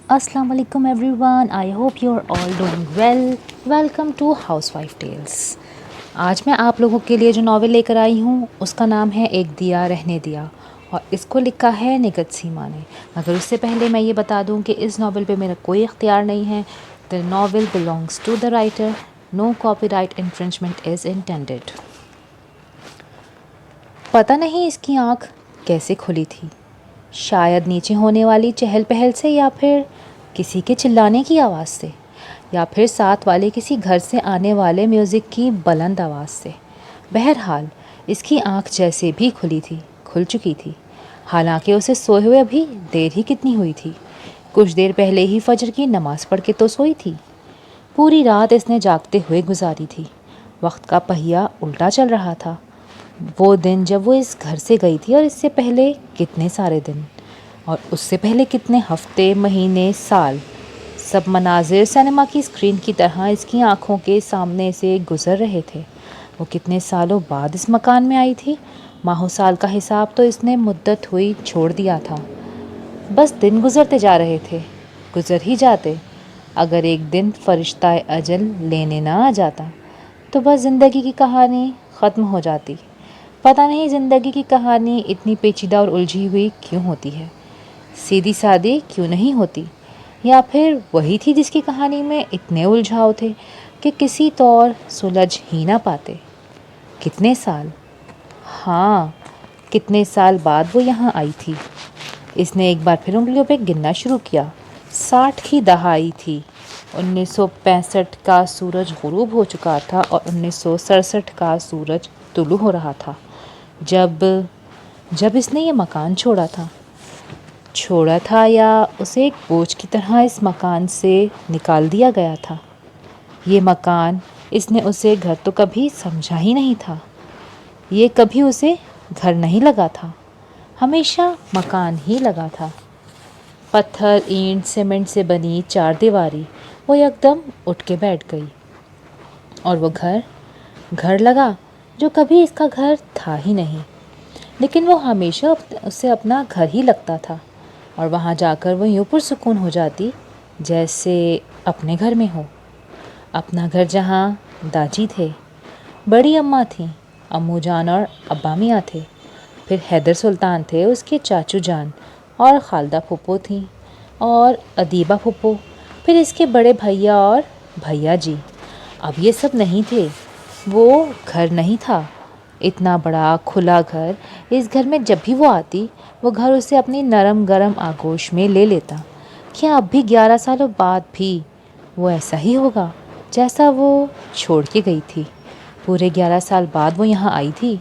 السلام علیکم everyone, I hope you are all doing well. Welcome to housewife tales. آج میں آپ لوگوں کے لیے جو ناول لے کر آئی ہوں اس کا نام ہے ایک دیا رہنے دیا، اور اس کو لکھا ہے نگت سیما نے. مگر اس سے پہلے میں یہ بتا دوں کہ اس ناول پہ میرا کوئی اختیار نہیں ہے. The novel belongs to the writer. No copyright infringement is intended. پتہ نہیں اس کی آنکھ کیسے کھلی تھی، شاید نیچے ہونے والی چہل پہل سے، یا پھر کسی کے چلانے کی آواز سے، یا پھر ساتھ والے کسی گھر سے آنے والے میوزک کی بلند آواز سے. بہرحال اس کی آنکھ جیسے بھی کھل چکی تھی، حالانکہ اسے سوئے ہوئے ابھی دیر ہی کتنی ہوئی تھی. کچھ دیر پہلے ہی فجر کی نماز پڑھ کے تو سوئی تھی. پوری رات اس نے جاگتے ہوئے گزاری تھی. وقت کا پہیہ الٹا چل رہا تھا. وہ دن جب وہ اس گھر سے گئی تھی، اور اس سے پہلے کتنے سارے دن، اور اس سے پہلے کتنے ہفتے، مہینے، سال، سب مناظر سینما کی اسکرین کی طرح اس کی آنکھوں کے سامنے سے گزر رہے تھے. وہ کتنے سالوں بعد اس مکان میں آئی تھی. ماہ و سال کا حساب تو اس نے مدت ہوئی چھوڑ دیا تھا. بس دن گزرتے جا رہے تھے، گزر ہی جاتے. اگر ایک دن فرشتہ اجل لینے نہ آ جاتا تو بس زندگی کی کہانی ختم ہو جاتی. پتہ نہیں زندگی کی کہانی اتنی پیچیدہ اور الجھی ہوئی کیوں ہوتی ہے، سیدھی سادی کیوں نہیں ہوتی، یا پھر وہی تھی جس کی کہانی میں اتنے الجھاؤ تھے کہ کسی طور سلجھ ہی نہ پاتے. کتنے سال، ہاں کتنے سال بعد وہ یہاں آئی تھی. اس نے ایک بار پھر انگلیوں پہ گننا شروع کیا. 60 کی دہائی تھی. 1965 کا سورج غروب ہو چکا تھا اور 1967 کا سورج طلوع ہو رہا تھا جب اس نے یہ مکان چھوڑا تھا یا اسے ایک بوجھ کی طرح اس مکان سے نکال دیا گیا تھا. یہ مکان، اس نے اسے گھر تو کبھی سمجھا ہی نہیں تھا. یہ کبھی اسے گھر نہیں لگا تھا، ہمیشہ مکان ہی لگا تھا. پتھر، اینٹ، سیمنٹ سے بنی 4 دیواری. وہ یکدم اٹھ کے بیٹھ گئی. اور وہ گھر لگا جو کبھی اس کا گھر تھا ہی نہیں، لیکن وہ ہمیشہ اسے اپنا گھر ہی لگتا تھا. اور وہاں جا کر وہ یوں پرسکون ہو جاتی جیسے اپنے گھر میں ہو. اپنا گھر جہاں داجی تھے، بڑی اماں تھیں، امو جان اور ابا میاں تھے، پھر حیدر سلطان تھے اس کے چاچو جان، اور خالدہ پھپھو تھیں، اور ادیبہ پھپھو، پھر اس کے بڑے بھیا اور بھیا جی. اب یہ سب نہیں تھے. وہ گھر نہیں تھا. اتنا بڑا کھلا گھر. اس گھر میں جب بھی وہ آتی، وہ گھر اسے اپنی نرم گرم آغوش میں لے لیتا. کیا اب بھی 11 سالوں بعد بھی وہ ایسا ہی ہوگا جیسا وہ چھوڑ کے گئی تھی؟ پورے 11 سال بعد وہ یہاں آئی تھی،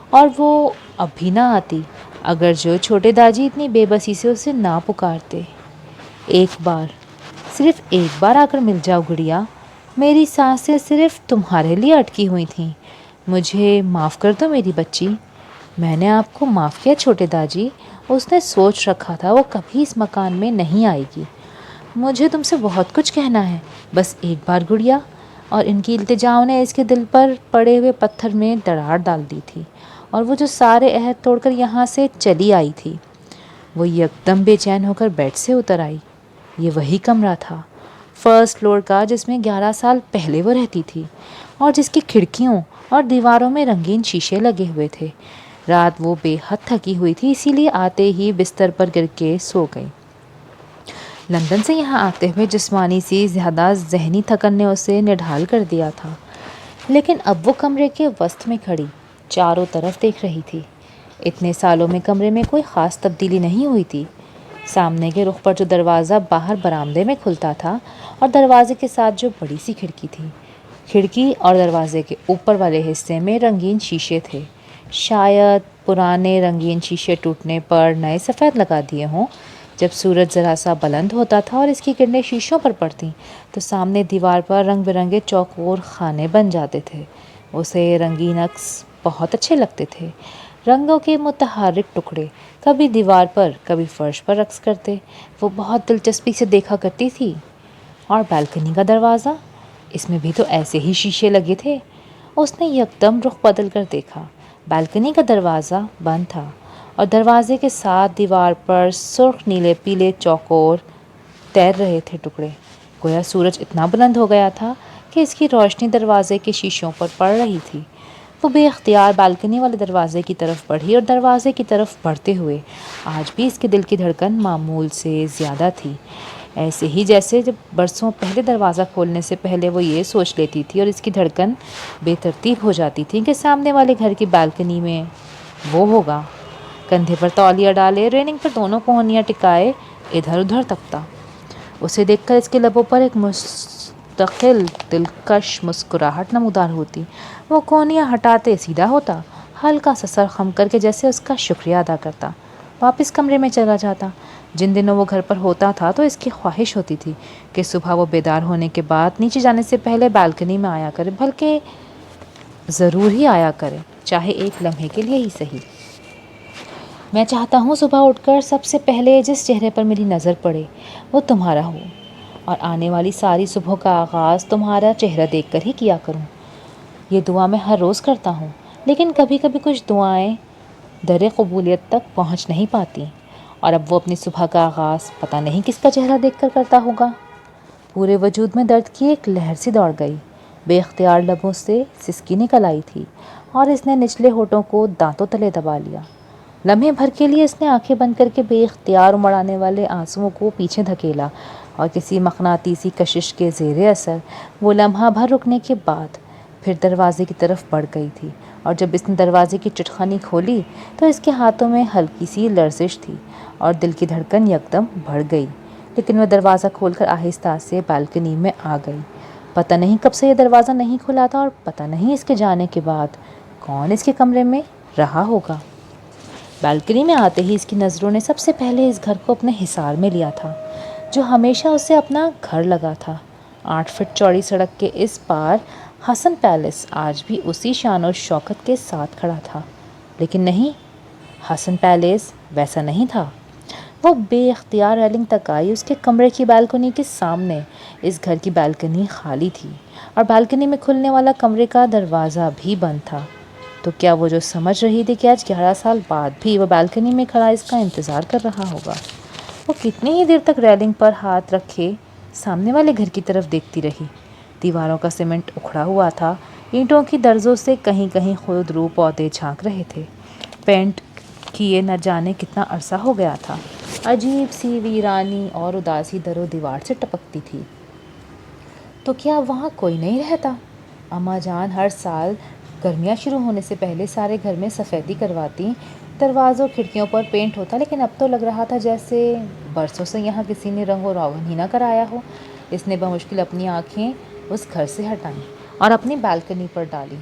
اور وہ اب بھی نہ آتی اگر جو چھوٹے داجی اتنی بے بسی سے اسے نہ پکارتے. ایک بار، صرف ایک بار آ کر مل جاؤ گڑیا. میری سانسیں صرف تمہارے لیے اٹکی ہوئی تھیں. مجھے معاف کر دو میری بچی. میں نے آپ کو معاف کیا چھوٹے داجی. اس نے سوچ رکھا تھا وہ کبھی اس مکان میں نہیں آئے گی. مجھے تم سے بہت کچھ کہنا ہے، بس ایک بار گڑیا. اور ان کی التجاؤں نے اس کے دل پر پڑے ہوئے پتھر میں دراڑ ڈال دی تھی، اور وہ جو سارے عہد توڑ کر یہاں سے چلی آئی تھی. وہ یکدم بے چین ہو کر بیڈ سے اتر آئی. یہ وہی کمرہ تھا، فرسٹ فلور کا، جس میں 11 سال پہلے وہ رہتی تھی، اور جس کی کھڑکیوں اور دیواروں میں رنگین شیشے لگے ہوئے تھے. رات وہ بے حد تھکی ہوئی تھی، اسی لیے آتے ہی بستر پر گر کے سو گئی. لندن سے یہاں آتے ہوئے جسمانی سی زیادہ ذہنی تھکن نے اسے نڈھال کر دیا تھا، لیکن اب وہ کمرے کے وسط میں کھڑی چاروں طرف دیکھ رہی تھی. اتنے سالوں میں کمرے میں کوئی خاص تبدیلی نہیں ہوئی تھی. سامنے کے رخ پر جو دروازہ باہر برآمدے میں کھلتا تھا، اور دروازے کے ساتھ جو بڑی سی کھڑکی تھی، کھڑکی اور دروازے کے اوپر والے حصے میں رنگین شیشے تھے. شاید پرانے رنگین شیشے ٹوٹنے پر نئے سفید لگا دیے ہوں. جب سورج ذرا سا بلند ہوتا تھا اور اس کی کرنیں شیشوں پر پڑتیں تو سامنے دیوار پر رنگ برنگے چوکور خانے بن جاتے تھے. اسے رنگین عکس بہت اچھے لگتے تھے. رنگوں کے متحرک ٹکڑے کبھی دیوار پر کبھی فرش پر رقص کرتے. وہ بہت دلچسپی سے دیکھا کرتی تھی. اور بالکنی کا دروازہ، اس میں بھی تو ایسے ہی شیشے لگے تھے. اس نے یکدم رخ بدل کر دیکھا. بالکنی کا دروازہ بند تھا، اور دروازے کے ساتھ دیوار پر سرخ نیلے پیلے چوکور تیر رہے تھے ٹکڑے۔ گویا سورج اتنا بلند ہو گیا تھا کہ اس کی روشنی دروازے کے شیشوں پر پڑ رہی تھی۔ وہ بے اختیار بالکنی والے دروازے کی طرف بڑھی اور دروازے کی طرف بڑھتے ہوئے آج بھی اس کے دل کی دھڑکن معمول سے زیادہ تھی، ایسے ہی جیسے جب برسوں پہلے دروازہ کھولنے سے پہلے وہ یہ سوچ لیتی تھی، اور اس کی دھڑکن بے ترتیب ہو جاتی تھی کہ سامنے والے گھر کی بالکنی میں وہ ہوگا، کندھے پر تولیہ ڈالے، ریلنگ پر دونوں کوہنیاں ٹکائے، ادھر ادھر تکتا۔ اسے دیکھ کر اس کے لبوں پر ایک مستقل دلکش مسکراہٹ نمودار ہوتی۔ وہ کوہنیاں ہٹاتے سیدھا ہوتا، ہلکا سا سر خم کر کے جیسے اس کا شکریہ ادا کرتا، واپس کمرے میں چلا جاتا۔ جن دنوں وہ گھر پر ہوتا تھا تو اس کی خواہش ہوتی تھی کہ صبح وہ بیدار ہونے کے بعد نیچے جانے سے پہلے بالکنی میں آیا کرے، بلکہ ضرور ہی آیا کرے، چاہے ایک لمحے کے لیے ہی صحیح۔ میں چاہتا ہوں صبح اٹھ کر سب سے پہلے جس چہرے پر میری نظر پڑے وہ تمہارا ہو، اور آنے والی ساری صبح کا آغاز تمہارا چہرہ دیکھ کر ہی کیا کروں۔ یہ دعا میں ہر روز کرتا ہوں، لیکن کبھی کبھی کچھ دعائیں در قبولیت تک پہنچ نہیں پاتی، اور اب وہ اپنی صبح کا آغاز پتہ نہیں کس کا چہرہ دیکھ کر کرتا ہوگا۔ پورے وجود میں درد کی ایک لہر سی دوڑ گئی، بے اختیار لبوں سے سسکی نکل آئی تھی، اور اس نے نچلے ہونٹوں کو دانتوں تلے دبا لیا۔ لمحے بھر کے لیے اس نے آنکھیں بند کر کے بے اختیار امڑ آنے والے آنسوؤں کو پیچھے دھکیلا، اور کسی مقناطیسی کشش کے زیر اثر وہ لمحہ بھر رکنے کے بعد پھر دروازے کی طرف بڑھ گئی تھی، اور جب اس نے دروازے کی چٹخنی کھولی تو اس کے ہاتھوں میں ہلکی سی لرزش تھی، اور دل کی دھڑکن یکدم بڑھ گئی، لیکن وہ دروازہ کھول کر آہستہ سے بالکنی میں آ گئی۔ پتہ نہیں کب سے یہ دروازہ نہیں کھلا تھا، اور پتہ نہیں اس کے جانے کے بعد کون اس کے کمرے میں رہا ہوگا۔ بالکنی میں آتے ہی اس کی نظروں نے سب سے پہلے اس گھر کو اپنے حصار میں لیا تھا، جو ہمیشہ اسے اپنا گھر لگا تھا۔ 8 فٹ چوڑی سڑک کے اس پار حسن پیلس آج بھی اسی شان و شوکت کے ساتھ کھڑا تھا، لیکن نہیں، حسن پیلس ویسا نہیں تھا۔ وہ بے اختیار ریلنگ تک آئی، اس کے کمرے کی بالکنی کے سامنے اس گھر کی بالکنی خالی تھی، اور بالکنی میں کھلنے والا کمرے کا دروازہ بھی بند تھا۔ تو کیا وہ جو سمجھ رہی تھی کہ آج 11 سال بعد بھی وہ بالکنی میں کھڑا اس کا انتظار کر رہا ہوگا؟ وہ کتنی ہی دیر تک ریلنگ پر ہاتھ رکھے سامنے والے گھر کی طرف دیکھتی رہی۔ دیواروں کا سیمنٹ اکھڑا ہوا تھا، اینٹوں کی درزوں سے کہیں کہیں خود رو پودے جھانک رہے تھے، پینٹ کیے نہ جانے کتنا عرصہ ہو گیا تھا۔ عجیب سی ویرانی اور اداسی در و دیوار سے ٹپکتی تھی۔ تو کیا وہاں کوئی نہیں رہتا؟ اماں جان ہر سال گرمیاں شروع ہونے سے پہلے سارے گھر میں سفیدی کرواتی، دروازوں کھڑکیوں پر پینٹ ہوتا، لیکن اب تو لگ رہا تھا جیسے برسوں سے یہاں کسی نے رنگ و روغن ہی نہ کرایا ہو۔ اس نے بمشکل اپنی آنکھیں اس گھر سے ہٹائیں اور اپنی بالکنی پر ڈالی۔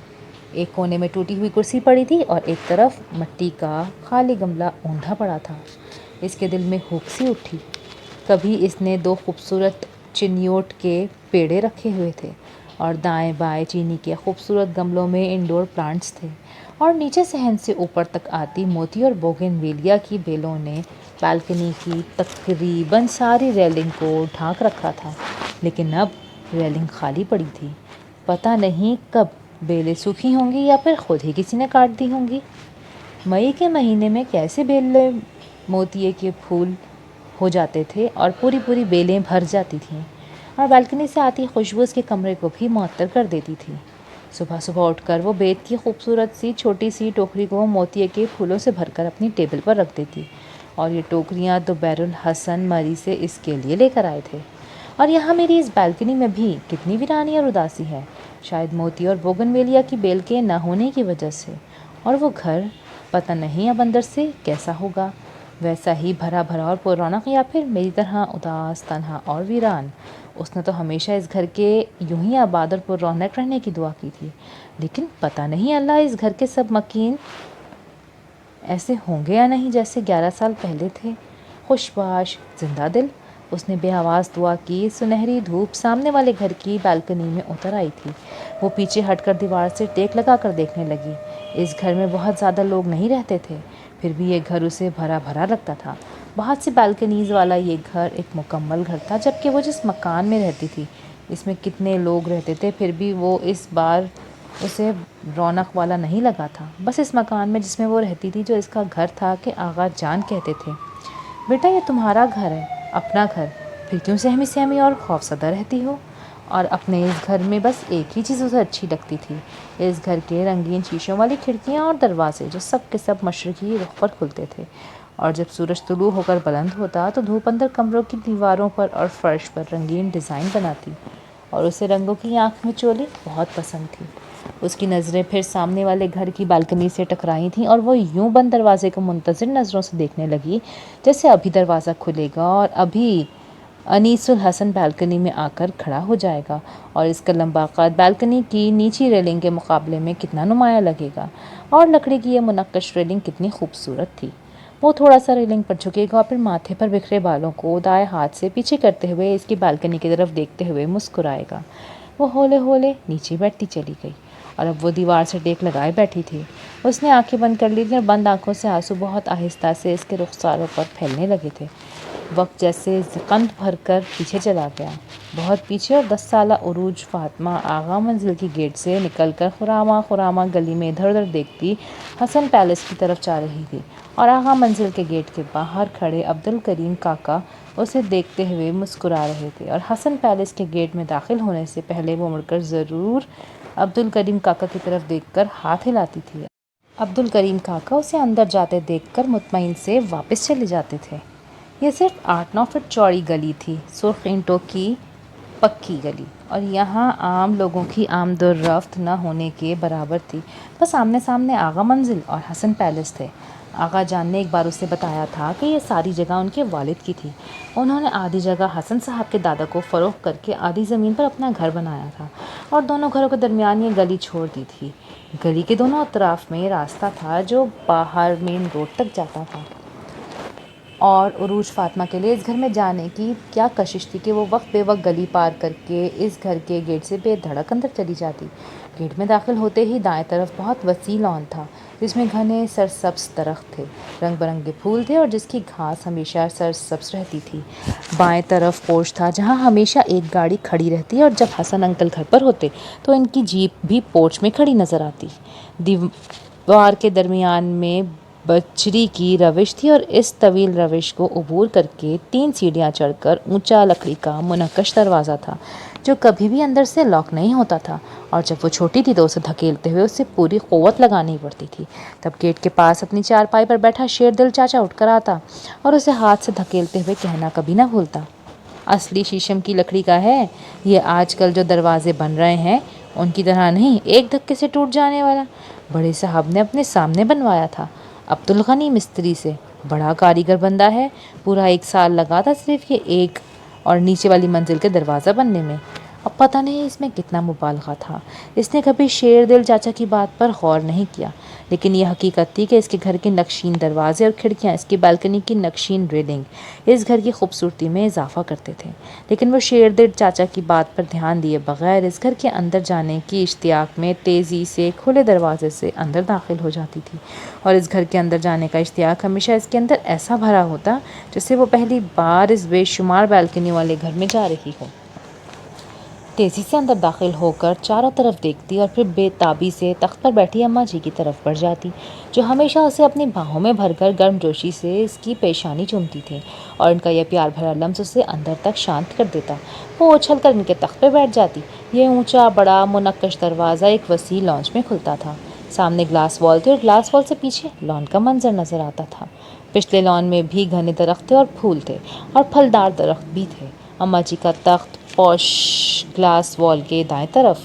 ایک کونے میں ٹوٹی ہوئی کرسی پڑی تھی، اور ایک طرف مٹی کا خالی گملہ اونڈھا پڑا تھا۔ اس کے دل میں ہوک سی اٹھی۔ کبھی اس نے 2 خوبصورت چنیوٹ کے پیڑے رکھے ہوئے تھے، اور دائیں بائیں چینی کے خوبصورت گملوں میں انڈور پلانٹس تھے، اور نیچے صحن سے اوپر تک آتی موتی اور بوگن ویلیا کی بیلوں نے بالکنی کی تقریباً ساری ریلنگ کو ڈھانک رکھا تھا، لیکن اب ریلنگ خالی پڑی تھی۔ پتہ نہیں کب بیلیں سوکھی ہوں گی یا پھر خود ہی کسی نے کاٹ دی ہوں گی۔ مئی کے مہینے میں کیسے بیلیں موتیے کے پھول ہو جاتے تھے، اور پوری پوری بیلیں بھر جاتی تھیں، اور بالکنی سے آتی خوشبو اس کے کمرے کو بھی معطر کر دیتی تھی۔ صبح صبح اٹھ کر وہ بیت کی خوبصورت سی چھوٹی سی ٹوکری کو موتیے کے پھولوں سے بھر کر اپنی ٹیبل پر رکھ دیتی، اور یہ ٹوکریاں تو بیرالحسن مری سے اس کے لیے لے کر آئے تھے۔ اور یہاں میری اس بالکنی میں بھی کتنی ویرانی اور اداسی ہے، شاید موتی اور بوگن ویلیا کی بیل کے نہ ہونے کی وجہ سے۔ اور وہ گھر پتہ نہیں اب اندر سے کیسا ہوگا، ویسا ہی بھرا بھرا اور پر رونق، یا پھر میری طرح اداس، تنہا اور ویران۔ اس نے تو ہمیشہ اس گھر کے یوں ہی آباد اور پر رونق رہنے کی دعا کی تھی، لیکن پتہ نہیں اللہ اس گھر کے سب مکین ایسے ہوں گے یا نہیں جیسے 11 سال پہلے تھے۔ خوش باش زندہ دل، اس نے بے آواز دعا کی۔ سنہری دھوپ سامنے والے گھر کی بالکنی میں اتر آئی تھی۔ وہ پیچھے ہٹ کر دیوار سے ٹیک لگا کر دیکھنے لگی۔ اس گھر میں بہت زیادہ لوگ نہیں رہتے تھے، پھر بھی یہ گھر اسے بھرا بھرا لگتا تھا۔ بہت سی بالکنیز والا یہ گھر ایک مکمل گھر تھا، جبکہ وہ جس مکان میں رہتی تھی اس میں کتنے لوگ رہتے تھے، پھر بھی وہ اس بار اسے رونق والا نہیں لگا تھا۔ بس اس مکان میں جس میں وہ رہتی تھی، جو اس کا گھر تھا کہ آغا جان کہتے تھے، بیٹا یہ تمہارا گھر ہے، اپنا گھر، پھر کیوں سہمی سہمی اور خوفزدہ رہتی ہو؟ اور اپنے اس گھر میں بس ایک ہی چیز اسے اچھی لگتی تھی، اس گھر کے رنگین شیشوں والی کھڑکیاں اور دروازے جو سب کے سب مشرقی رخ پر کھلتے تھے، اور جب سورج طلوع ہو کر بلند ہوتا تو دھوپ اندر کمروں کی دیواروں پر اور فرش پر رنگین ڈیزائن بناتی، اور اسے رنگوں کی آنکھ میں چولی بہت پسند تھی۔ اس کی نظریں پھر سامنے والے گھر کی بالکنی سے ٹکرائی تھیں اور وہ یوں بند دروازے کو منتظر نظروں سے دیکھنے لگی جیسے ابھی دروازہ کھلے گا اور ابھی انیس الحسن بالکنی میں آ کر کھڑا ہو جائے گا، اور اس کا لمبا قد بالکنی کی نیچی ریلنگ کے مقابلے میں کتنا نمایاں لگے گا، اور لکڑی کی یہ منقش ریلنگ کتنی خوبصورت تھی۔ وہ تھوڑا سا ریلنگ پر جھکے گا اور پھر ماتھے پر بکھرے بالوں کو دائیں ہاتھ سے پیچھے کرتے ہوئے اس کی بالکنی کی طرف دیکھتے ہوئے مسکرائے گا۔ وہ ہولے ہولے نیچے بیٹھتی چلی گئی، اور اب وہ دیوار سے ٹیک لگائے بیٹھی تھی۔ اس نے آنکھیں بند کر لی تھیں اور بند آنکھوں سے آنسو بہت آہستہ سے اس کے رخساروں پر پھیلنے لگے تھے۔ وقت جیسے قند بھر کر پیچھے چلا گیا، بہت پیچھے، اور 10 سالہ عروج فاطمہ آغا منزل کی گیٹ سے نکل کر خرامہ خرامہ گلی میں ادھر ادھر دیکھتی حسن پیلس کی طرف جا رہی تھی، اور آغا منزل کے گیٹ کے باہر کھڑے عبدالکریم کاکا اسے دیکھتے ہوئے مسکرا رہے تھے، اور حسن پیلس کے گیٹ میں داخل ہونے سے پہلے وہ مڑ کر ضرور عبدالکریم کاکا کی طرف دیکھ کر ہاتھ ہلاتی تھی۔ عبدالکریم کاکا اسے اندر جاتے دیکھ کر مطمئن سے واپس چلے جاتے تھے۔ یہ صرف 8-9 فٹ چوڑی گلی تھی، سرخ اینٹوں کی پکی گلی، اور یہاں عام لوگوں کی آمد و رفت نہ ہونے کے برابر تھی۔ بس آمنے سامنے آغا منزل اور حسن پیلس تھے۔ آغا جان نے ایک بار اسے بتایا تھا کہ یہ ساری جگہ ان کے والد کی تھی۔ انہوں نے آدھی جگہ حسن صاحب کے دادا کو فروخت کر کے آدھی زمین پر اپنا گھر بنایا تھا، اور دونوں گھروں کے درمیان یہ گلی چھوڑ دی تھی۔ گلی کے دونوں اطراف میں راستہ تھا جو باہر مین روڈ تک جاتا تھا، اور عروج فاطمہ کے لیے اس گھر میں جانے کی کیا کشش تھی کہ وہ وقت بے وقت گلی پار کر کے اس گھر کے گیٹ سے بے دھڑک اندر چلی جاتی۔ گیٹ میں داخل ہوتے ہی دائیں طرف بہت وسیع لان تھا جس میں گھنے سرسبز درخت تھے، رنگ برنگے پھول تھے، اور جس کی گھاس ہمیشہ سرسبز رہتی تھی۔ بائیں طرف پورچ تھا جہاں ہمیشہ ایک گاڑی کھڑی رہتی، اور جب حسن انکل گھر پر ہوتے تو ان کی جیپ بھی پورچ میں کھڑی نظر آتی۔ دیوار کے درمیان میں بچری کی روش تھی، اور اس طویل روش کو عبور کر کے 3 سیڑھیاں چڑھ کر اونچا لکڑی کا منقش دروازہ تھا جو کبھی بھی اندر سے لاک نہیں ہوتا تھا، اور جب وہ چھوٹی تھی تو اسے دھکیلتے ہوئے اسے پوری قوت لگانی پڑتی تھی۔ تب گیٹ کے پاس اپنی چارپائی پر بیٹھا شیردل چاچا اٹھ کر آتا اور اسے ہاتھ سے دھکیلتے ہوئے کہنا کبھی نہ بھولتا، اصلی شیشم کی لکڑی کا ہے، یہ آج کل جو دروازے بن رہے ہیں ان کی طرح نہیں، ایک دھکے سے ٹوٹ جانے والا۔ بڑے صاحب نے اپنے سامنے بنوایا تھا عبدالغنی مستری سے، بڑا کاریگر بندہ ہے، پورا 1 سال لگا تھا صرف یہ ایک اور نیچے والی منزل کے دروازہ بننے میں۔ اب پتہ نہیں اس میں کتنا مبالغہ تھا، اس نے کبھی شیردل چاچا کی بات پر غور نہیں کیا، لیکن یہ حقیقت تھی کہ اس کے گھر کے نقشین دروازے اور کھڑکیاں، اس کی بالکنی کی نقشین ریلنگ اس گھر کی خوبصورتی میں اضافہ کرتے تھے۔ لیکن وہ شیردل چاچا کی بات پر دھیان دیے بغیر اس گھر کے اندر جانے کی اشتیاق میں تیزی سے کھلے دروازے سے اندر داخل ہو جاتی تھی، اور اس گھر کے اندر جانے کا اشتیاق ہمیشہ اس کے اندر ایسا بھرا ہوتا جیسے وہ پہلی بار اس بے شمار بالکنی والے گھر میں جا رہی ہو۔ تیزی سے اندر داخل ہو کر چاروں طرف دیکھتی اور پھر بے تابی سے تخت پر بیٹھی اماں جی کی طرف بڑھ جاتی، جو ہمیشہ اسے اپنی باہوں میں بھر کر گرم جوشی سے اس کی پیشانی چومتی تھی، اور ان کا یہ پیار بھرا لمس اسے اندر تک شانت کر دیتا۔ وہ اچھل کر ان کے تخت پہ بیٹھ جاتی۔ یہ اونچا بڑا منقش دروازہ ایک وسیع لانچ میں کھلتا تھا۔ سامنے گلاس وال تھی، اور گلاس وال سے پیچھے لان کا منظر نظر آتا تھا۔ پچھلے لان میں بھی گھنے درخت تھے اور پھول تھے، اور پھلدار درخت بھی تھے۔ اماں جی کا تخت پوش گلاس وال کے دائیں طرف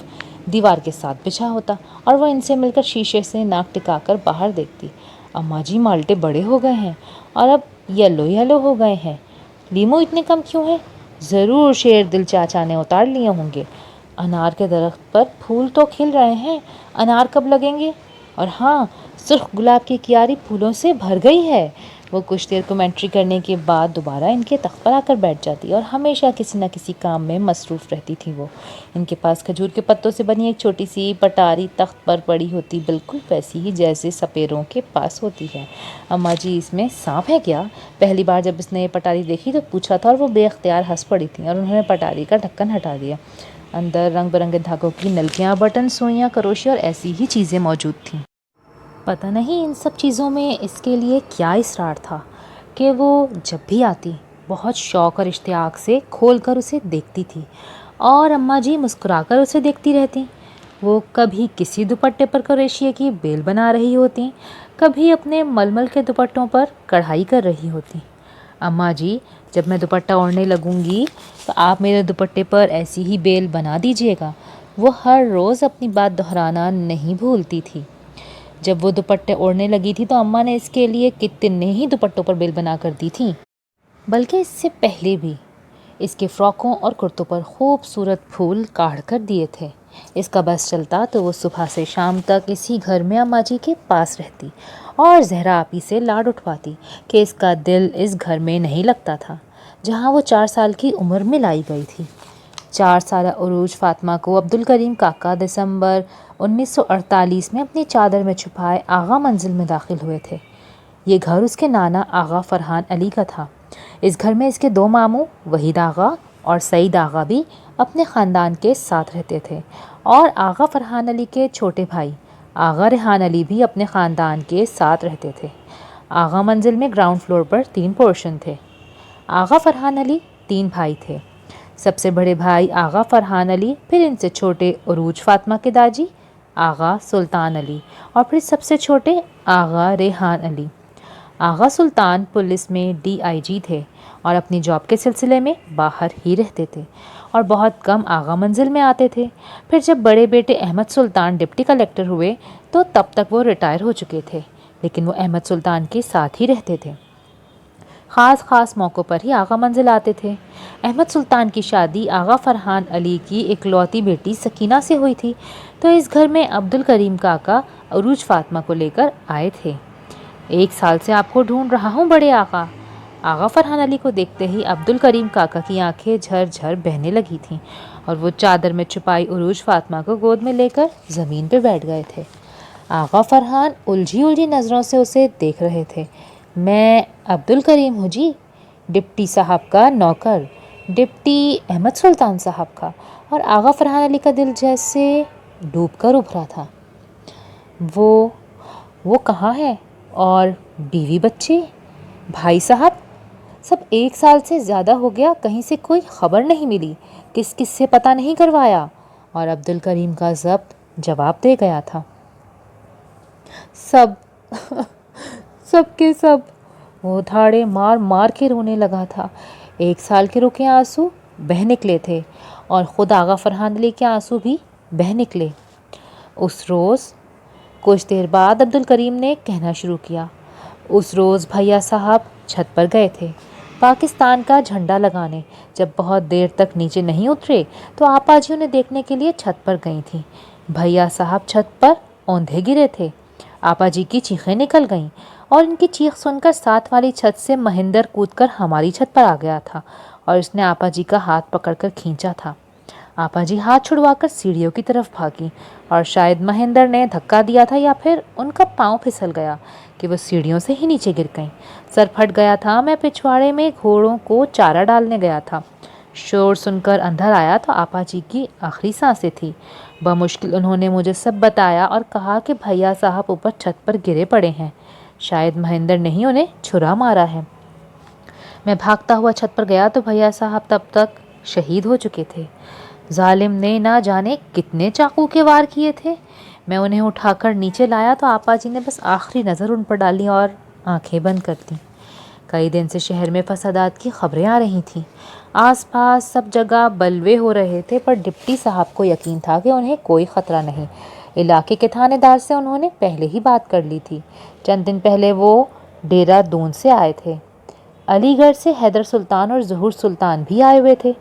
دیوار کے ساتھ بچھا ہوتا، اور وہ ان سے مل کر شیشے سے ناک ٹکا کر باہر دیکھتی۔ اماں جی مالٹے بڑے ہو گئے ہیں اور اب یلو یلو ہو گئے ہیں، لیمو اتنے کم کیوں ہیں؟ ضرور شیردل چاچا نے اتار لیے ہوں گے۔ انار کے درخت پر پھول تو کھل رہے ہیں، انار کب لگیں گے؟ اور ہاں، سرخ گلاب کی کیاری پھولوں سے بھر گئی ہے۔ وہ کچھ دیر کمنٹری کرنے کے بعد دوبارہ ان کے تخت پر آ کر بیٹھ جاتی، اور ہمیشہ کسی نہ کسی کام میں مصروف رہتی تھی۔ وہ ان کے پاس کھجور کے پتوں سے بنی ایک چھوٹی سی پٹاری تخت پر پڑی ہوتی، بالکل ویسی ہی جیسے سپیروں کے پاس ہوتی ہے۔ اماں جی، اس میں سانپ ہے کیا؟ پہلی بار جب اس نے یہ پٹاری دیکھی تو پوچھا تھا، اور وہ بے اختیار ہنس پڑی تھیں، اور انہوں نے پٹاری کا ڈھکن ہٹا دیا۔ اندر رنگ برنگے دھاگوں کی نلکیاں، بٹن، سوئیاں، کروشے اور ایسی ہی چیزیں موجود تھیں۔ پتہ نہیں ان سب چیزوں میں اس کے لیے کیا اصرار تھا کہ وہ جب بھی آتی بہت شوق اور اشتیاق سے کھول کر اسے دیکھتی تھی اور اماں جی مسکرا کر اسے دیکھتی رہتی۔ وہ کبھی کسی دوپٹے پر کروشیے کی بیل بنا رہی ہوتی، کبھی اپنے ململ کے دوپٹوں پر کڑھائی کر رہی ہوتی۔ اماں جی، جب میں دوپٹہ اوڑھنے لگوں گی تو آپ میرے دوپٹے پر ایسی ہی بیل بنا دیجیے گا۔ وہ ہر روز اپنی بات دہرانا نہیں بھولتی تھی۔ جب وہ دوپٹے اوڑھنے لگی تھی تو اماں نے اس کے لیے کتنے ہی دوپٹوں پر بیل بنا کر دی تھی، بلکہ اس سے پہلے بھی اس کے فراکوں اور کرتوں پر خوبصورت پھول کاڑھ کر دیے تھے۔ اس کا بس چلتا تو وہ صبح سے شام تک اسی گھر میں اماں جی کے پاس رہتی اور زہرا آپی سے لاڈ اٹھواتی کہ اس کا دل اس گھر میں نہیں لگتا تھا جہاں وہ 4 سال کی عمر میں لائی گئی تھی۔ 4 سالہ عروج فاطمہ کو عبدالکریم کاکا دسمبر 1948 میں اپنی چادر میں چھپائے آغا منزل میں داخل ہوئے تھے۔ یہ گھر اس کے نانا آغا فرحان علی کا تھا۔ اس گھر میں اس کے 2 ماموں وحید آغا اور سعید آغا بھی اپنے خاندان کے ساتھ رہتے تھے اور آغا فرحان علی کے چھوٹے بھائی آغا ریحان علی بھی اپنے خاندان کے ساتھ رہتے تھے۔ آغا منزل میں گراؤنڈ فلور پر 3 پورشن تھے۔ آغا فرحان علی 3 بھائی تھے۔ سب سے بڑے بھائی آغا فرحان علی، پھر ان سے چھوٹے عروج فاطمہ کے داجی آغا سلطان علی اور پھر سب سے چھوٹے آغا ریحان علی۔ آغا سلطان پولیس میں DIG تھے اور اپنی جاب کے سلسلے میں باہر ہی رہتے تھے اور بہت کم آغا منزل میں آتے تھے۔ پھر جب بڑے بیٹے احمد سلطان ڈپٹی کلیکٹر ہوئے تو تب تک وہ ریٹائر ہو چکے تھے، لیکن وہ احمد سلطان کے ساتھ ہی رہتے تھے۔ خاص موقعوں پر ہی آغا منزل آتے تھے۔ احمد سلطان کی شادی آغا فرحان علی کی اکلوتی بیٹی سکینہ سے ہوئی تھی، تو اس گھر میں عبدالکریم کاکا عروج فاطمہ کو لے کر آئے تھے۔ 1 سال سے آپ کو ڈھونڈ رہا ہوں بڑے آقا۔ آغا فرحان علی کو دیکھتے ہی عبدالکریم کاکا کی آنکھیں جھر جھر بہنے لگی تھیں اور وہ چادر میں چھپائی عروج فاطمہ کو گود میں لے کر زمین پہ بیٹھ گئے تھے۔ آغا فرحان الجھی نظروں سے اسے دیکھ رہے تھے۔ میں عبدالکریم ہوں جی، ڈپٹی صاحب کا نوکر، ڈپٹی احمد سلطان صاحب کا۔ اور آغا فرحان علی کا دل جیسے ڈوب کر ابھرا تھا۔ وہ کہاں ہے؟ اور بیوی بچے، بھائی صاحب؟ سب 1 سال سے زیادہ ہو گیا، کہیں سے کوئی خبر نہیں ملی، کس سے پتہ نہیں کروایا؟ اور عبدالکریم کا ضبط جواب دے گیا تھا۔ سب کے سب۔ وہ دھاڑے مار مار کے رونے لگا تھا۔ 1 سال کے رکے آنسو بہہ نکلے تھے اور خود آغا فرحان علی کے آنسو بھی بہہ نکلے۔ اس روز کچھ دیر بعد عبدالکریم نے کہنا شروع کیا، اس روز بھیا صاحب چھت پر گئے تھے پاکستان کا جھنڈا لگانے۔ جب بہت دیر تک نیچے نہیں اترے تو آپا جی انہیں دیکھنے کے لیے چھت پر گئی تھیں۔ بھیا صاحب چھت پر اوندھے گرے تھے۔ آپا جی کی چیخیں نکل گئیں اور ان کی چیخ سن کر ساتھ والی چھت سے مہندر کود کر ہماری چھت پر آ گیا تھا اور اس نے آپا جی کا ہاتھ پکڑ کر کھینچا تھا۔ آپا جی ہاتھ چھڑوا کر سیڑھیوں کی طرف بھاگی اور شاید مہندر نے دھکا دیا تھا یا پھر ان کا پاؤں پھسل گیا کہ وہ سیڑھیوں سے ہی نیچے گر گئیں۔ سر پھٹ گیا تھا۔ میں پچھواڑے میں گھوڑوں کو چارہ ڈالنے گیا تھا۔ شور سن کر اندر آیا تو آپا جی کی آخری سانسیں تھی۔ بمشکل انہوں نے مجھے سب بتایا اور کہا کہ بھیا صاحب اوپر چھت پر گرے پڑے ہیں، شاید مہندر نے ہی انہیں چھرا مارا ہے۔ میں بھاگتا ہوا چھت پر گیا تو بھیا صاحب تب تک شہید ہو چکے تھے۔ ظالم نے نہ جانے کتنے چاقو کے وار کیے تھے۔ میں انہیں اٹھا کر نیچے لایا تو آپا جی نے بس آخری نظر ان پر ڈالی اور آنکھیں بند کر دیں۔ کئی دن سے شہر میں فسادات کی خبریں آ رہی تھیں۔ آس پاس سب جگہ بلوے ہو رہے تھے، پر ڈپٹی صاحب کو یقین تھا کہ انہیں کوئی خطرہ نہیں۔ علاقے کے تھانے دار سے انہوں نے پہلے ہی بات کر لی تھی۔ چند دن پہلے وہ ڈیرہ دون سے آئے تھے۔ علی گڑھ سے حیدر سلطان اور ظہور سلطان بھی آئے ہوئے تھے۔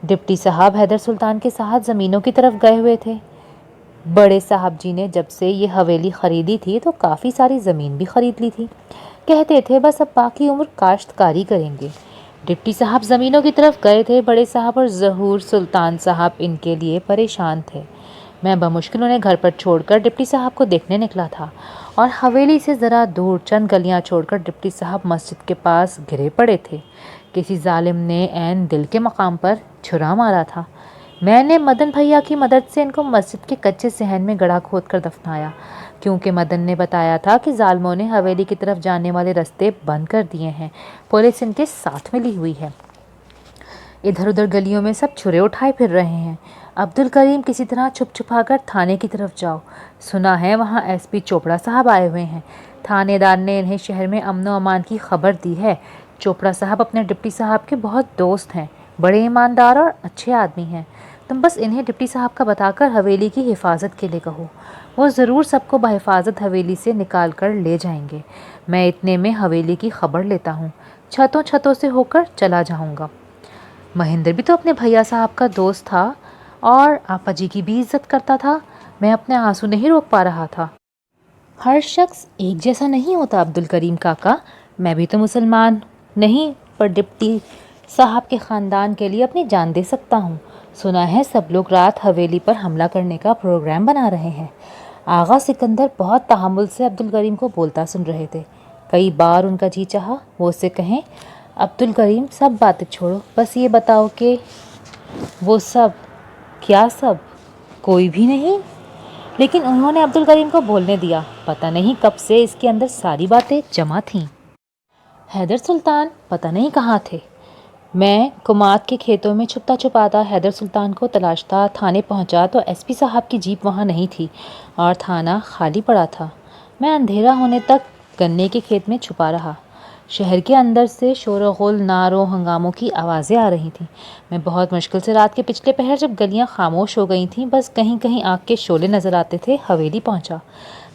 ڈپٹی صاحب حیدر سلطان کے ساتھ زمینوں کی طرف گئے ہوئے تھے۔ بڑے صاحب جی نے جب سے یہ حویلی خریدی تھی تو کافی ساری زمین بھی خرید لی تھی۔ کہتے تھے بس اب باقی عمر کاشتکاری کریں گے۔ ڈپٹی صاحب زمینوں کی طرف گئے تھے۔ بڑے صاحب اور ظہور سلطان صاحب ان کے لیے پریشان تھے۔ میں بمشکل انہیں گھر پر چھوڑ کر ڈپٹی صاحب کو دیکھنے نکلا تھا اور حویلی سے ذرا دور چند گلیاں چھوڑ کر ڈپٹی صاحب مسجد کے پاس گرے پڑے تھے۔ کسی ظالم نے عین دل کے مقام پر چھرا مارا تھا۔ میں نے مدن بھیا کی مدد سے ان کو مسجد کے کچے صحن میں گڑھا کھود کر دفنایا۔ کیونکہ مدن نے بتایا تھا کہ ظالموں نے حویلی کی طرف جانے والے راستے بند کر دیے ہیں، پولیس ان کے ساتھ ملی ہوئی ہے۔ ادھر ادھر گلیوں میں سب چھرے اٹھائے پھر رہے ہیں۔ عبدالکریم کسی طرح چھپ چھپا کر تھانے کی طرف جاؤ، سنا ہے وہاں ایس پی چوپڑا صاحب آئے ہوئے ہیں۔ تھانے دار نے انہیں شہر میں امن و امان کی خبر دی ہے۔ چوپڑا صاحب اپنے ڈپٹی صاحب کے بہت دوست ہیں، بڑے ایماندار اور اچھے آدمی ہیں۔ تم بس انہیں ڈپٹی صاحب کا بتا کر حویلی کی حفاظت کے لیے کہو، وہ ضرور سب کو بحفاظت حویلی سے نکال کر لے جائیں گے۔ میں اتنے میں حویلی کی خبر لیتا ہوں، چھتوں سے ہو کر چلا جاؤں گا۔ مہندر بھی تو اپنے بھیا صاحب کا دوست تھا اور آپا جی کی بھی عزت کرتا تھا۔ میں اپنے آنسو نہیں روک پا رہا تھا۔ ہر شخص ایک جیسا نہیں ہوتا عبدالکریم کاکا، میں بھی تو مسلمان نہیں پر ڈپٹی صاحب کے خاندان کے لیے اپنی جان دے سکتا ہوں۔ سنا ہے سب لوگ رات حویلی پر حملہ کرنے کا پروگرام بنا رہے ہیں۔ آغا سکندر بہت تحمل سے عبدالکریم کو بولتا سن رہے تھے۔ کئی بار ان کا جی چاہا وہ اسے کہیں، عبدالکریم سب باتیں چھوڑو، بس یہ بتاؤ کہ وہ سب کیا سب؟ کوئی بھی نہیں۔ لیکن انہوں نے عبدالکریم کو بولنے دیا، پتہ نہیں کب سے اس کے اندر ساری باتیں جمع تھیں۔ حیدر سلطان پتہ نہیں کہاں تھے۔ میں کمات کے کھیتوں میں چھپتا چھپاتا حیدر سلطان کو تلاشتا تھانے پہنچا تو ایس پی صاحب کی جیپ وہاں نہیں تھی اور تھانہ خالی پڑا تھا۔ میں اندھیرا ہونے تک گنے کے کھیت میں چھپا رہا۔ شہر کے اندر سے شور و غل، نعروں ہنگاموں کی آوازیں آ رہی تھیں۔ میں بہت مشکل سے رات کے پچھلے پہر جب گلیاں خاموش ہو گئی تھیں، بس کہیں کہیں آگ کے شعلے نظر آتے تھے، حویلی پہنچا۔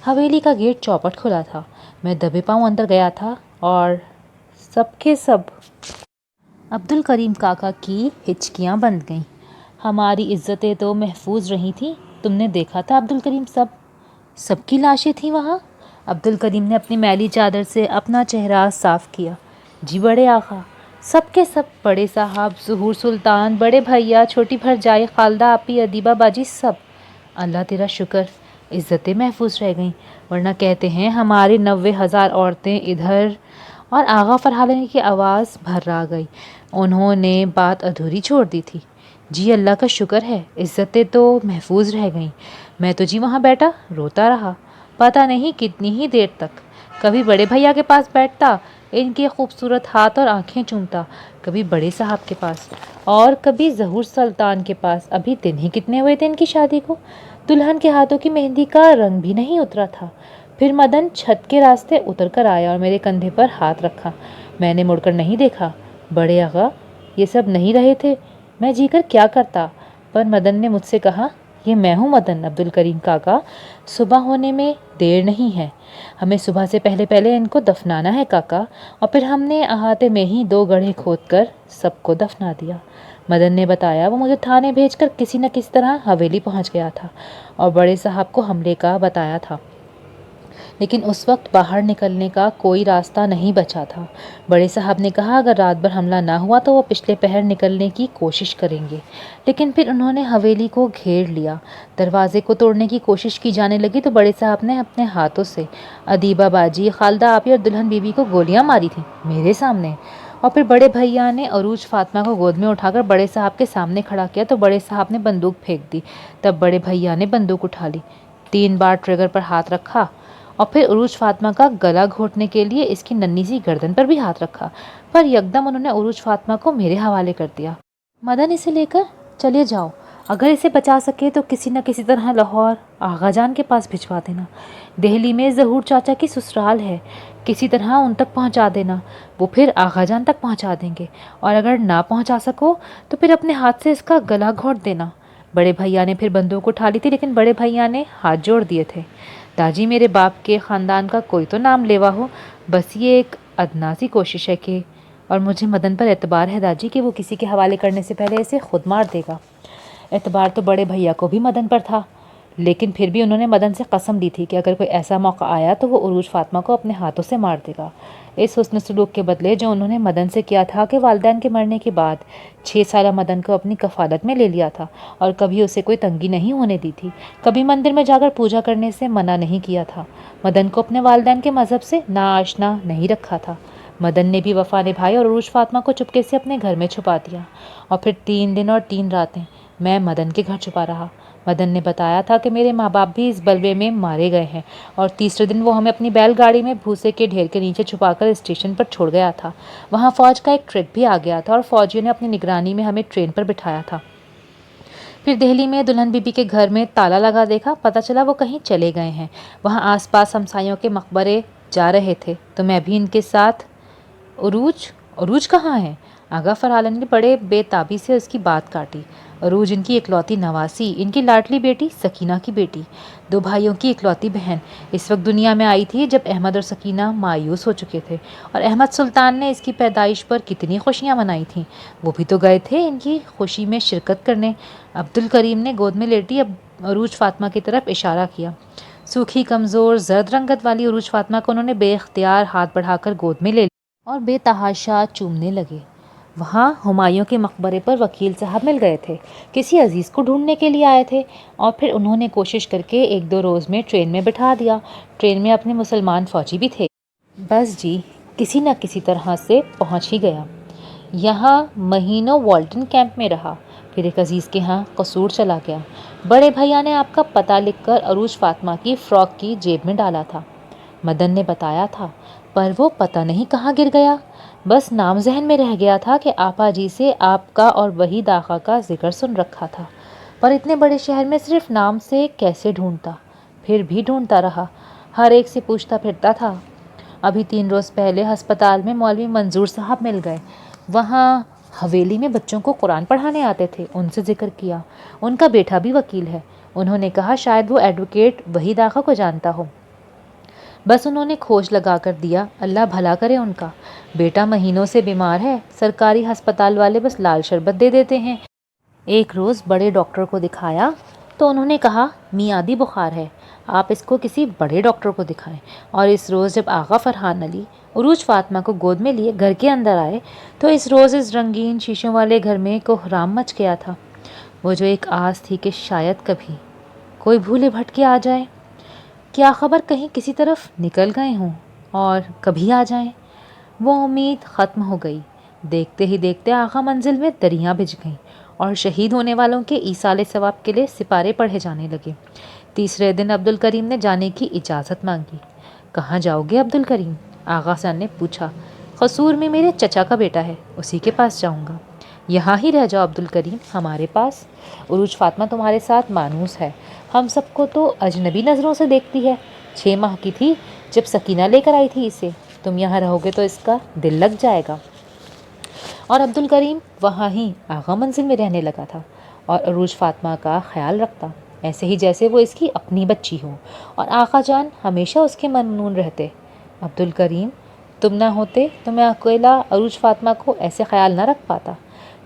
حویلی کا گیٹ چوپٹ کھلا تھا۔ میں دبے پاؤں اندر گیا تھا اور سب کے سب عبدالکریم کاکا کی ہچکیاں بند گئیں۔ ہماری عزتیں تو محفوظ رہی تھیں۔ تم نے دیکھا تھا عبدالکریم، سب کی لاشیں تھیں وہاں۔ عبدالکریم نے اپنی میلی چادر سے اپنا چہرہ صاف کیا۔ جی بڑے آقا، سب کے سب، بڑے صاحب، ظہور سلطان، بڑے بھیا، چھوٹی بھرجائی، خالدہ آپی، ادیبہ باجی، سب۔ اللہ تیرا شکر، عزتیں محفوظ رہ گئیں، ورنہ کہتے ہیں ہماری 90,000 عورتیں ادھر۔ اور آغا فرحانہ کی آواز بھر آ گئی۔ انہوں نے بات ادھوری چھوڑ دی تھی۔ جی اللہ کا شکر ہے، عزتیں تو محفوظ رہ گئیں۔ میں تو جی وہاں بیٹھا روتا رہا، پتہ نہیں کتنی ہی دیر تک۔ کبھی بڑے بھیا کے پاس بیٹھتا، ان کے خوبصورت ہاتھ اور آنکھیں چومتا، کبھی بڑے صاحب کے پاس اور کبھی ظہور سلطان کے پاس۔ ابھی دن ہی کتنے ہوئے تھے ان کی شادی کو، دلہن کے ہاتھوں کی مہندی کا رنگ بھی نہیں اترا تھا۔ پھر مدن چھت کے راستے اتر کر آیا اور میرے کندھے پر ہاتھ رکھا۔ میں نے مڑ کر نہیں دیکھا۔ بڑے آقا، یہ سب نہیں رہے تھے، میں جی کر کیا کرتا؟ پر مدن نے مجھ سے کہا، یہ میں ہوں مدن، عبدالکریم کاکا، صبح ہونے میں دیر نہیں ہے، ہمیں صبح سے پہلے ان کو دفنانا ہے کاکا۔ اور پھر ہم نے احاطے میں ہی 2 گڑھے کھود کر سب کو دفنا دیا۔ مدن نے بتایا وہ مجھے تھانے بھیج کر کسی نہ کسی طرح حویلی پہنچ گیا تھا اور بڑے صاحب کو حملے کا بتایا تھا، لیکن اس وقت باہر نکلنے کا کوئی راستہ نہیں بچا تھا۔ بڑے صاحب نے کہا اگر رات بھر حملہ نہ ہوا تو وہ پچھلے پہر نکلنے کی کوشش کریں گے، لیکن پھر انہوں نے حویلی کو گھیر لیا۔ دروازے کو توڑنے کی کوشش کی جانے لگی تو بڑے صاحب نے اپنے ہاتھوں سے ادیبہ باجی، خالدہ آپی اور دلہن بی بی کو گولیاں ماری تھیں میرے سامنے۔ اور پھر بڑے بھیا نے عروج فاطمہ کو گود میں اٹھا کر بڑے صاحب کے سامنے کھڑا کیا تو بڑے صاحب نے بندوق پھینک دی۔ تب بڑے بھیا نے بندوق اٹھا لی، 3 بار ٹریگر پر ہاتھ رکھا اور پھر عروج فاطمہ کا گلا گھونٹنے کے لیے اس کی ننھی سی گردن پر بھی ہاتھ رکھا، پر یکدم انہوں نے عروج فاطمہ کو میرے حوالے کر دیا۔ مدن، اسے لے کر چلے جاؤ، اگر اسے بچا سکے تو کسی نہ کسی طرح لاہور آغا جان کے پاس بھجوا دینا۔ دہلی میں ظہور چاچا کی سسرال ہے، کسی طرح ان تک پہنچا دینا، وہ پھر آغا جان تک پہنچا دیں گے، اور اگر نہ پہنچا سکو تو پھر اپنے ہاتھ سے اس کا گلا گھونٹ دینا۔ بڑے بھیا نے پھر بندوق اٹھا لی تھی، لیکن بڑے بھیا نے ہاتھ جوڑ دیے تھے۔ داجی، میرے باپ کے خاندان کا کوئی تو نام لیوا ہو، بس یہ ایک ادنا سی کوشش ہے کہ، اور مجھے مدن پر اعتبار ہے داجی کہ وہ کسی کے حوالے کرنے سے پہلے اسے خود مار دے گا۔ اعتبار تو بڑے بھیا کو بھی مدن پر تھا، لیکن پھر بھی انہوں نے مدن سے قسم لی تھی کہ اگر کوئی ایسا موقع آیا تو وہ عروج فاطمہ کو اپنے ہاتھوں سے مار دے گا، اس حسن سلوک کے بدلے جو انہوں نے مدن سے کیا تھا کہ والدین کے مرنے کے بعد 6 سالہ مدن کو اپنی کفالت میں لے لیا تھا اور کبھی اسے کوئی تنگی نہیں ہونے دی تھی، کبھی مندر میں جا کر پوجا کرنے سے منع نہیں کیا تھا، مدن کو اپنے والدین کے مذہب سے ناآشنا نہیں رکھا تھا۔ مدن نے بھی وفا نبھائی اور عروج فاطمہ کو چپکے سے اپنے گھر میں چھپا دیا، اور پھر 3 دن اور 3 راتیں میں مدن کے گھر چھپا رہا۔ مدن نے بتایا تھا کہ میرے ماں باپ بھی اس بلوے میں مارے گئے ہیں اور تیسرے دن وہ ہمیں اپنی بیل گاڑی میں بھوسے کے ڈھیر کے نیچے چھپا کر اسٹیشن پر چھوڑ گیا تھا۔ وہاں فوج کا ایک ٹرک بھی آ گیا تھا اور فوجیوں نے اپنی نگرانی میں ہمیں ٹرین پر بٹھایا تھا۔ پھر دہلی میں دلہن بی بی کے گھر میں تالا لگا دیکھا، پتہ چلا وہ کہیں چلے گئے ہیں۔ وہاں آس پاس ہمسایوں کے مقبرے جا رہے تھے تو میں بھی ان کے ساتھ۔ عروج کہاں ہے؟ آغا فرحان نے بڑے بے تابی سے اس کی بات کاٹی۔ عروج ان کی اکلوتی نواسی، ان کی لاڈلی بیٹی سکینہ کی بیٹی، 2 بھائیوں کی اکلوتی بہن، اس وقت دنیا میں آئی تھی جب احمد اور سکینہ مایوس ہو چکے تھے، اور احمد سلطان نے اس کی پیدائش پر کتنی خوشیاں منائی تھیں، وہ بھی تو گئے تھے ان کی خوشی میں شرکت کرنے۔ عبدالکریم نے گود میں لیٹی عروج فاطمہ کی طرف اشارہ کیا۔ سوکھی کمزور زرد رنگت والی عروج فاطمہ کو انہوں نے بے اختیار ہاتھ بڑھا کر گود میں لے لیا اور بے تحاشا چومنے لگے۔ وہاں ہمایوں کے مقبرے پر وکیل صاحب مل گئے تھے، کسی عزیز کو ڈھونڈنے کے لیے آئے تھے، اور پھر انہوں نے کوشش کر کے 1-2 روز میں ٹرین میں بٹھا دیا۔ ٹرین میں اپنے مسلمان فوجی بھی تھے۔ بس جی، کسی نہ کسی طرح سے پہنچ ہی گیا۔ یہاں مہینوں والٹن کیمپ میں رہا، پھر ایک عزیز کے ہاں قصور چلا گیا۔ بڑے بھیا نے آپ کا پتہ لکھ کر عروج فاطمہ کی فراک کی جیب میں ڈالا تھا، مدن نے بتایا تھا، پر وہ پتہ نہیں کہاں گر گیا۔ بس نام ذہن میں رہ گیا تھا کہ آپا جی سے آپ کا اور وحید آقا کا ذکر سن رکھا تھا، پر اتنے بڑے شہر میں صرف نام سے کیسے ڈھونڈتا؟ پھر بھی ڈھونڈتا رہا، ہر ایک سے پوچھتا پھرتا تھا۔ ابھی 3 روز پہلے ہسپتال میں مولوی منظور صاحب مل گئے، وہاں حویلی میں بچوں کو قرآن پڑھانے آتے تھے، ان سے ذکر کیا۔ ان کا بیٹا بھی وکیل ہے، انہوں نے کہا شاید وہ ایڈوکیٹ وحید آقا کو جانتا ہو۔ بس انہوں نے کھوج لگا کر دیا، اللہ بھلا کرے ان کا بیٹا مہینوں سے بیمار ہے، سرکاری ہسپتال والے بس لال شربت دے دیتے ہیں۔ ایک روز بڑے ڈاکٹر کو دکھایا تو انہوں نے کہا میعادی بخار ہے، آپ اس کو کسی بڑے ڈاکٹر کو دکھائیں۔ اور اس روز جب آغا فرحان علی عروج فاطمہ کو گود میں لیے گھر کے اندر آئے تو اس روز اس رنگین شیشوں والے گھر میں کوہرام مچ گیا تھا۔ وہ جو ایک آس تھی کہ شاید کبھی کوئی بھولے بھٹکے آ جائے، کیا خبر کہیں کسی طرف نکل گئے ہوں اور کبھی آ جائیں، وہ امید ختم ہو گئی۔ دیکھتے ہی دیکھتے آغا منزل میں دریاں بجھ گئیں اور شہید ہونے والوں کے ایصال ثواب کے لیے سپارے پڑھے جانے لگے۔ تیسرے دن عبدالکریم نے جانے کی اجازت مانگی۔ کہاں جاؤ گے عبدالکریم؟ آغا جان نے پوچھا۔ قصور میں میرے چچا کا بیٹا ہے، اسی کے پاس جاؤں گا۔ یہاں ہی رہ جاؤ عبدالکریم، ہمارے پاس۔ عروج فاطمہ تمہارے ساتھ مانوس ہے، ہم سب کو تو اجنبی نظروں سے دیکھتی ہے۔ 6 ماہ کی تھی جب سکینہ لے کر آئی تھی اسے، تم یہاں رہو گے تو اس کا دل لگ جائے گا۔ اور عبدالکریم وہاں ہی آغا منزل میں رہنے لگا تھا اور عروج فاطمہ کا خیال رکھتا، ایسے ہی جیسے وہ اس کی اپنی بچی ہو، اور آقا جان ہمیشہ اس کے ممنون رہتے۔ عبدالکریم تم نہ ہوتے تو میں اکیلا عروج فاطمہ کو ایسے خیال نہ رکھ پاتا،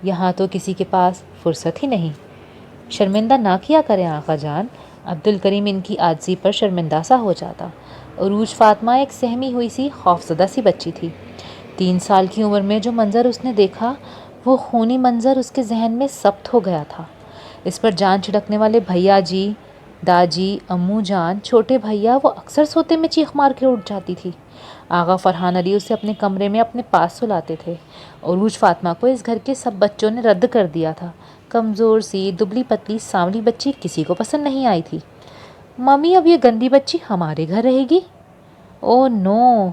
یہاں تو کسی کے پاس فرصت ہی نہیں۔ شرمندہ نہ کیا کریں آقا جان، عبدالکریم ان کی عاجزی پر شرمندہ سا ہو جاتا۔ عروج فاطمہ ایک سہمی ہوئی سی خوفزدہ سی بچی تھی۔ 3 سال کی عمر میں جو منظر اس نے دیکھا وہ خونی منظر اس کے ذہن میں ثبت ہو گیا تھا۔ اس پر جان چھڑکنے والے بھیا جی، داجی، امو جان، چھوٹے بھیا، وہ اکثر سوتے میں چیخ مار کے اٹھ جاتی تھی۔ آغا فرحان علی اسے اپنے کمرے میں اپنے پاس سلاتے تھے۔ عروج فاطمہ کو اس گھر کے سب بچوں نے رد کر دیا تھا، کمزور سی دبلی پتلی سانولی بچی کسی کو پسند نہیں آئی تھی۔ ممی اب یہ گندی بچی ہمارے گھر رہے گی؟ او نو،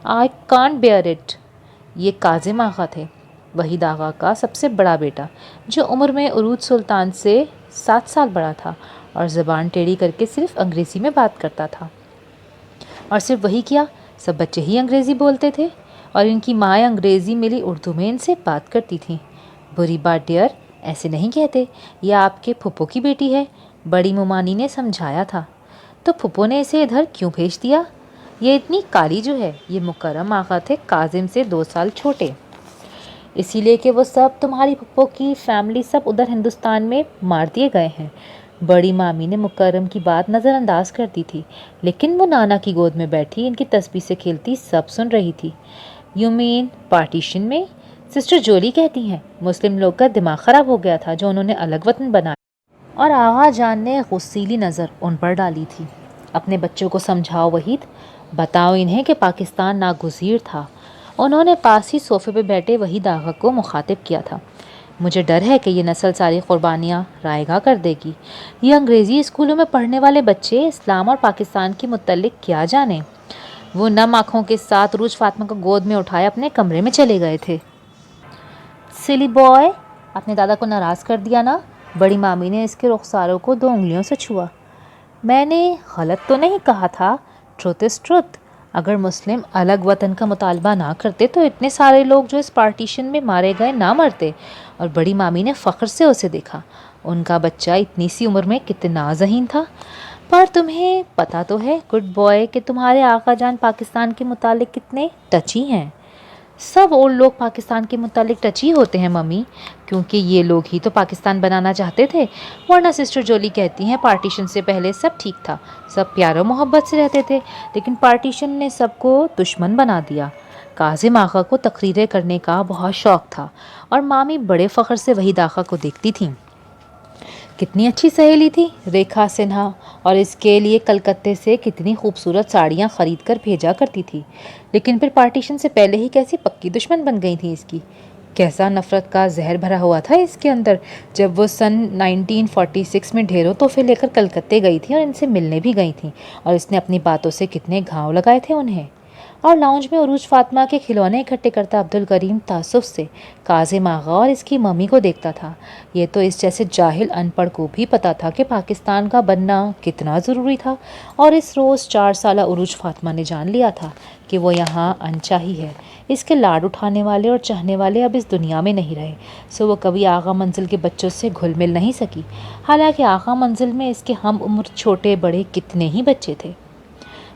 آئی کانٹ بیئر اٹ۔ یہ کاظم آغا تھے، وحید آغا کا سب سے بڑا بیٹا، جو عمر میں عروج سلطان سے 7 سال بڑا تھا اور زبان ٹیڑھی کر کے صرف انگریزی میں بات کرتا تھا۔ اور صرف وہی کیا، سب بچے ہی انگریزی بولتے تھے اور ان کی مائیں انگریزی ملی اردو میں ان سے بات کرتی تھیں۔ بری بات ڈیئر، ایسے نہیں کہتے، یہ آپ کے پھپھو کی بیٹی ہے، بڑی ممانی نے سمجھایا تھا۔ تو پھپھو نے اسے ادھر کیوں بھیج دیا؟ یہ اتنی کالی جو ہے، یہ مکرم آغا تھے کاظم سے 2 سال چھوٹے، اسی لیے کہ وہ سب تمہاری پھپھو کی فیملی سب ادھر ہندوستان میں مار دیے گئے ہیں۔ بڑی مامی نے مکرم کی بات نظر انداز کر دی تھی، لیکن وہ نانا کی گود میں بیٹھی ان کی تسبیح سے کھیلتی سب سن رہی تھی۔ یو مین پارٹیشن میں؟ سسٹر جولی کہتی ہیں مسلم لوگ کا دماغ خراب ہو گیا تھا جو انہوں نے الگ وطن بنایا، اور آغا جان نے غصیلی نظر ان پر ڈالی تھی۔ اپنے بچوں کو سمجھاؤ وحید، بتاؤ انہیں کہ پاکستان ناگزیر تھا۔ انہوں نے پاس ہی صوفے پہ بیٹھے وحید آغا کو مخاطب کیا تھا۔ مجھے ڈر ہے کہ یہ نسل ساری قربانیاں رائے گاہ کر دے گی۔ یہ انگریزی اسکولوں میں پڑھنے والے بچے اسلام اور پاکستان کے متعلق کیا جانیں۔ وہ نم آنکھوں کے ساتھ عروج فاطمہ کو گود میں اٹھائے اپنے کمرے میں چلے گئے تھے۔ سلی بوائے، اپنے دادا کو ناراض کر دیا نا؟ بڑی مامی نے اس کے رخساروں کو 2 انگلیوں سے چھوا۔ میں نے غلط تو نہیں کہا تھا؟ Truth is truth. اگر مسلم الگ وطن کا مطالبہ نہ کرتے تو اتنے سارے لوگ جو اس پارٹیشن میں مارے گئے نہ مرتے۔ اور بڑی مامی نے فخر سے اسے دیکھا۔ ان کا بچہ اتنی سی عمر میں کتنا ذہین تھا۔ پر تمہیں پتہ تو ہے گڈ بوائے کہ تمہارے آقا جان پاکستان کے متعلق کتنے ٹچی ہیں۔ سب اولڈ لوگ پاکستان کے متعلق ٹچی ہوتے ہیں ممی، کیونکہ یہ لوگ ہی تو پاکستان بنانا چاہتے تھے، ورنہ سسٹر جولی کہتی ہیں پارٹیشن سے پہلے سب ٹھیک تھا، سب پیار و محبت سے رہتے تھے، لیکن پارٹیشن نے سب کو دشمن بنا دیا۔ کاظم آقا کو تقریریں کرنے کا بہت شوق تھا اور مامی بڑے فخر سے وحید آقا کو دیکھتی تھیں۔ کتنی اچھی سہیلی تھی ریکھا سنہا، اور اس کے لیے کلکتے سے کتنی خوبصورت ساڑیاں خرید کر بھیجا کرتی تھی، لیکن پھر پارٹیشن سے پہلے ہی کیسی پکی دشمن بن گئی تھی اس کی۔ کیسا نفرت کا زہر بھرا ہوا تھا اس کے اندر جب وہ سن 1946 میں ڈھیروں تحفے لے کر کلکتے گئی تھی اور ان سے ملنے بھی گئی تھیں، اور اس نے اپنی باتوں سے کتنے گھاؤ لگائے تھے انہیں۔ اور لاؤنج میں عروج فاطمہ کے کھلونے اکٹھے کرتا عبدالکریم تعصب سے کاظم آغا اور اس کی ممی کو دیکھتا تھا۔ یہ تو اس جیسے جاہل ان پڑھ کو بھی پتا تھا کہ پاکستان کا بننا کتنا ضروری تھا، اور اس روز 4 سالہ عروج فاطمہ نے جان لیا تھا کہ وہ یہاں انچاہی ہے۔ اس کے لاڈ اٹھانے والے اور چاہنے والے اب اس دنیا میں نہیں رہے، سو وہ کبھی آغا منزل کے بچوں سے گھل مل نہیں سکی، حالانکہ آغا منزل میں اس کے ہم عمر چھوٹے بڑے کتنے ہی بچے تھے۔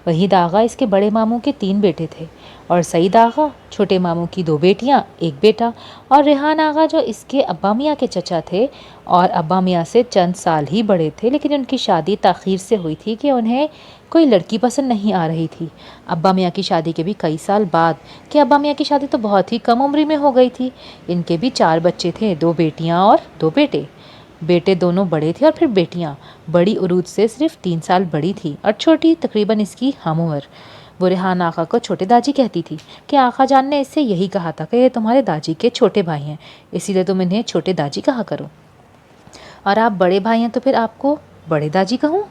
وحید آغا اس کے بڑے ماموں کے 3 بیٹے تھے، اور سعید آغا چھوٹے ماموں کی 2 بیٹیاں 1 بیٹا، اور ریحان آغا جو اس کے ابا میاں کے چچا تھے اور ابا میاں سے چند سال ہی بڑے تھے، لیکن ان کی شادی تاخیر سے ہوئی تھی کہ انہیں کوئی لڑکی پسند نہیں آ رہی تھی۔ ابا میاں کی شادی کے بھی کئی سال بعد، کہ ابا میاں کی شادی تو بہت ہی کم عمری میں ہو گئی تھی۔ ان کے بھی 4 بچے تھے، 2 بیٹیاں اور 2 بیٹے۔ بیٹے دونوں بڑے تھے اور پھر بیٹیاں، بڑی عروج سے صرف 3 سال بڑی تھی اور چھوٹی تقریباً اس کی ہم عمر۔ وہ ریحان آقا کو چھوٹے داجی کہتی تھی کہ آقا جان نے اس سے یہی کہا تھا کہ یہ تمہارے داجی کے چھوٹے بھائی ہیں، اسی لیے تم انہیں چھوٹے داجی کہا کرو۔ اور آپ بڑے بھائی ہیں تو پھر آپ کو بڑے داجی کہوں؟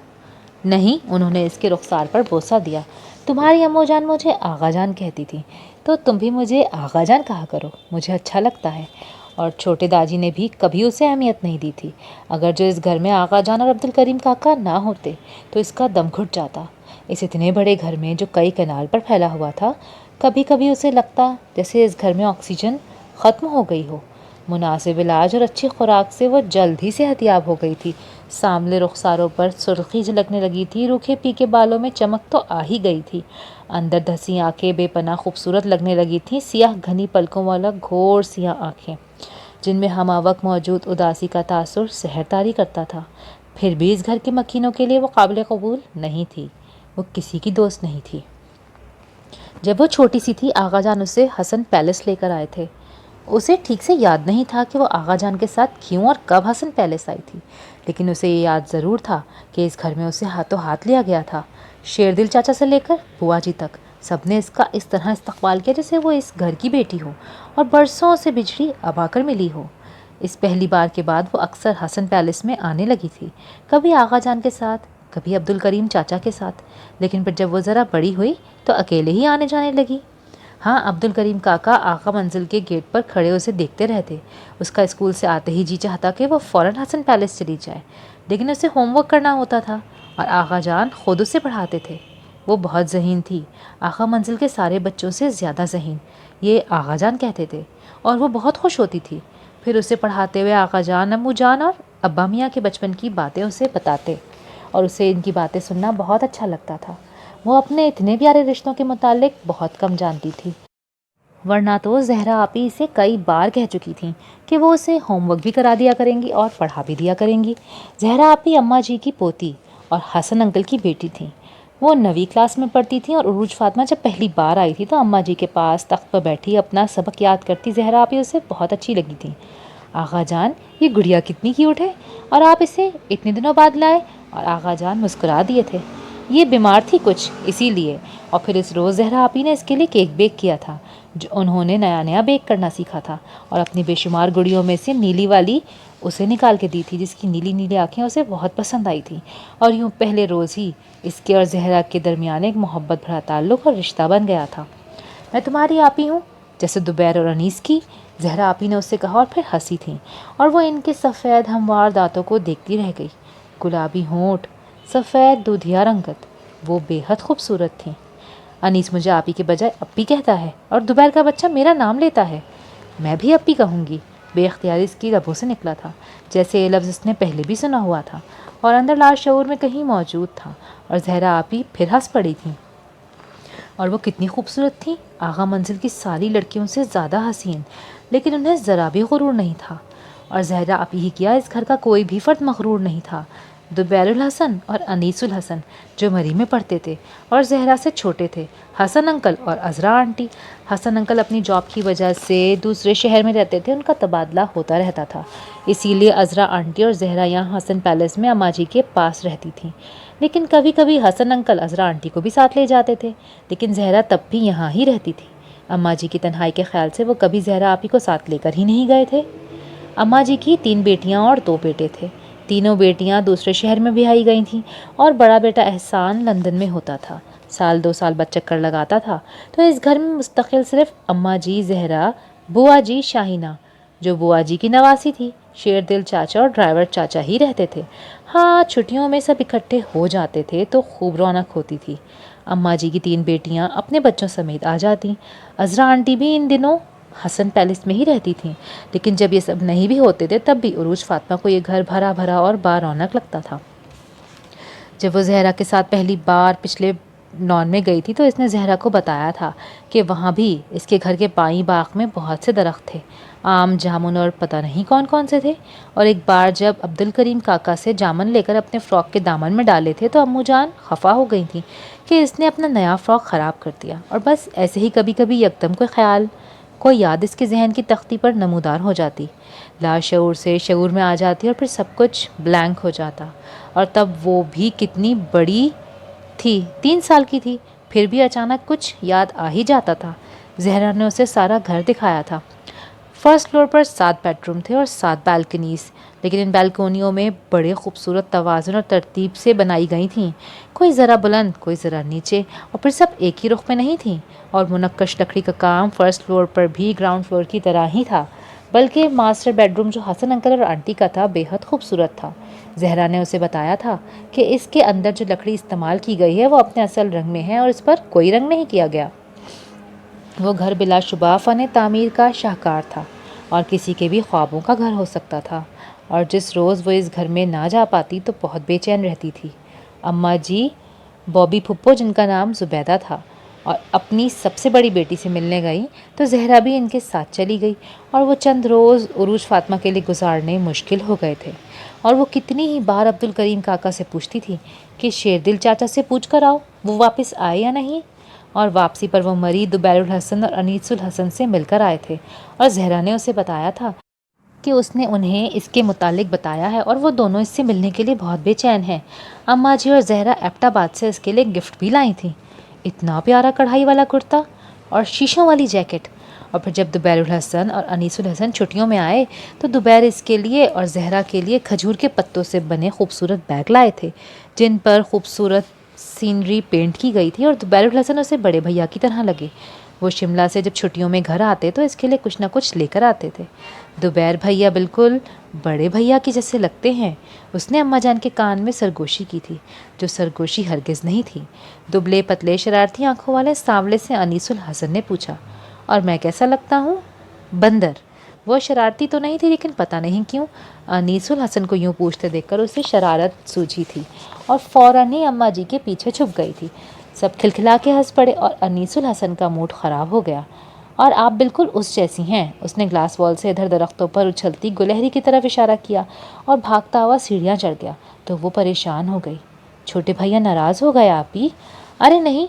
نہیں، انہوں نے اس کے رخسار پر بوسہ دیا۔ تمہاری امو جان مجھے آغا جان کہتی تھی، تو تم بھی مجھے آغا جان کہا کرو، مجھے اچھا لگتا ہے۔ اور چھوٹے داجی نے بھی کبھی اسے اہمیت نہیں دی تھی۔ اگر جو اس گھر میں آغا جان اور عبدالکریم کاکا نہ ہوتے تو اس کا دم گھٹ جاتا۔ اس اتنے بڑے گھر میں جو کئی کنال پر پھیلا ہوا تھا، کبھی کبھی اسے لگتا جیسے اس گھر میں آکسیجن ختم ہو گئی ہو۔ مناسب علاج اور اچھی خوراک سے وہ جلد ہی صحت یاب ہو گئی تھی۔ ساملے رخساروں پر سرخی جھلکنے لگی تھی، روکھے پیکے بالوں میں چمک تو آ ہی گئی تھی، اندر دھسی آنکھیں بے پناہ خوبصورت لگنے لگی تھیں، سیاہ گھنی پلکوں والا گھور سیاہ آنکھیں جن میں ہمہ وقت موجود اداسی کا تاثر سحر طاری کرتا تھا۔ پھر بھی اس گھر کے مکینوں کے لیے وہ قابل قبول نہیں تھی، وہ کسی کی دوست نہیں تھی۔ جب وہ چھوٹی سی تھی آغا جان اسے حسن پیلس لے کر آئے تھے۔ اسے ٹھیک سے یاد نہیں تھا کہ وہ آغا جان کے ساتھ کیوں اور کب حسن پیلس آئی تھی، لیکن اسے یہ یاد ضرور تھا کہ اس گھر میں اسے ہاتھوں ہاتھ لیا گیا تھا۔ شیردل چاچا سے لے کر بوا جی تک سب نے اس کا اس طرح استقبال کیا جیسے وہ اس گھر کی بیٹی ہو اور برسوں سے بچھڑی اب آ کر ملی ہو۔ اس پہلی بار کے بعد وہ اکثر حسن پیلس میں آنے لگی تھی، کبھی آغا جان کے ساتھ، کبھی عبدالکریم چاچا کے ساتھ، لیکن پھر جب وہ ذرا بڑی ہوئی تو اکیلے ہی آنے جانے لگی۔ ہاں، عبدالکریم کاکا آغا منزل کے گیٹ پر کھڑے اسے دیکھتے رہتے۔ اس کا اسکول سے آتے ہی جی چاہتا کہ وہ فوراً حسن پیلس چلی جائے، لیکن اسے ہوم ورک کرنا ہوتا تھا اور آغا جان خود اسے پڑھاتے تھے۔ وہ بہت ذہین تھی، آغا منزل کے سارے بچوں سے زیادہ ذہین، یہ آغا جان کہتے تھے، اور وہ بہت خوش ہوتی تھی۔ پھر اسے پڑھاتے ہوئے آغا جان، امو جان اور ابا میاں کے بچپن کی باتیں اسے بتاتے، اور اسے ان کی باتیں سننا بہت اچھا لگتا تھا۔ وہ اپنے اتنے پیارے رشتوں کے متعلق بہت کم جانتی تھی، ورنہ تو زہرا آپی اسے کئی بار کہہ چکی تھیں کہ وہ اسے ہوم ورک بھی کرا دیا کریں گی اور پڑھا بھی دیا کریں گی۔ زہرا آپی اماں جی کی پوتی اور حسن انکل کی بیٹی تھیں۔ وہ 9ویں کلاس میں پڑھتی تھیں، اور عروج فاطمہ جب پہلی بار آئی تھی تو اماں جی کے پاس تخت پر بیٹھی اپنا سبق یاد کرتی زہرا آپی اسے بہت اچھی لگی تھیں۔ آغا جان، یہ گڑیا کتنی کیوٹ ہے، اور آپ اسے اتنے دنوں بعد لائے؟ اور آغا جان مسکرا دیے تھے، یہ بیمار تھی کچھ اسی لیے۔ اور پھر اس روز زہرا آپی نے اس کے لیے کیک بیک کیا تھا جو انہوں نے نیا نیا بیک کرنا سیکھا تھا، اور اپنی بے شمار گڑیوں میں سے نیلی والی اسے نکال کے دی تھی، جس کی نیلی نیلی آنکھیں اسے بہت پسند آئی تھیں۔ اور یوں پہلے روز ہی اس کے اور زہرا کے درمیان ایک محبت بھرا تعلق اور رشتہ بن گیا تھا۔ میں تمہاری آپی ہوں، جیسے دوبیر اور انیس کی، زہرا آپی نے اس سے کہا، اور پھر ہنسی تھیں، اور وہ ان کے سفید ہموار دانتوں کو دیکھتی رہ گئی۔ گلابی ہونٹ، سفید دودھیا رنگت، وہ بے حد خوبصورت تھیں۔ انیس مجھے آپی کے بجائے اپی کہتا ہے، اور دوبیر کا بچہ میرا نام لیتا ہے۔ میں بھی اپی کہوں گی، بے اختیاری اس کی لبوں سے نکلا تھا، جیسے یہ لفظ اس نے پہلے بھی سنا ہوا تھا اور اندر لاشعور میں کہیں موجود تھا۔ اور زہرا آپی پھر ہنس پڑی تھیں۔ اور وہ کتنی خوبصورت تھیں، آغا منزل کی ساری لڑکیوں سے زیادہ حسین، لیکن انہیں ذرا بھی غرور نہیں تھا۔ اور زہرا آپی ہی کیا، اس گھر کا کوئی بھی فرد مغرور نہیں تھا۔ دوبیر الحسن اور انیس الحسن جو مری میں پڑھتے تھے اور زہرا سے چھوٹے تھے، حسن انکل اور عذرا آنٹی۔ حسن انکل اپنی جاب کی وجہ سے دوسرے شہر میں رہتے تھے، ان کا تبادلہ ہوتا رہتا تھا، اسی لیے عذرا آنٹی اور زہرا یہاں حسن پیلس میں اماں جی کے پاس رہتی تھیں۔ لیکن کبھی کبھی حسن انکل عذرا آنٹی کو بھی ساتھ لے جاتے تھے، لیکن زہرا تب بھی یہاں ہی رہتی تھی۔ اماں جی کی تنہائی کے خیال سے وہ کبھی زہرا آپی کو ساتھ لے کر ہی نہیں گئے تھے۔ اماں جی کی 3 بیٹیاں اور 2 بیٹے تھے۔ تینوں بیٹیاں دوسرے شہر میں بیاہی گئی تھیں، اور بڑا بیٹا احسان لندن میں ہوتا تھا، سال 2 سال بعد چکر لگاتا تھا۔ تو اس گھر میں مستقل صرف اماں جی زہرا، بوا جی شاہینہ جو بوا جی کی نواسی تھی، شیر دل چاچا اور ڈرائیور چاچا ہی رہتے تھے۔ ہاں، چھٹیوں میں سب اکٹھے ہو جاتے تھے تو خوب رونق ہوتی تھی۔ اماں جی کی 3 بیٹیاں اپنے بچوں سمیت آ جاتیں۔ عذرا آنٹی بھی ان دنوں حسن پیلس میں ہی رہتی تھیں، لیکن جب یہ سب نہیں بھی ہوتے تھے تب بھی عروج فاطمہ کو یہ گھر بھرا بھرا اور با رونق لگتا تھا۔ جب وہ زہرا کے ساتھ پہلی بار پچھلے لان میں گئی تھی تو اس نے زہرا کو بتایا تھا کہ وہاں بھی اس کے گھر کے بائیں باغ میں بہت سے درخت تھے، آم، جامن اور پتہ نہیں کون کون سے تھے۔ اور ایک بار جب عبد الکریم کاکا سے جامن لے کر اپنے فراک کے دامن میں ڈالے تھے تو امو جان خفا ہو گئی تھیں کہ اس نے اپنا نیا فراک خراب کر دیا، اور بس ایسے ہی کبھی کبھی یکدم کوئی خیال، کوئی یاد اس کے ذہن کی تختی پر نمودار ہو جاتی، لاشعور سے شعور میں آ جاتی، اور پھر سب کچھ بلینک ہو جاتا۔ اور تب وہ بھی کتنی بڑی تھی، 3 سال کی تھی، پھر بھی اچانک کچھ یاد آ ہی جاتا تھا۔ زہرا نے اسے سارا گھر دکھایا تھا۔ فرسٹ فلور پر 7 بیڈ روم تھے اور 7 بالکنیز، لیکن ان بالکونیوں میں بڑے خوبصورت توازن اور ترتیب سے بنائی گئی تھیں، کوئی ذرا بلند، کوئی ذرا نیچے، اور پھر سب ایک ہی رخ میں نہیں تھیں۔ اور منقش لکڑی کا کام فرسٹ فلور پر بھی گراؤنڈ فلور کی طرح ہی تھا، بلکہ ماسٹر بیڈ روم جو حسن انکل اور آنٹی کا تھا بے حد خوبصورت تھا۔ زہرا نے اسے بتایا تھا کہ اس کے اندر جو لکڑی استعمال کی گئی ہے وہ اپنے اصل رنگ میں ہے اور اس پر کوئی رنگ نہیں کیا گیا۔ وہ گھر بلا شبہ فن تعمیر کا شاہکار تھا اور کسی کے بھی خوابوں کا گھر ہو سکتا تھا، اور جس روز وہ اس گھر میں نہ جا پاتی تو بہت بے چین رہتی تھی۔ اماں جی بابی پھپھو، جن کا نام زبیدہ تھا، اور اپنی سب سے بڑی بیٹی سے ملنے گئی تو زہرا بھی ان کے ساتھ چلی گئی، اور وہ چند روز عروج فاطمہ کے لیے گزارنے مشکل ہو گئے تھے۔ اور وہ کتنی ہی بار عبد الکریم کاکا سے پوچھتی تھی کہ شیر دل چاچا سے پوچھ کر آؤ وہ واپس آئے یا نہیں، اور واپسی پر وہ مری دوبیر الحسن اور انیس الحسن سے مل کر آئے تھے، اور زہرا نے اسے بتایا تھا کہ اس نے انہیں اس کے متعلق بتایا ہے اور وہ دونوں اس سے ملنے کے لیے بہت بے چین ہیں۔ اماں جی اور زہرا ایبٹ آباد سے اس کے لیے گفٹ بھی لائی تھیں، اتنا پیارا کڑھائی والا کرتا اور شیشوں والی جیکٹ۔ اور پھر جب دوبیر الحسن اور انیس الحسن چھٹیوں میں آئے تو دوبیر اس کے لیے اور زہرا کے لیے کھجور کے پتوں سے بنے خوبصورت بیگ لائے تھے، جن پر خوبصورت سینری پینٹ کی گئی تھی، اور دوبیر الحسن اسے بڑے بھیا کی طرح لگے۔ وہ شملہ سے جب چھٹیوں میں گھر آتے تو اس کے لیے کچھ نہ کچھ لے کر آتے تھے۔ دوبیر بھیا بالکل بڑے بھیا کی جیسے لگتے ہیں، اس نے اماں جان کے کان میں سرگوشی کی تھی، جو سرگوشی ہرگز نہیں تھی۔ دبلے پتلے شرارتی آنکھوں والے سانولے سے انیس الحسن نے پوچھا، اور میں کیسا لگتا ہوں؟ بندر۔ وہ شرارتی تو نہیں تھی، لیکن پتہ نہیں کیوں انیس الحسن کو یوں پوچھتے دیکھ کر اسے شرارت سوجھی تھی، اور فوراً ہی اماں جی کے پیچھے چھپ گئی تھی۔ سب کھلکھلا کے ہنس پڑے اور انیس الحسن کا موڈ خراب ہو گیا۔ اور آپ بالکل اس جیسی ہیں، اس نے گلاس وال سے ادھر درختوں پر اچھلتی گلہری کی طرف اشارہ کیا اور بھاگتا ہوا سیڑھیاں چڑھ گیا۔ تو وہ پریشان ہو گئی۔ چھوٹے بھیا ناراض ہو گیا آپی؟ ارے نہیں،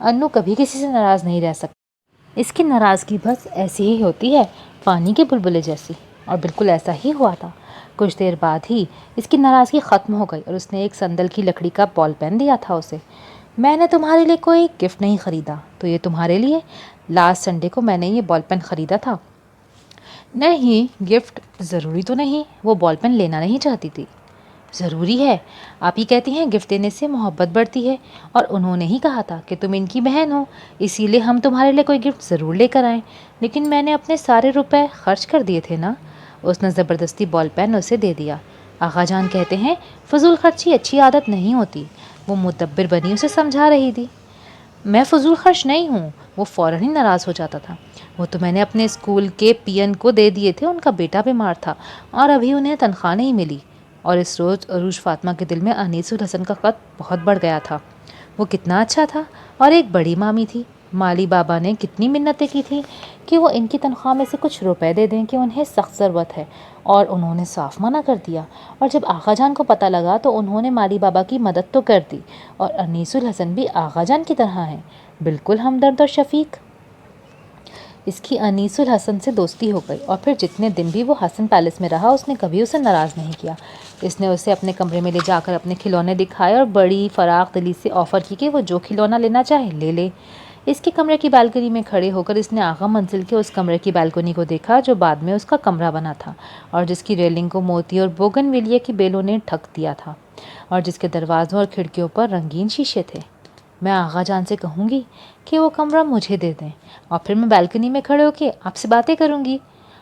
انو کبھی کسی سے ناراض نہیں رہ سکتا، اس کی ناراضگی بس ایسی ہی ہوتی ہے، پانی کے بلبلے جیسی۔ اور بالکل ایسا ہی ہوا تھا۔ کچھ دیر بعد ہی اس کی ناراضگی ختم ہو گئی اور اس نے ایک سندل کی لکڑی کا بال پین دیا تھا اسے۔ میں نے تمہارے لیے کوئی گفٹ نہیں خریدا تو یہ تمہارے لیے، لاسٹ سنڈے کو میں نے یہ بال پین خریدا تھا۔ نہیں، گفٹ ضروری تو نہیں، وہ بال پین لینا نہیں چاہتی تھی۔ ضروری ہے، آپ ہی کہتی ہیں گفٹ دینے سے محبت بڑھتی ہے، اور انہوں نے ہی کہا تھا کہ تم ان کی بہن ہو، اسی لیے ہم تمہارے لیے کوئی گفٹ ضرور لے کر آئیں۔ لیکن میں نے اپنے سارے روپے خرچ کر دیے تھے نا۔ اس نے زبردستی بال پین اسے دے دیا۔ آغا جان کہتے ہیں فضول خرچی اچھی عادت نہیں ہوتی، وہ مدبر بنی اسے سمجھا رہی تھی۔ میں فضول خرچ نہیں ہوں، وہ فوراً ہی ناراض ہو جاتا تھا۔ وہ تو میں نے اپنے اسکول کے پین کو دے دیے تھے، ان کا بیٹا بیمار تھا اور ابھی انہیں تنخواہ نہیں ملی۔ اور اس روز عروج فاطمہ کے دل میں انیس الحسن کا خط بہت بڑھ گیا تھا۔ وہ کتنا اچھا تھا اور ایک بڑی مامی تھی۔ مالی بابا نے کتنی منتیں کی تھیں کہ وہ ان کی تنخواہ میں سے کچھ روپے دے دیں کہ انہیں سخت ضرورت ہے، اور انہوں نے صاف منع کر دیا۔ اور جب آغا جان کو پتہ لگا تو انہوں نے مالی بابا کی مدد تو کر دی، اور انیس الحسن بھی آغا جان کی طرح ہیں، بالکل ہمدرد اور شفیق۔ اس کی انیس الحسن سے دوستی ہو گئی، اور پھر جتنے دن بھی وہ حسن پیلس میں رہا اس نے کبھی اسے ناراض نہیں کیا۔ اس نے اسے اپنے کمرے میں لے جا کر اپنے کھلونے دکھائے اور بڑی فراخ دلی سے آفر کی کہ وہ جو کھلونا لینا چاہے لے لے۔ اس کے کمرے کی بالکنی میں کھڑے ہو کر اس نے آغا منزل کے اس کمرے کی بالکنی کو دیکھا جو بعد میں اس کا کمرہ بنا تھا، اور جس کی ریلنگ کو موتی اور بوگن ویلیا کی بیلوں نے ڈھک دیا تھا، اور جس کے دروازوں اور کھڑکیوں پر رنگین شیشے تھے۔ میں آغا جان سے کہوں گی کہ وہ کمرہ مجھے دے دیں، اور پھر میں بالکنی میں کھڑے ہو کے آپ سے باتیں کروں گی،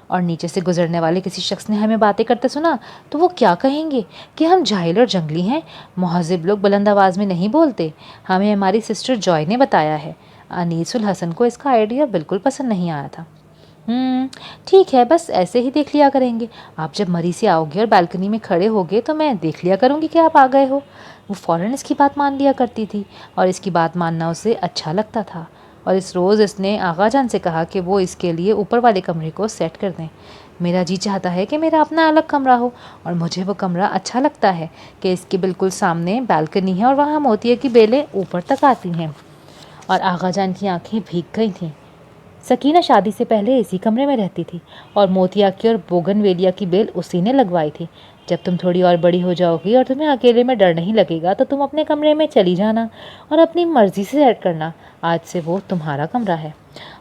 اور نیچے سے گزرنے والے کسی شخص نے ہمیں باتیں کرتے سنا تو وہ کیا کہیں گے کہ ہم جاہل اور جنگلی ہیں۔ مہذب لوگ بلند آواز میں نہیں بولتے، ہمیں ہماری سسٹر جوائے نے بتایا ہے۔ انیس الحسن کو اس کا آئیڈیا بالکل پسند نہیں آیا تھا۔ ٹھیک ہے، بس ایسے ہی دیکھ لیا کریں گے، آپ جب مری سے آؤ گے اور بالکنی میں کھڑے ہوگے تو میں دیکھ لیا کروں گی کہ آپ آ گئے ہو۔ وہ فوراً اس کی بات مان لیا کرتی تھی، اور اس کی بات ماننا اسے اچھا لگتا تھا۔ اور اس روز اس نے آغا جان سے کہا کہ وہ اس کے لیے اوپر والے کمرے کو سیٹ کر دیں۔ میرا جی چاہتا ہے کہ میرا اپنا الگ کمرہ ہو، اور مجھے وہ کمرہ اچھا لگتا ہے کہ اس کے بالکل سامنے بالکنی ہے اور وہاں موتیے کی بیلیں اوپر تک آتی ہیں۔ اور آغا جان کی آنکھیں بھیگ گئی تھیں۔ سکینہ شادی سے پہلے اسی کمرے میں رہتی تھی، اور موتیا کی اور بوگن ویلیا کی بیل اسی نے لگوائی تھی۔ جب تم تھوڑی اور بڑی ہو جاؤ گی اور تمہیں اکیلے میں ڈر نہیں لگے گا تو تم اپنے کمرے میں چلی جانا اور اپنی مرضی سے سیٹ کرنا، آج سے وہ تمہارا کمرہ ہے۔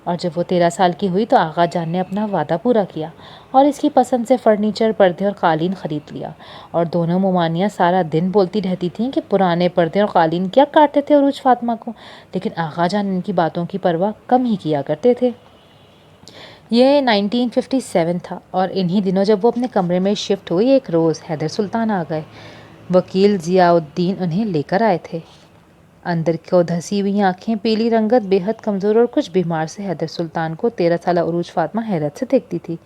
اور جب وہ 13 سال کی ہوئی تو آغا جان نے اپنا وعدہ پورا کیا اور اس کی پسند سے فرنیچر، پردے اور قالین خرید لیا۔ اور دونوں ممانیاں سارا دن بولتی رہتی تھیں کہ پرانے پردے اور قالین کیا کاٹتے تھے عروج فاطمہ کو، لیکن آغا جان ان کی باتوں کی پرواہ کم ہی کیا کرتے تھے۔ یہ 1957 تھا، اور انہی دنوں جب وہ اپنے کمرے میں شفٹ ہوئی ایک روز حیدر سلطان آ گئے۔ وکیل ضیاء الدین انہیں لے کر آئے تھے۔ اندر کو دھسی ہوئی آنکھیں، پیلی رنگت، بے حد کمزور اور کچھ بیمار سے حیدر سلطان کو 13 سالہ عروج فاطمہ حیرت سے دیکھتی تھی۔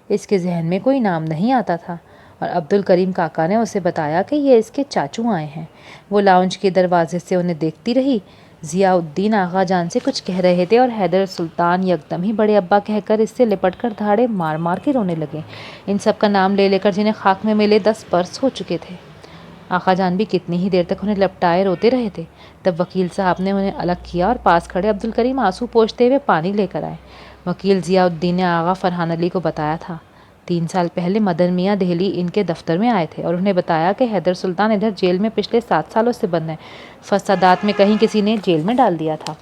اس کے ذہن میں کوئی نام نہیں آتا تھا، اور عبدالکریم کاکا نے اسے بتایا کہ یہ اس کے چاچو آئے ہیں۔ وہ لاؤنج کے دروازے سے انہیں دیکھتی رہی۔ ضیاء الدین آغا جان سے کچھ کہہ رہے تھے اور حیدر سلطان یکدم ہی بڑے ابا کہہ کر اس سے لپٹ کر دھاڑے مار مار کے رونے لگے، ان سب کا نام لے لے کر جنہیں خاک میں ملے 10 برس ہو چکے تھے۔ آقا جان بھی کتنی ہی دیر تک انہیں لپٹائے روتے رہے تھے۔ تب وکیل صاحب نے انہیں الگ کیا اور پاس کھڑے عبدالکریم آنسو پوچھتے ہوئے پانی لے کر آئے۔ وکیل ضیاء الدین نے آغا فرحان علی کو بتایا تھا 3 سال پہلے مدن میاں دہلی ان کے دفتر میں آئے تھے اور انہیں بتایا کہ حیدر سلطان ادھر جیل میں پچھلے 7 سالوں سے بند ہیں، فسادات میں کہیں کسی نے جیل میں ڈال دیا تھا۔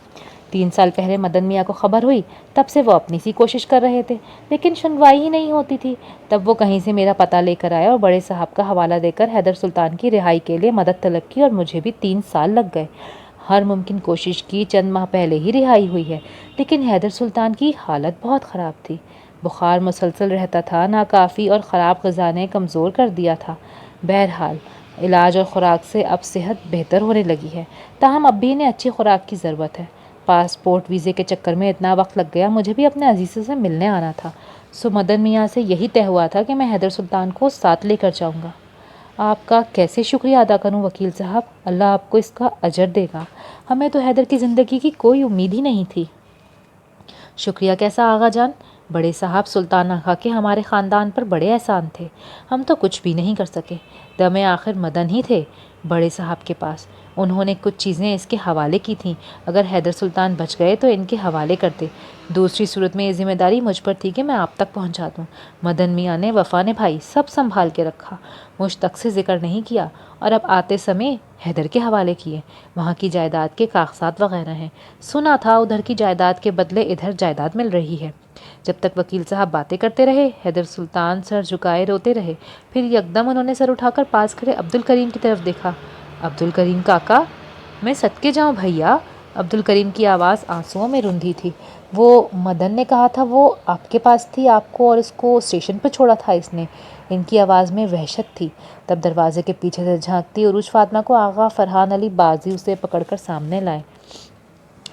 3 سال پہلے مدن میاں کو خبر ہوئی، تب سے وہ اپنی سی کوشش کر رہے تھے، لیکن سنوائی ہی نہیں ہوتی تھی۔ تب وہ کہیں سے میرا پتہ لے کر آئے اور بڑے صاحب کا حوالہ دے کر حیدر سلطان کی رہائی کے لیے مدد طلب کی، اور مجھے بھی 3 سال لگ گئے۔ ہر ممکن کوشش کی، چند ماہ پہلے ہی رہائی ہوئی ہے، لیکن حیدر سلطان کی حالت بہت خراب تھی۔ بخار مسلسل رہتا تھا، ناکافی اور خراب غذا نے کمزور کر دیا تھا۔ بہرحال علاج اور خوراک سے اب صحت بہتر ہونے لگی ہے، تاہم اب بھی انہیں اچھی خوراک کی ضرورت ہے۔ پاسپورٹ ویزے کے چکر میں اتنا وقت لگ گیا، مجھے بھی اپنے عزیزوں سے ملنے آنا تھا، سو مدن میاں سے یہی طے ہوا تھا کہ میں حیدر سلطان کو ساتھ لے کر جاؤں گا۔ آپ کا کیسے شکریہ ادا کروں وکیل صاحب، اللہ آپ کو اس کا اجر دے گا، ہمیں تو حیدر کی زندگی کی کوئی امید ہی نہیں تھی۔ شکریہ کیسا آغا جان، بڑے صاحب سلطان آغا کے ہمارے خاندان پر بڑے احسان تھے، ہم تو کچھ بھی نہیں کر سکے، دم آخر مدن ہی تھے، بڑے صاحب کے پاس۔ انہوں نے کچھ چیزیں اس کے حوالے کی تھیں، اگر حیدر سلطان بچ گئے تو ان کے حوالے کرتے، دوسری صورت میں یہ ذمہ داری مجھ پر تھی کہ میں آپ تک پہنچا دوں۔ مدن میاں نے وفا نبھائی، سب سنبھال کے رکھا، مجھ تک سے ذکر نہیں کیا، اور اب آتے سمے حیدر کے حوالے کیے۔ وہاں کی جائیداد کے کاغذات وغیرہ ہیں، سنا تھا ادھر کی جائیداد کے بدلے ادھر جائیداد مل رہی ہے۔ جب تک وکیل صاحب باتیں کرتے رہے، حیدر سلطان سر جھکائے روتے رہے، پھر یکدم انہوں نے سر اٹھا کر پاس کھڑے عبد الکریم کی طرف دیکھا۔ عبد الکریم کاکا، میں صدقے جاؤں بھیا۔ عبد الکریم کی آواز آنسوؤں میں رندھی تھی۔ وہ مدن نے کہا تھا وہ آپ کے پاس تھی، آپ کو اور اس کو اسٹیشن پر چھوڑا تھا اس نے۔ ان کی آواز میں وحشت تھی۔ تب دروازے کے پیچھے سے جھانکتی عروج فاطمہ کو آغا فرحان علی بازی اسے پکڑ کر سامنے لائے۔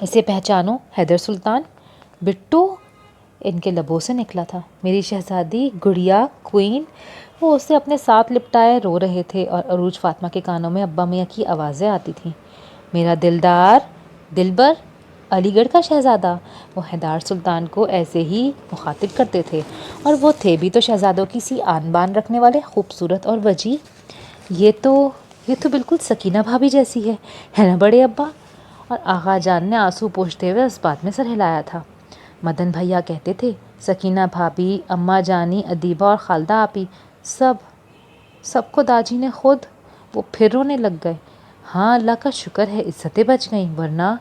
اسے پہچانو حیدر سلطان؟ بٹو، ان کے لبوں سے نکلا تھا۔ میری شہزادی، گڑیا، کوئین۔ وہ اسے اپنے ساتھ لپٹائے رو رہے تھے اور عروج فاطمہ کے کانوں میں ابا میاں کی آوازیں آتی تھیں۔ میرا دلدار، دلبر، علی گڑھ کا شہزادہ۔ وہ حیدر سلطان کو ایسے ہی مخاطب کرتے تھے، اور وہ تھے بھی تو شہزادوں کی سی آن بان رکھنے والے، خوبصورت اور وجیح۔ یہ تو بالکل سکینہ بھابھی جیسی ہے نا بڑے ابا؟ اور آغا جان نے آنسو پوچھتے ہوئے اس بات میں سر ہلایا تھا۔ مدن بھیا کہتے تھے سکینہ بھابھی، اماں جانی، ادیبہ اور خالدہ آپی، سب کو داجی نے خود۔ وہ پھر رونے لگ گئے۔ ہاں، اللہ کا شکر ہے عزتیں بچ گئیں، ورنہ۔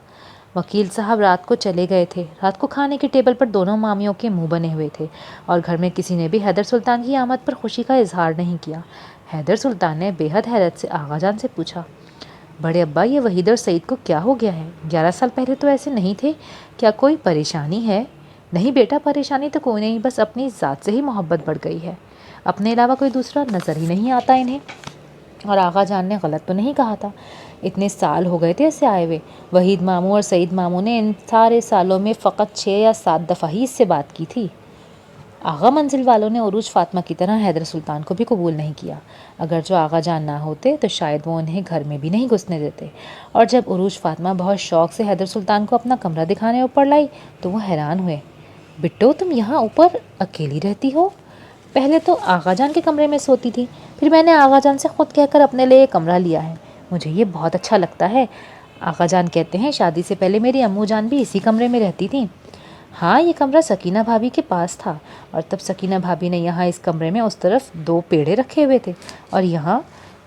وکیل صاحب رات کو چلے گئے تھے۔ رات کو کھانے کی ٹیبل پر دونوں مامیوں کے منہ بنے ہوئے تھے، اور گھر میں کسی نے بھی حیدر سلطان کی آمد پر خوشی کا اظہار نہیں کیا۔ حیدر سلطان نے بے حد حیرت سے آغا جان سے پوچھا، بڑے ابا یہ وحید اور سعید کو کیا ہو گیا ہے؟ 11 سال پہلے تو ایسے نہیں تھے، کیا کوئی پریشانی ہے؟ نہیں بیٹا، پریشانی تو کوئی نہیں، بس اپنی ذات سے ہی محبت بڑھ گئی ہے، اپنے علاوہ کوئی دوسرا نظر ہی نہیں آتا انہیں۔ اور آغا جان نے غلط تو نہیں کہا تھا، اتنے سال ہو گئے تھے اسے آئے ہوئے۔ وحید ماموں اور سعید ماموں نے ان سارے سالوں میں فقط 6 یا 7 دفعہ ہی اس سے بات کی تھی۔ آغا منزل والوں نے عروج فاطمہ کی طرح حیدر سلطان کو بھی قبول نہیں کیا۔ اگر جو آغا جان نہ ہوتے تو شاید وہ انہیں گھر میں بھی نہیں گھسنے دیتے۔ اور جب عروج فاطمہ بہت شوق سے حیدر سلطان کو اپنا کمرہ دکھانے اوپر لائی تو وہ حیران ہوئے۔ بٹو، تم یہاں اوپر اکیلی رہتی ہو؟ پہلے تو آغا جان کے کمرے میں سوتی تھی، پھر میں نے آغا جان سے خود کہہ کر اپنے لیے کمرہ لیا ہے، مجھے یہ بہت اچھا لگتا ہے۔ آغا جان کہتے ہیں شادی سے پہلے میری امو جان بھی اسی کمرے میں رہتی تھیں۔ ہاں، یہ کمرہ سکینہ بھابھی کے پاس تھا، اور تب سکینہ بھابھی نے یہاں اس کمرے میں اس طرف 2 پیڑے رکھے ہوئے تھے، اور یہاں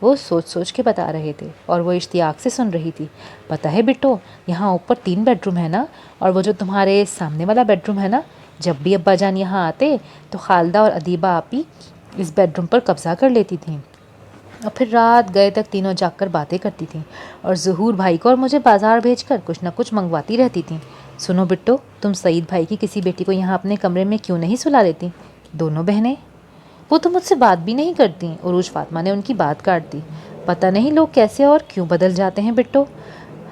وہ سوچ سوچ کے بتا رہے تھے، اور وہ اشتیاق سے سن رہی تھی۔ پتہ ہے بٹو، یہاں اوپر 3 بیڈ روم ہے نا، اور وہ جو تمہارے سامنے والا بیڈ روم ہے نا، جب بھی ابا جان یہاں آتے تو خالدہ اور ادیبہ آپی اس بیڈ روم پر قبضہ کر لیتی تھیں، اور پھر رات گئے تک تینوں جاگ کر باتیں کرتی تھیں، اور ظہور بھائی کو اور مجھے بازار بھیج کر کچھ نہ کچھ منگواتی رہتی تھیں۔ سنو بٹو، تم سعید بھائی کی کسی بیٹی کو یہاں اپنے کمرے میں کیوں نہیں سلا لیتی؟ دونوں بہنیں؟ وہ تو مجھ سے بات بھی نہیں کرتی۔ عروج فاطمہ نے ان کی بات کاٹ دی۔ پتہ نہیں لوگ کیسے اور کیوں بدل جاتے ہیں بٹو۔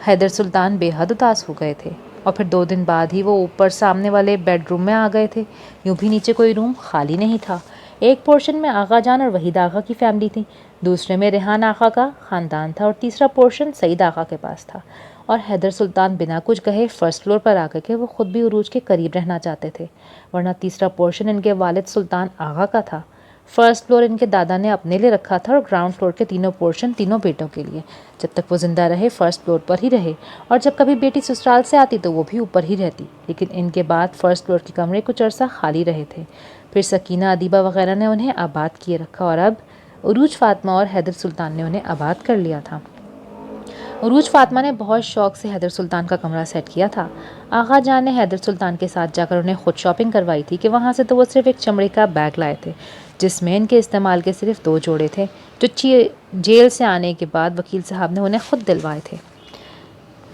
حیدر سلطان بے حد اداس ہو گئے تھے، اور پھر 2 دن بعد ہی وہ اوپر سامنے والے بیڈ روم میں آ گئے تھے۔ یوں بھی نیچے کوئی روم خالی نہیں تھا۔ ایک پورشن میں آغا جان اور وحید آغا کی فیملی تھی، دوسرے میں ریحان آغا کا خاندان تھا، اور تیسرا پورشن سعید آغا کے پاس تھا۔ اور حیدر سلطان بنا کچھ کہے فرسٹ فلور پر آ کے وہ خود بھی عروج کے قریب رہنا چاہتے تھے، ورنہ تیسرا پورشن ان کے والد سلطان آغا کا تھا۔ فرسٹ فلور ان کے دادا نے اپنے لیے رکھا تھا، اور گراؤنڈ فلور کے تینوں پورشن تینوں بیٹوں کے لیے۔ جب تک وہ زندہ رہے فرسٹ فلور پر ہی رہے، اور جب کبھی بیٹی سسرال سے آتی تو وہ بھی اوپر ہی رہتی، لیکن ان کے بعد فرسٹ فلور کے کمرے کچھ عرصہ خالی رہے تھے، پھر سکینہ، ادیبہ وغیرہ نے انہیں آباد کیے رکھا، اور اب عروج فاطمہ اور حیدر سلطان نے انہیں آباد کر لیا تھا۔ عروج فاطمہ نے بہت شوق سے حیدر سلطان کا کمرہ سیٹ کیا تھا۔ آغا جان نے حیدر سلطان کے ساتھ جا کر انہیں خود شاپنگ کروائی تھی کہ وہاں سے تو وہ صرف ایک چمڑے کا بیگ لائے تھے، جس میں ان کے استعمال کے صرف 2 جوڑے تھے، جو جیل سے آنے کے بعد وکیل صاحب نے انہیں خود دلوائے تھے۔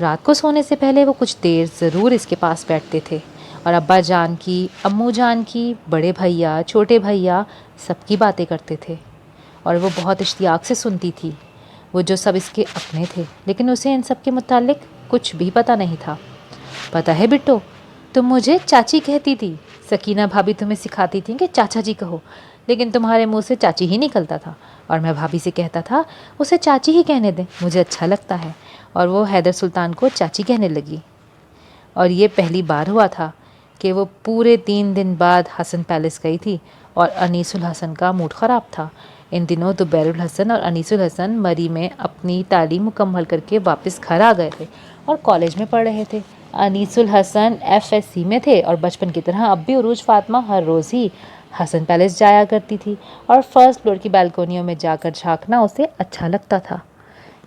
رات کو سونے سے پہلے وہ کچھ دیر ضرور اس کے پاس بیٹھتے تھے، اور ابا جان کی، امو جان کی، بڑے بھیا، چھوٹے بھیا، سب کی باتیں کرتے تھے، اور وہ بہت اشتیاق سے سنتی تھی، وہ جو سب اس کے اپنے تھے، لیکن اسے ان سب کے متعلق کچھ بھی پتہ نہیں تھا۔ پتہ ہے بٹو، تم مجھے چاچی کہتی تھی، سکینہ بھابھی تمہیں سکھاتی تھیں کہ چاچا جی کہو، لیکن تمہارے منہ سے چاچی ہی نکلتا تھا، اور میں بھابھی سے کہتا تھا اسے چاچی ہی کہنے دیں، مجھے اچھا لگتا ہے، اور وہ حیدر سلطان کو چاچی کہنے لگی۔ اور یہ پہلی بار ہوا تھا کہ وہ پورے 3 دن بعد حسن پیلس گئی تھی، اور انیس الحسن کا موڈ خراب تھا۔ ان دنوں زبیر الحسن اور انیس الحسن مری میں اپنی تعلیم مکمل کر کے واپس گھر آ گئے تھے اور کالج میں پڑھ رہے تھے۔ انیس الحسن FSC میں تھے اور بچپن کی طرح اب بھی عروج فاطمہ ہر روز ہی حسن پیلس جایا کرتی تھی اور فرسٹ فلور کی بالکونیوں میں جا کر جھانکنا اسے اچھا لگتا تھا۔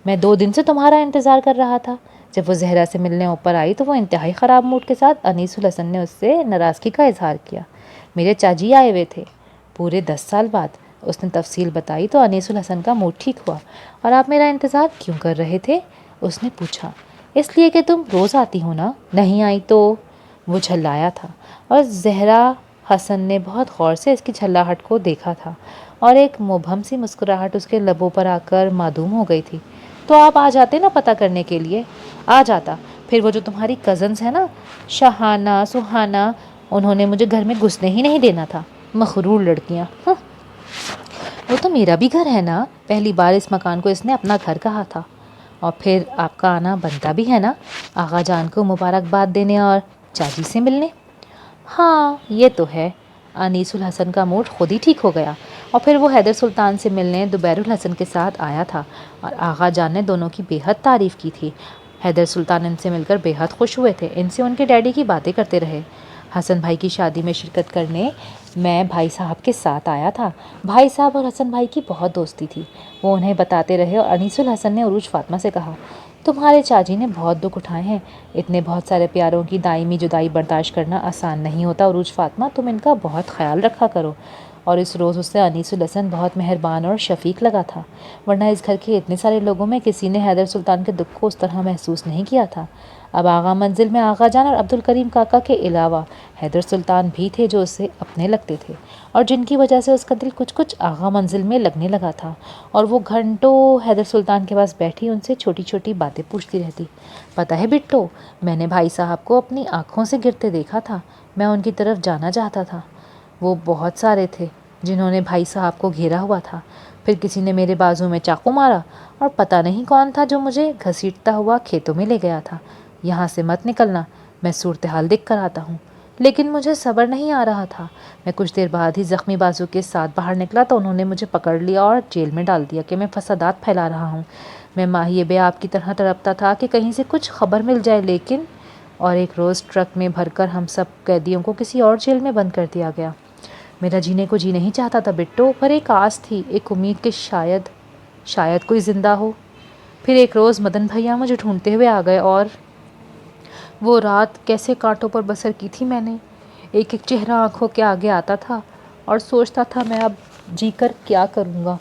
میں 2 دن سے تمہارا انتظار کر رہا تھا۔ جب وہ زہرا سے ملنے اوپر آئی تو وہ انتہائی خراب موڈ کے ساتھ انیس الحسن نے اس سے ناراضگی کا اظہار کیا۔ میرے چاچی آئے ہوئے تھے پورے 10 سال بعد، اس نے تفصیل بتائی تو انیس الحسن کا موڈ ٹھیک ہوا۔ اور آپ میرا انتظار کیوں کر رہے تھے؟ اس نے پوچھا۔ اس لیے کہ تم روز آتی ہو نا، نہیں آئی تو؟ وہ جھلایا تھا اور زہرا حسن نے بہت غور سے اس کی جھلاہٹ کو دیکھا تھا اور ایک مبہم سی مسکراہٹ اس کے لبوں پر آ کر معدوم ہو گئی تھی۔ تو آپ آ جاتے نا پتہ کرنے کے لیے؟ آ جاتا۔ پھر وہ جو تمہاری کزنز ہیں نا، شہانہ سہانہ، انہوں نے مجھے گھر میں گھسنے ہی نہیں دینا تھا، مغرور لڑکیاں۔ وہ تو میرا بھی گھر ہے نا، پہلی بار اس مکان کو اس نے اپنا گھر کہا تھا۔ اور پھر آپ کا آنا بنتا بھی ہے نا، آغا جان کو مبارکباد دینے اور چاچی سے ملنے۔ ہاں یہ تو ہے۔ انیس الحسن کا موڈ خود ہی ٹھیک ہو گیا اور پھر وہ حیدر سلطان سے ملنے زبیر الحسن کے ساتھ آیا تھا اور آغا جان نے دونوں کی بے حد تعریف کی تھی۔ حیدر سلطان ان سے مل کر بے حد خوش ہوئے تھے، ان سے ان کے ڈیڈی کی باتیں کرتے رہے۔ حسن بھائی کی شادی میں شرکت کرنے میں بھائی صاحب کے ساتھ آیا تھا۔ بھائی صاحب اور حسن بھائی کی بہت دوستی تھی، وہ انہیں بتاتے رہے اور انیس الحسن نے عروج فاطمہ سے کہا، تمہارے چاچی نے بہت دکھ اٹھائے ہیں، اتنے بہت سارے پیاروں کی دائمی جدائی برداشت کرنا آسان نہیں ہوتا عروج فاطمہ، تم ان کا بہت خیال رکھا کرو۔ اور اس روز اس سے انیس الحسن بہت مہربان اور شفیق لگا تھا، ورنہ اس گھر کے اتنے سارے لوگوں میں کسی نے حیدر سلطان کے دکھ کو اس طرح محسوس نہیں کیا تھا۔ اب آغا منزل میں آغا جان اور عبد الکریم کاکا کے علاوہ حیدر سلطان بھی تھے جو اسے اپنے لگتے تھے اور جن کی وجہ سے اس کا دل کچھ کچھ آغا منزل میں لگنے لگا تھا اور وہ گھنٹوں حیدر سلطان کے پاس بیٹھی ان سے چھوٹی چھوٹی باتیں پوچھتی رہتی۔ پتہ ہے بٹو، میں نے بھائی صاحب کو اپنی آنکھوں سے گرتے دیکھا تھا، میں ان کی طرف جانا چاہتا تھا، وہ بہت سارے تھے جنہوں نے بھائی صاحب کو گھیرا ہوا تھا، پھر کسی نے میرے بازو میں چاقو مارا اور پتہ نہیں کون تھا جو مجھے گھسیٹتا ہوا کھیتوں میں لے گیا تھا۔ یہاں سے مت نکلنا، میں صورتحال دیکھ کر آتا ہوں۔ لیکن مجھے صبر نہیں آ رہا تھا، میں کچھ دیر بعد ہی زخمی بازو کے ساتھ باہر نکلا تو انہوں نے مجھے پکڑ لیا اور جیل میں ڈال دیا کہ میں فسادات پھیلا رہا ہوں۔ میں ماہی بے آپ کی طرح تڑپتا تھا کہ کہیں سے کچھ خبر مل جائے، لیکن اور ایک روز ٹرک میں بھر کر ہم سب قیدیوں کو کسی اور جیل میں بند کر دیا گیا۔ میرا جینے کو جی نہیں چاہتا تھا بٹو، پر ایک آس تھی، ایک امید کہ شاید کوئی زندہ ہو۔ پھر ایک روز مدن بھیا مجھے ڈھونڈتے ہوئے آ گئے اور وہ رات کیسے کانٹوں پر بسر کی تھی میں نے، ایک ایک چہرہ آنکھوں کے آگے آتا تھا اور سوچتا تھا میں اب جی کر کیا کروں گا۔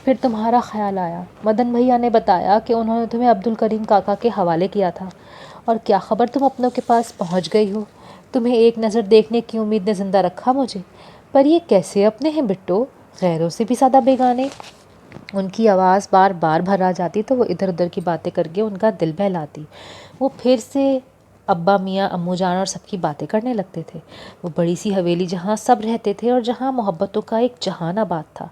پھر تمہارا خیال آیا، مدن بھیا نے بتایا کہ انہوں نے تمہیں عبد الکریم کاکا کے حوالے کیا تھا، اور کیا خبر تم اپنوں کے پاس پہنچ گئی ہو، تمہیں ایک نظر دیکھنے کی امید نے زندہ رکھا مجھے۔ پر یہ کیسے اپنے ہیں بٹو، غیروں سے بھی زیادہ بیگانے؟ ان کی آواز بار بار بھر آ جاتی تو وہ ادھر ادھر کی باتیں کر کے ان کا دل بہلاتی۔ وہ پھر سے ابا میاں امو جان اور سب کی باتیں کرنے لگتے تھے۔ وہ بڑی سی حویلی جہاں سب رہتے تھے اور جہاں محبتوں کا ایک جہان آباد تھا،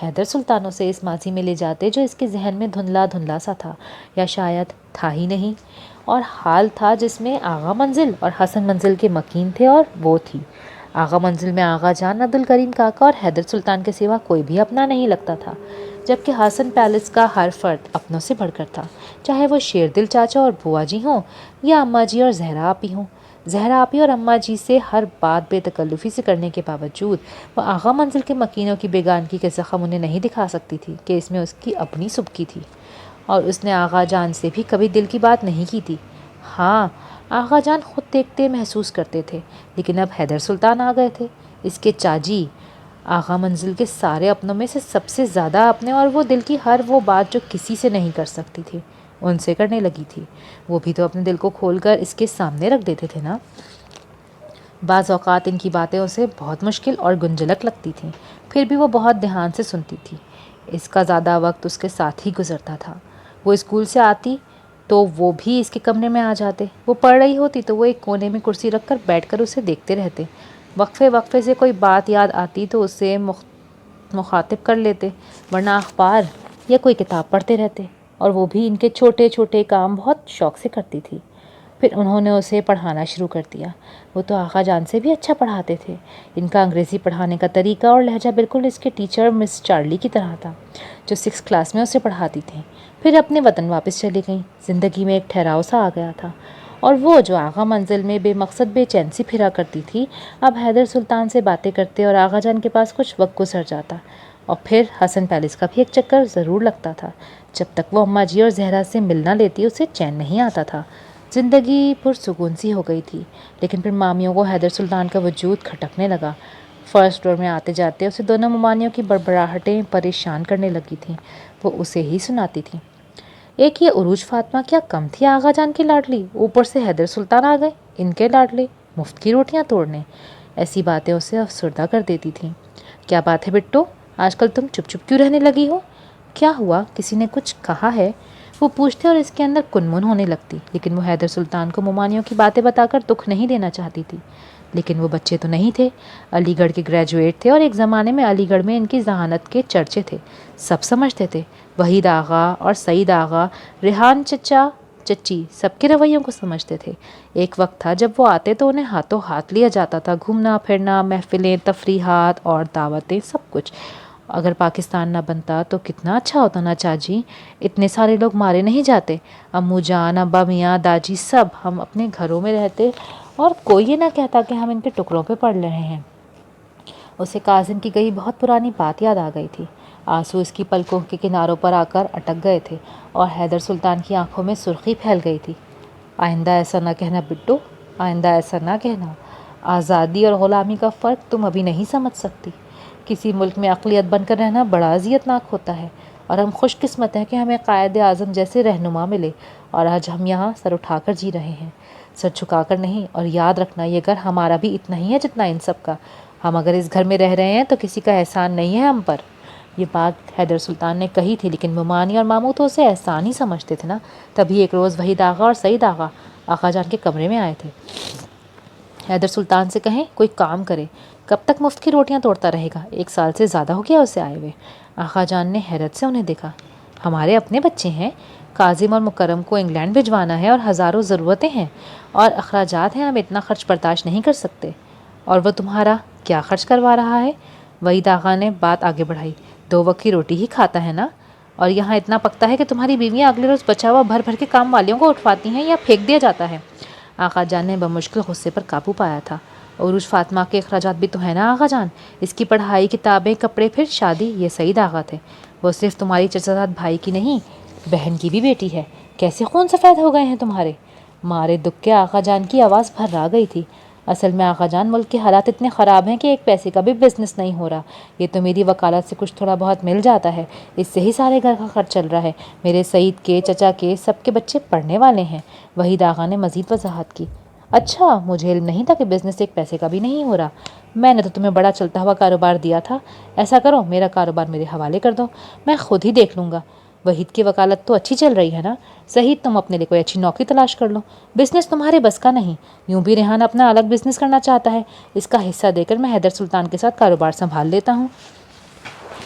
حیدر سلطانوں سے اس ماضی میں لے جاتے جو اس کے ذہن میں دھندلا دھندلا سا تھا، یا شاید تھا ہی نہیں، اور حال تھا جس میں آغا منزل اور حسن منزل کے مکین تھے، اور وہ تھی آغا منزل میں آغا جان، عبد الکریم کاکا اور حیدر سلطان کے سوا کوئی بھی اپنا نہیں لگتا تھا، جبکہ حسن پیلس کا ہر فرد اپنوں سے بڑھ کر تھا، چاہے وہ شیر دل چاچا اور بوا جی ہوں یا اماں جی اور زہرا آپی ہوں۔ زہرا آپی اور اماں جی سے ہر بات بے تکلفی سے کرنے کے باوجود وہ آغا منزل کے مکینوں کی بیگانگی کے زخم انہیں نہیں دکھا سکتی تھی کہ اس میں اس کی اپنی سبکی تھی، اور اس نے آغا جان سے بھی کبھی دل کی بات نہیں کی تھی۔ ہاں، آغا جان خود دیکھتے محسوس کرتے تھے، لیکن اب حیدر سلطان آ گئے تھے، اس کے چاجی، آغا منزل کے سارے اپنوں میں سے سب سے زیادہ اپنے، اور وہ دل کی ہر وہ بات جو کسی سے نہیں کر سکتی تھی ان سے کرنے لگی تھی۔ وہ بھی تو اپنے دل کو کھول کر اس کے سامنے رکھ دیتے تھے نا۔ بعض اوقات ان کی باتیں اسے بہت مشکل اور گنجلک لگتی تھیں، پھر بھی وہ بہت دھیان سے سنتی تھی۔ اس کا زیادہ وقت اس کے ساتھ ہی گزرتا تھا۔ وہ اسکول سے آتی تو وہ بھی اس کے کمرے میں آ جاتے، وہ پڑھ رہی ہوتی تو وہ ایک کونے میں کرسی رکھ کر بیٹھ کر اسے دیکھتے رہتے، وقفے وقفے سے کوئی بات یاد آتی تو اسے مخاطب کر لیتے، ورنہ اخبار یا کوئی کتاب پڑھتے رہتے، اور وہ بھی ان کے چھوٹے چھوٹے کام بہت شوق سے کرتی تھی۔ پھر انہوں نے اسے پڑھانا شروع کر دیا۔ وہ تو آغا جان سے بھی اچھا پڑھاتے تھے۔ ان کا انگریزی پڑھانے کا طریقہ اور لہجہ بالکل اس کے ٹیچر مس چارلی کی طرح تھا، جو 6 کلاس میں اسے پڑھاتی تھیں۔ پھر اپنے وطن واپس چلی گئیں۔ زندگی میں ایک ٹھہراؤ سا آ گیا تھا، اور وہ جو آغا منزل میں بے مقصد بے چین سی پھرا کرتی تھی، اب حیدر سلطان سے باتیں کرتے اور آغا جان کے پاس کچھ وقت گزر جاتا، اور پھر حسن پیلس کا بھی ایک چکر ضرور لگتا تھا۔ جب تک وہ اماں جی اور زہرا سے ملنا لیتی اسے چین نہیں آتا تھا۔ زندگی پرسکون سی ہو گئی تھی، لیکن پھر مامیوں کو حیدر سلطان کا وجود کھٹکنے لگا۔ فرسٹ فلور میں آتے جاتے اسے دونوں ممانیوں کی بڑبڑاہٹیں پریشان کرنے لگی تھیں۔ وہ اسے ہی سناتی تھیں۔ ایک یہ عروج فاطمہ کیا کم تھی آغا جان کی لاڈلی، اوپر سے حیدر سلطان آ گئے ان کے لاڈلے، مفت کی روٹیاں توڑنے۔ ایسی باتیں اسے افسردہ کر دیتی تھیں۔ کیا بات ہے بٹو، آج کل تم چپ چپ کیوں رہنے لگی ہو؟ کیا ہوا، کسی نے کچھ کہا ہے؟ وہ پوچھتے اور اس کے اندر کنمن ہونے لگتی، لیکن وہ حیدر سلطان کو ممانیوں کی باتیں بتا کر دکھ نہیں دینا چاہتی تھی۔ لیکن وہ بچے تو نہیں تھے، علی گڑھ کے گریجویٹ تھے، اور ایک زمانے میں علی گڑھ میں ان کی ذہانت کے چرچے تھے، سب سمجھتے تھے۔ وحید آغا اور سعید آغا، ریحان چچا چچی سب کے رویوں کو سمجھتے تھے۔ ایک وقت تھا جب وہ آتے تو انہیں ہاتھوں ہاتھ لیا جاتا تھا، گھومنا پھرنا، محفلیں، تفریحات اور دعوتیں، سب کچھ۔ اگر پاکستان نہ بنتا تو کتنا اچھا ہوتا نا چاچی، اتنے سارے لوگ مارے نہیں جاتے، امو جان، ابا میاں، داجی سب ہم اپنے گھروں میں رہتے، اور کوئی یہ نہ کہتا کہ ہم ان کے ٹکڑوں پہ پڑ رہے ہیں۔ اسے کاظم کی کئی بہت پرانی بات یاد آ گئی تھی۔ آنسو اس کی پلکوں کے کناروں پر آ کر اٹک گئے تھے، اور حیدر سلطان کی آنکھوں میں سرخی پھیل گئی تھی۔ آئندہ ایسا نہ کہنا بٹو، آئندہ ایسا نہ کہنا۔ آزادی اور غلامی کا فرق تم ابھی نہیں سمجھ سکتی۔ کسی ملک میں اقلیت بن کر رہنا بڑا اذیت ناک ہوتا ہے، اور ہم خوش قسمت ہیں کہ ہمیں قائد اعظم جیسے رہنما ملے، اور آج ہم یہاں سر اٹھا کر جی رہے ہیں، سر جھکا کر نہیں۔ اور یاد رکھنا، یہ گھر ہمارا بھی اتنا ہی ہے جتنا ان سب کا۔ ہم اگر اس گھر میں رہ رہے ہیں تو کسی کا احسان نہیں ہے ہم پر۔ یہ بات حیدر سلطان نے کہی تھی، لیکن ممانی اور ماموں تو اسے احسان ہی سمجھتے تھے نا۔ تبھی ایک روز وحید آغا اور سعید آغا آقا جان کے کمرے میں آئے تھے۔ حیدر سلطان سے کہیں کوئی کام کرے، کب تک مفت کی روٹیاں توڑتا رہے گا، 1 سال سے زیادہ ہو گیا اسے آئے ہوئے۔ آقا جان نے حیرت سے انہیں دیکھا۔ ہمارے اپنے بچے ہیں، کاظم اور مکرم کو انگلینڈ بھجوانا ہے، اور ہزاروں ضرورتیں ہیں اور اخراجات ہیں، ہم اتنا خرچ برداشت نہیں کر سکتے۔ اور وہ تمہارا کیا خرچ کروا رہا ہے؟ وحید آغا نے بات آگے بڑھائی۔ 2 وقت کی روٹی ہی کھاتا ہے نا، اور یہاں اتنا پکتا ہے کہ تمہاری بیویاں اگلے روز بچا ہوا بھر بھر کے کام والیوں کو اٹھواتی ہیں یا پھینک دیا جاتا ہے۔ آقا جان نے بمشکل غصے پر قابو پایا تھا۔ عروج فاطمہ کے اخراجات بھی تو ہے نا آقا جان، اس کی پڑھائی، کتابیں، کپڑے، پھر شادی۔ یہ سعید آغا تھے، وہ صرف تمہاری چچا زاد بھائی کی نہیں، بہن کی بھی بیٹی ہے۔ کیسے خون سفید ہو گئے ہیں تمہارے؟ مارے دکھ کے آقا جان کی آواز بھر گئی تھی۔ اصل میں آقا جان، ملک کے حالات اتنے خراب ہیں کہ ایک پیسے کا بھی بزنس نہیں ہو رہا۔ یہ تو میری وکالت سے کچھ تھوڑا بہت مل جاتا ہے، اس سے ہی سارے گھر کا خرچ چل رہا ہے۔ میرے سعید کے، چچا کے، سب کے بچے پڑھنے والے ہیں۔ وحید آغا نے مزید وضاحت کی۔ اچھا، مجھے علم نہیں تھا کہ بزنس ایک پیسے کا بھی نہیں ہو رہا۔ میں نے تو تمہیں بڑا چلتا ہوا کاروبار دیا تھا۔ ایسا کرو، میرا کاروبار میرے حوالے کر دو، میں خود ہی دیکھ لوں گا۔ وحید کی وکالت تو اچھی چل رہی ہے نا؟ صحیح، تم اپنے لیے کوئی اچھی نوکری تلاش کر لو۔ بزنس تمہارے بس کا نہیں۔ یوں بھی ریحان اپنا الگ بزنس کرنا چاہتا ہے، اس کا حصہ دے کر میں حیدر سلطان کے ساتھ کاروبار سنبھال لیتا ہوں۔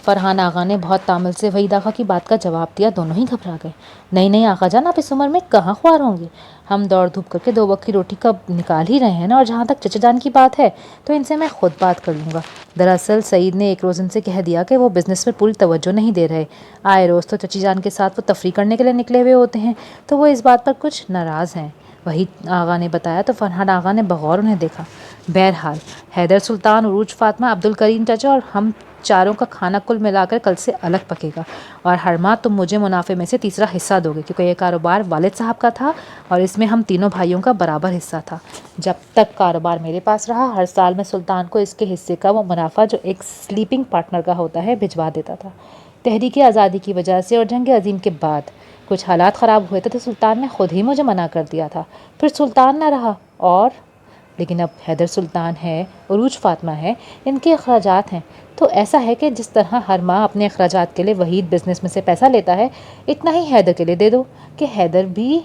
فرحان آغا نے بہت تامل سے وحید آغا کی بات کا جواب دیا۔ دونوں ہی گھبرا گئے۔ نہیں نہیں آقا جان، آپ اس عمر میں کہاں خوار ہوں گے؟ ہم دوڑ دھوپ کر کے 2 وقت کی روٹی کب نکال ہی رہے ہیں نا، اور جہاں تک چچا جان کی بات ہے تو ان سے میں خود بات کر لوں گا۔ دراصل سعید نے ایک روز ان سے کہہ دیا کہ وہ بزنس پر پوری توجہ نہیں دے رہے۔ آئے روز تو چچی جان کے ساتھ وہ تفریح کرنے کے لیے نکلے ہوئے ہوتے ہیں، تو وہ اس بات پر کچھ ناراض ہیں، وحید آغا نے بتایا۔ تو فرحان آغا نے بغور انہیں دیکھا۔ بہرحال حیدر سلطان، عروج فاطمہ، عبدالکریم چچا اور ہم چاروں کا کھانا کل ملا کر کل سے الگ پکے گا، اور ہر ماہ تم مجھے منافع میں سے تیسرا حصہ دو گے، کیونکہ یہ کاروبار والد صاحب کا تھا اور اس میں ہم تینوں بھائیوں کا برابر حصہ تھا۔ جب تک کاروبار میرے پاس رہا، ہر سال میں سلطان کو اس کے حصے کا وہ منافع جو ایک سلیپنگ پارٹنر کا ہوتا ہے بھجوا دیتا تھا۔ تحریک آزادی کی وجہ سے اور جنگ عظیم کے بعد کچھ حالات خراب ہوئے تھے، تو سلطان نے خود ہی مجھے منع کر دیا تھا۔ پھر سلطان نہ رہا، اور لیکن اب حیدر سلطان ہے، عروج فاطمہ ہے، ان کے اخراجات ہیں۔ تو ایسا ہے کہ جس طرح ہر ماہ اپنے اخراجات کے لیے وحید بزنس میں سے پیسہ لیتا ہے، اتنا ہی حیدر کے لیے دے دو، کہ حیدر بھی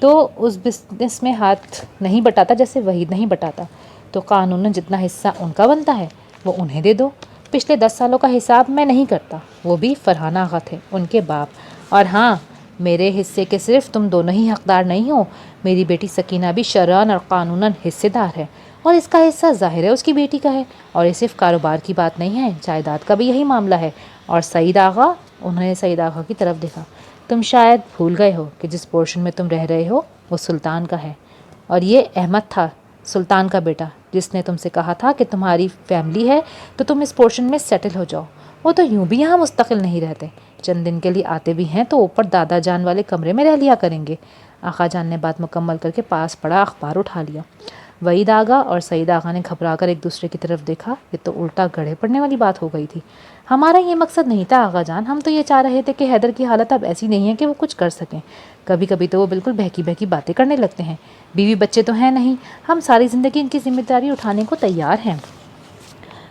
تو اس بزنس میں ہاتھ نہیں بٹاتا جیسے وحید نہیں بٹاتا، تو قانوناً جتنا حصہ ان کا بنتا ہے وہ انہیں دے دو۔ پچھلے 10 سالوں کا حساب میں نہیں کرتا، وہ بھی فرحان آغا تھے، ان کے باپ۔ اور ہاں، میرے حصے کے صرف تم دونوں ہی حقدار نہیں ہو، میری بیٹی سکینہ بھی شرعاً اور قانوناً حصے دار ہے، اور اس کا حصہ ظاہر ہے اس کی بیٹی کا ہے۔ اور یہ صرف کاروبار کی بات نہیں ہے، جائیداد کا بھی یہی معاملہ ہے۔ اور سعید آغا، انہوں نے سعید آغا کی طرف دیکھا، تم شاید بھول گئے ہو کہ جس پورشن میں تم رہ رہے ہو وہ سلطان کا ہے، اور یہ احمد تھا سلطان کا بیٹا، جس نے تم سے کہا تھا کہ تمہاری فیملی ہے تو تم اس پورشن میں سیٹل ہو جاؤ۔ وہ تو یوں بھی یہاں مستقل نہیں رہتے، چند دن کے لیے آتے بھی ہیں تو اوپر دادا جان والے کمرے میں رہ لیا کریں گے۔ آقا جان نے بات مکمل کر کے پاس پڑا اخبار اٹھا لیا۔ وحید آغا اور سعید آغا نے گھبرا کر ایک دوسرے کی طرف دیکھا، یہ تو الٹا گڑھے پڑنے والی بات ہو گئی تھی۔ ہمارا یہ مقصد نہیں تھا آغا جان، ہم تو یہ چاہ رہے تھے کہ حیدر کی حالت اب ایسی نہیں ہے کہ وہ کچھ کر سکیں۔ کبھی کبھی تو وہ بالکل بہکی بہکی باتیں کرنے لگتے ہیں۔ بیوی بچے تو ہیں نہیں، ہم ساری زندگی ان کی ذمہ داری اٹھانے کو تیار ہیں۔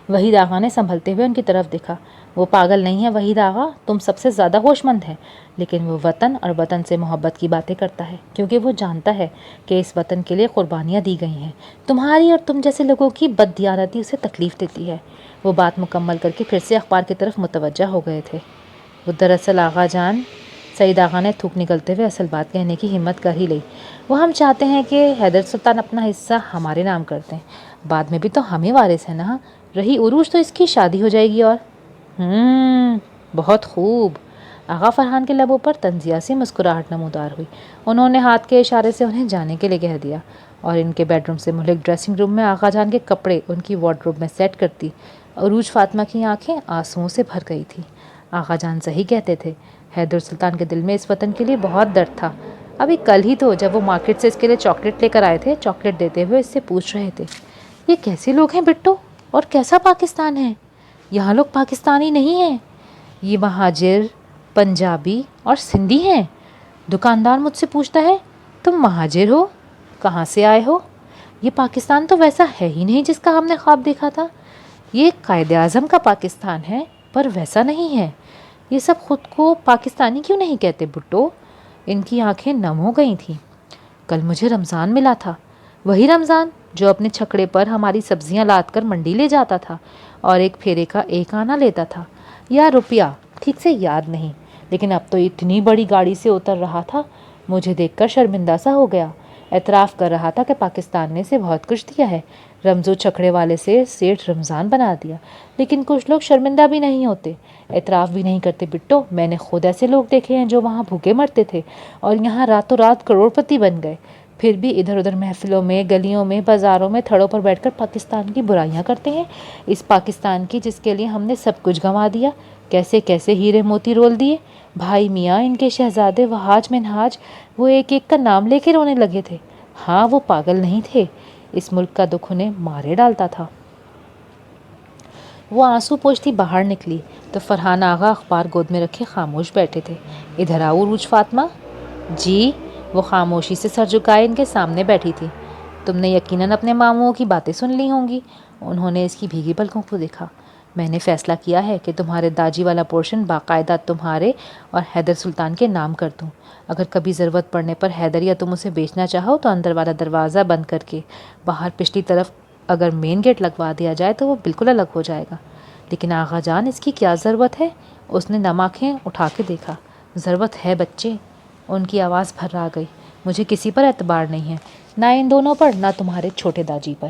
وحید آغا نے سنبھلتے ہوئے ان کی طرف دیکھا۔ وہ پاگل نہیں ہے وحید آغا، تم سب سے زیادہ ہوش مند ہے، لیکن وہ وطن اور وطن سے محبت کی باتیں کرتا ہے، کیونکہ وہ جانتا ہے کہ اس وطن کے لیے قربانیاں دی گئی ہیں۔ تمہاری اور تم جیسے لوگوں کی بددیانتی اسے تکلیف دیتی ہے۔ وہ بات مکمل کر کے پھر سے اخبار کی طرف متوجہ ہو گئے تھے۔ وہ دراصل آغا جان، سعید آغا نے تھوک نکلتے ہوئے اصل بات کہنے کی ہمت کر ہی لی، وہ ہم چاہتے ہیں کہ حیدر سلطان اپنا حصہ ہمارے نام کر دیں، بعد میں بھی تو ہم ہی وارث ہیں نا، رہی عروج تو اس کی شادی ہو جائے گی۔ اور بہت خوب۔ آغا فرحان کے لبوں پر تنزیہ سے مسکراہٹ نمودار ہوئی۔ انہوں نے ہاتھ کے اشارے سے انہیں جانے کے لیے کہہ دیا، اور ان کے بیڈ روم سے ملک ڈریسنگ روم میں آغا جان کے کپڑے ان کی وارڈروب میں سیٹ کرتی عروج فاطمہ کی آنکھیں آنسوؤں سے بھر گئی تھیں۔ آغا جان صحیح کہتے تھے، حیدر سلطان کے دل میں اس وطن کے لیے بہت درد تھا۔ ابھی کل ہی تو جب وہ مارکیٹ سے اس کے لیے چاکلیٹ لے کر آئے تھے، چاکلیٹ دیتے ہوئے اس سے پوچھ رہے تھے، یہ کیسے لوگ ہیں بٹو، اور کیسا پاکستان ہے؟ یہاں لوگ پاکستانی نہیں ہیں، یہ مہاجر، پنجابی اور سندھی ہیں۔ دکاندار مجھ سے پوچھتا ہے، تم مہاجر ہو؟ کہاں سے آئے ہو؟ یہ پاکستان تو ویسا ہے ہی نہیں جس کا ہم نے خواب دیکھا تھا۔ یہ قائد اعظم کا پاکستان ہے، پر ویسا نہیں ہے۔ یہ سب خود کو پاکستانی کیوں نہیں کہتے بٹو؟ ان کی آنکھیں نم ہو گئی تھیں۔ کل مجھے رمضان ملا تھا، وہی رمضان جو اپنے چھکڑے پر ہماری سبزیاں لاد کر منڈی لے جاتا تھا اور ایک پھیرے کا 1 آنا لیتا تھا، یا روپیہ، ٹھیک سے یاد نہیں، لیکن اب تو اتنی بڑی گاڑی سے اتر رہا تھا، مجھے دیکھ کر شرمندہ سا ہو گیا۔ اعتراف کر رہا تھا کہ پاکستان نے اسے بہت کچھ دیا ہے، رمزو چھکڑے والے سے سیٹھ رمضان بنا دیا، لیکن کچھ لوگ شرمندہ بھی نہیں ہوتے، اعتراف بھی نہیں کرتے بٹو۔ میں نے خود ایسے لوگ دیکھے ہیں جو وہاں بھوکے مرتے تھے اور یہاں راتوں رات کروڑ پتی بن گئے، پھر بھی ادھر ادھر محفلوں میں، گلیوں میں، بازاروں میں تھڑوں پر بیٹھ کر پاکستان کی برائیاں کرتے ہیں، اس پاکستان کی جس کے لیے ہم نے سب کچھ گنوا دیا، کیسے کیسے ہیرے موتی رول دیے۔ بھائی میاں، ان کے شہزادے وہاج منہاج، وہ ایک ایک کا نام لے کے رونے لگے تھے۔ ہاں، وہ پاگل نہیں تھے، اس ملک کا دکھ انہیں مارے ڈالتا تھا۔ وہ آنسو پوچھتی باہر نکلی تو فرحان آغا اخبار گود میں رکھے خاموش بیٹھے تھے۔ ادھر آؤ عروج فاطمہ۔ جی۔ وہ خاموشی سے سر جھکائے ان کے سامنے بیٹھی تھی۔ تم نے یقیناً اپنے ماموں کی باتیں سن لی ہوں گی۔ انہوں نے اس کی بھیگی پلکوں کو دیکھا۔ میں نے فیصلہ کیا ہے کہ تمہارے داجی والا پورشن باقاعدہ تمہارے اور حیدر سلطان کے نام کر دوں۔ اگر کبھی ضرورت پڑنے پر حیدر یا تم اسے بیچنا چاہو تو اندر والا دروازہ بند کر کے باہر پچھلی طرف اگر مین گیٹ لگوا دیا جائے تو وہ بالکل الگ ہو جائے گا۔ لیکن آغا جان، اس کی کیا ضرورت ہے؟ اس نے نم آنکھیں اٹھا کے دیکھا۔ ضرورت ہے بچے، ان کی آواز بھر آ گئی۔ مجھے کسی پر اعتبار نہیں ہے، نہ ان دونوں پر، نہ تمہارے چھوٹے داجی پر،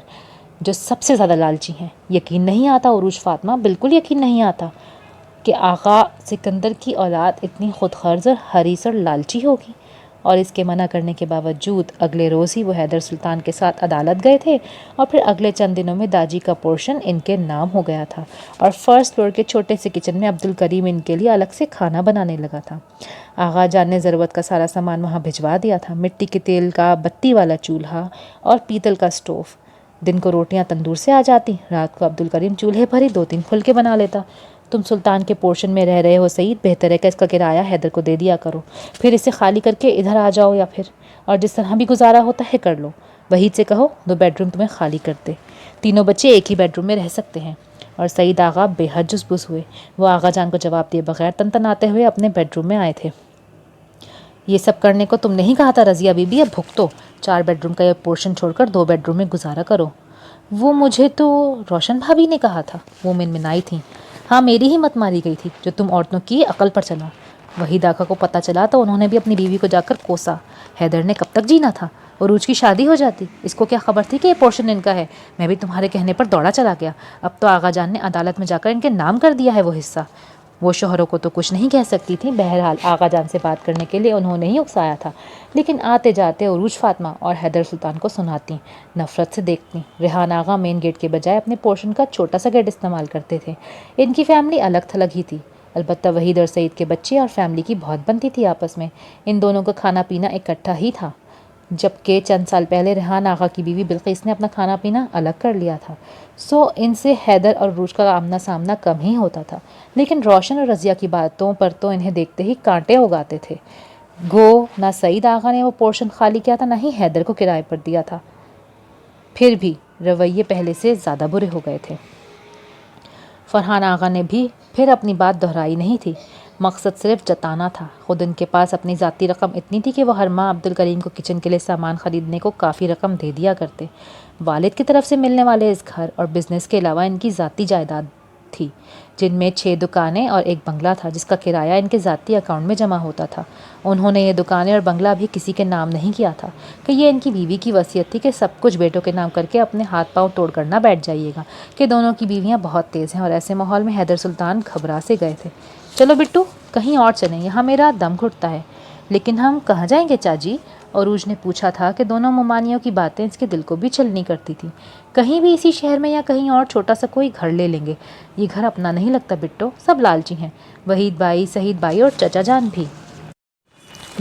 جو سب سے زیادہ لالچی ہیں۔ یقین نہیں آتا عروج فاطمہ، بالکل یقین نہیں آتا کہ آقا سکندر کی اولاد اتنی خود غرض اور حریص اور لالچی ہوگی۔ اور اس کے منع کرنے کے باوجود اگلے روز ہی وہ حیدر سلطان کے ساتھ عدالت گئے تھے، اور پھر اگلے چند دنوں میں داجی کا پورشن ان کے نام ہو گیا تھا، اور فرسٹ فلور کے چھوٹے سے کچن میں عبدالکریم ان کے لیے الگ سے کھانا بنانے لگا تھا۔ آغا جان نے ضرورت کا سارا سامان وہاں بھجوا دیا تھا، مٹی کے تیل کا بتی والا چولہا اور پیتل کا سٹوو۔ دن کو روٹیاں تندور سے آ جاتی، رات کو عبدالکریم چولہے پر ہی 2-3 پھلکے بنا لیتا۔ تم سلطان کے پورشن میں رہ رہے ہو سعید، بہتر ہے کہ اس کا کرایہ حیدر کو دے دیا کرو، پھر اسے خالی کر کے ادھر آ جاؤ، یا پھر اور جس طرح بھی گزارا ہوتا ہے کر لو۔ وحید سے کہو 2 بیڈ روم تمہیں خالی کر دے، تینوں بچے ایک ہی بیڈ روم میں رہ سکتے ہیں۔ اور سعید آغا بے حد جس ہوئے، وہ آغا جان کو جواب دیے بغیر تنتناتے ہوئے اپنے بیڈ روم میں آئے تھے۔ یہ سب کرنے کو تم نہیں کہا تھا رضیہ بی بی، اب بھگتو، 4 بیڈ روم کا یہ پورشن چھوڑ کر 2 بیڈ روم میں گزارا کرو۔ وہ مجھے تو روشن بھابی نے کہا تھا، وہ منمنائی تھیں۔ ہاں، میری ہی مت ماری گئی تھی جو تم عورتوں کی عقل پر چلا۔ وحید آقا کو پتہ چلا تو انہوں نے بھی اپنی بیوی کو جا کر کوسا، حیدر نے کب تک جینا تھا؟ عروج کی شادی ہو جاتی، اس کو کیا خبر تھی کہ یہ پورشن ان کا ہے؟ میں بھی تمہارے کہنے پر دوڑا چلا گیا، اب تو آغا جان نے عدالت میں جا کر ان کے نام کر دیا ہے وہ حصہ۔ وہ شوہروں کو تو کچھ نہیں کہہ سکتی تھی، بہرحال آغا جان سے بات کرنے کے لیے انہوں نے ہی اکسایا تھا، لیکن آتے جاتے عروج فاطمہ اور حیدر سلطان کو سناتی، نفرت سے دیکھتی۔ ریحان آغا مین گیٹ کے بجائے اپنے پورشن کا چھوٹا سا گیٹ استعمال کرتے تھے۔ ان کی فیملی الگ تھلگ ہی تھی، البتہ وحید اور سعید کے بچے اور فیملی کی بہت بنتی تھی آپس میں، ان دونوں کا کھانا پینا اکٹھا ہی تھا، جبکہ چند سال پہلے ریحان آغا کی بیوی بلقیس نے اپنا کھانا پینا الگ کر لیا تھا، سو ان سے حیدر اور عروج کا آمنا سامنا کم ہی ہوتا تھا، لیکن روشن اور رضیہ کی باتوں پر تو انہیں دیکھتے ہی کانٹے اگاتے تھے۔ گو نہ سعید آغا نے وہ پورشن خالی کیا تھا، نہ ہی حیدر کو کرائے پر دیا تھا، پھر بھی رویے پہلے سے زیادہ برے ہو گئے تھے۔ فرحان آغا نے بھی پھر اپنی بات دہرائی نہیں تھی، مقصد صرف جتانا تھا۔ خود ان کے پاس اپنی ذاتی رقم اتنی تھی کہ وہ ہر ماہ عبدالکریم کو کچن کے لیے سامان خریدنے کو کافی رقم دے دیا کرتے۔ والد کی طرف سے ملنے والے اس گھر اور بزنس کے علاوہ ان کی ذاتی جائیداد تھی، جن میں 6 دکانیں اور ایک بنگلہ تھا جس کا کرایہ ان کے ذاتی اکاؤنٹ میں جمع ہوتا تھا۔ انہوں نے یہ دکانیں اور بنگلہ بھی کسی کے نام نہیں کیا تھا کہ یہ ان کی بیوی کی وصیت تھی کہ سب کچھ بیٹوں کے نام کر کے اپنے ہاتھ پاؤں توڑ کر نہ بیٹھ جائیے گا کہ دونوں کی بیویاں بہت تیز ہیں، اور ایسے ماحول میں حیدر سلطان گھبرا سے گئے تھے۔ چلو بٹو کہیں اور چلیں، یہاں میرا دم گھٹتا ہے۔ لیکن ہم کہاں جائیں گے چاجی؟ عروج نے پوچھا تھا کہ دونوں ممانیوں کی باتیں اس کے دل کو بھی چھلنی کرتی تھی۔ کہیں بھی اسی شہر میں یا کہیں اور چھوٹا سا کوئی گھر لے لیں گے، یہ گھر اپنا نہیں لگتا بٹو، سب لالچی ہیں، وحید بھائی، سعید بھائی اور چچا جان بھی۔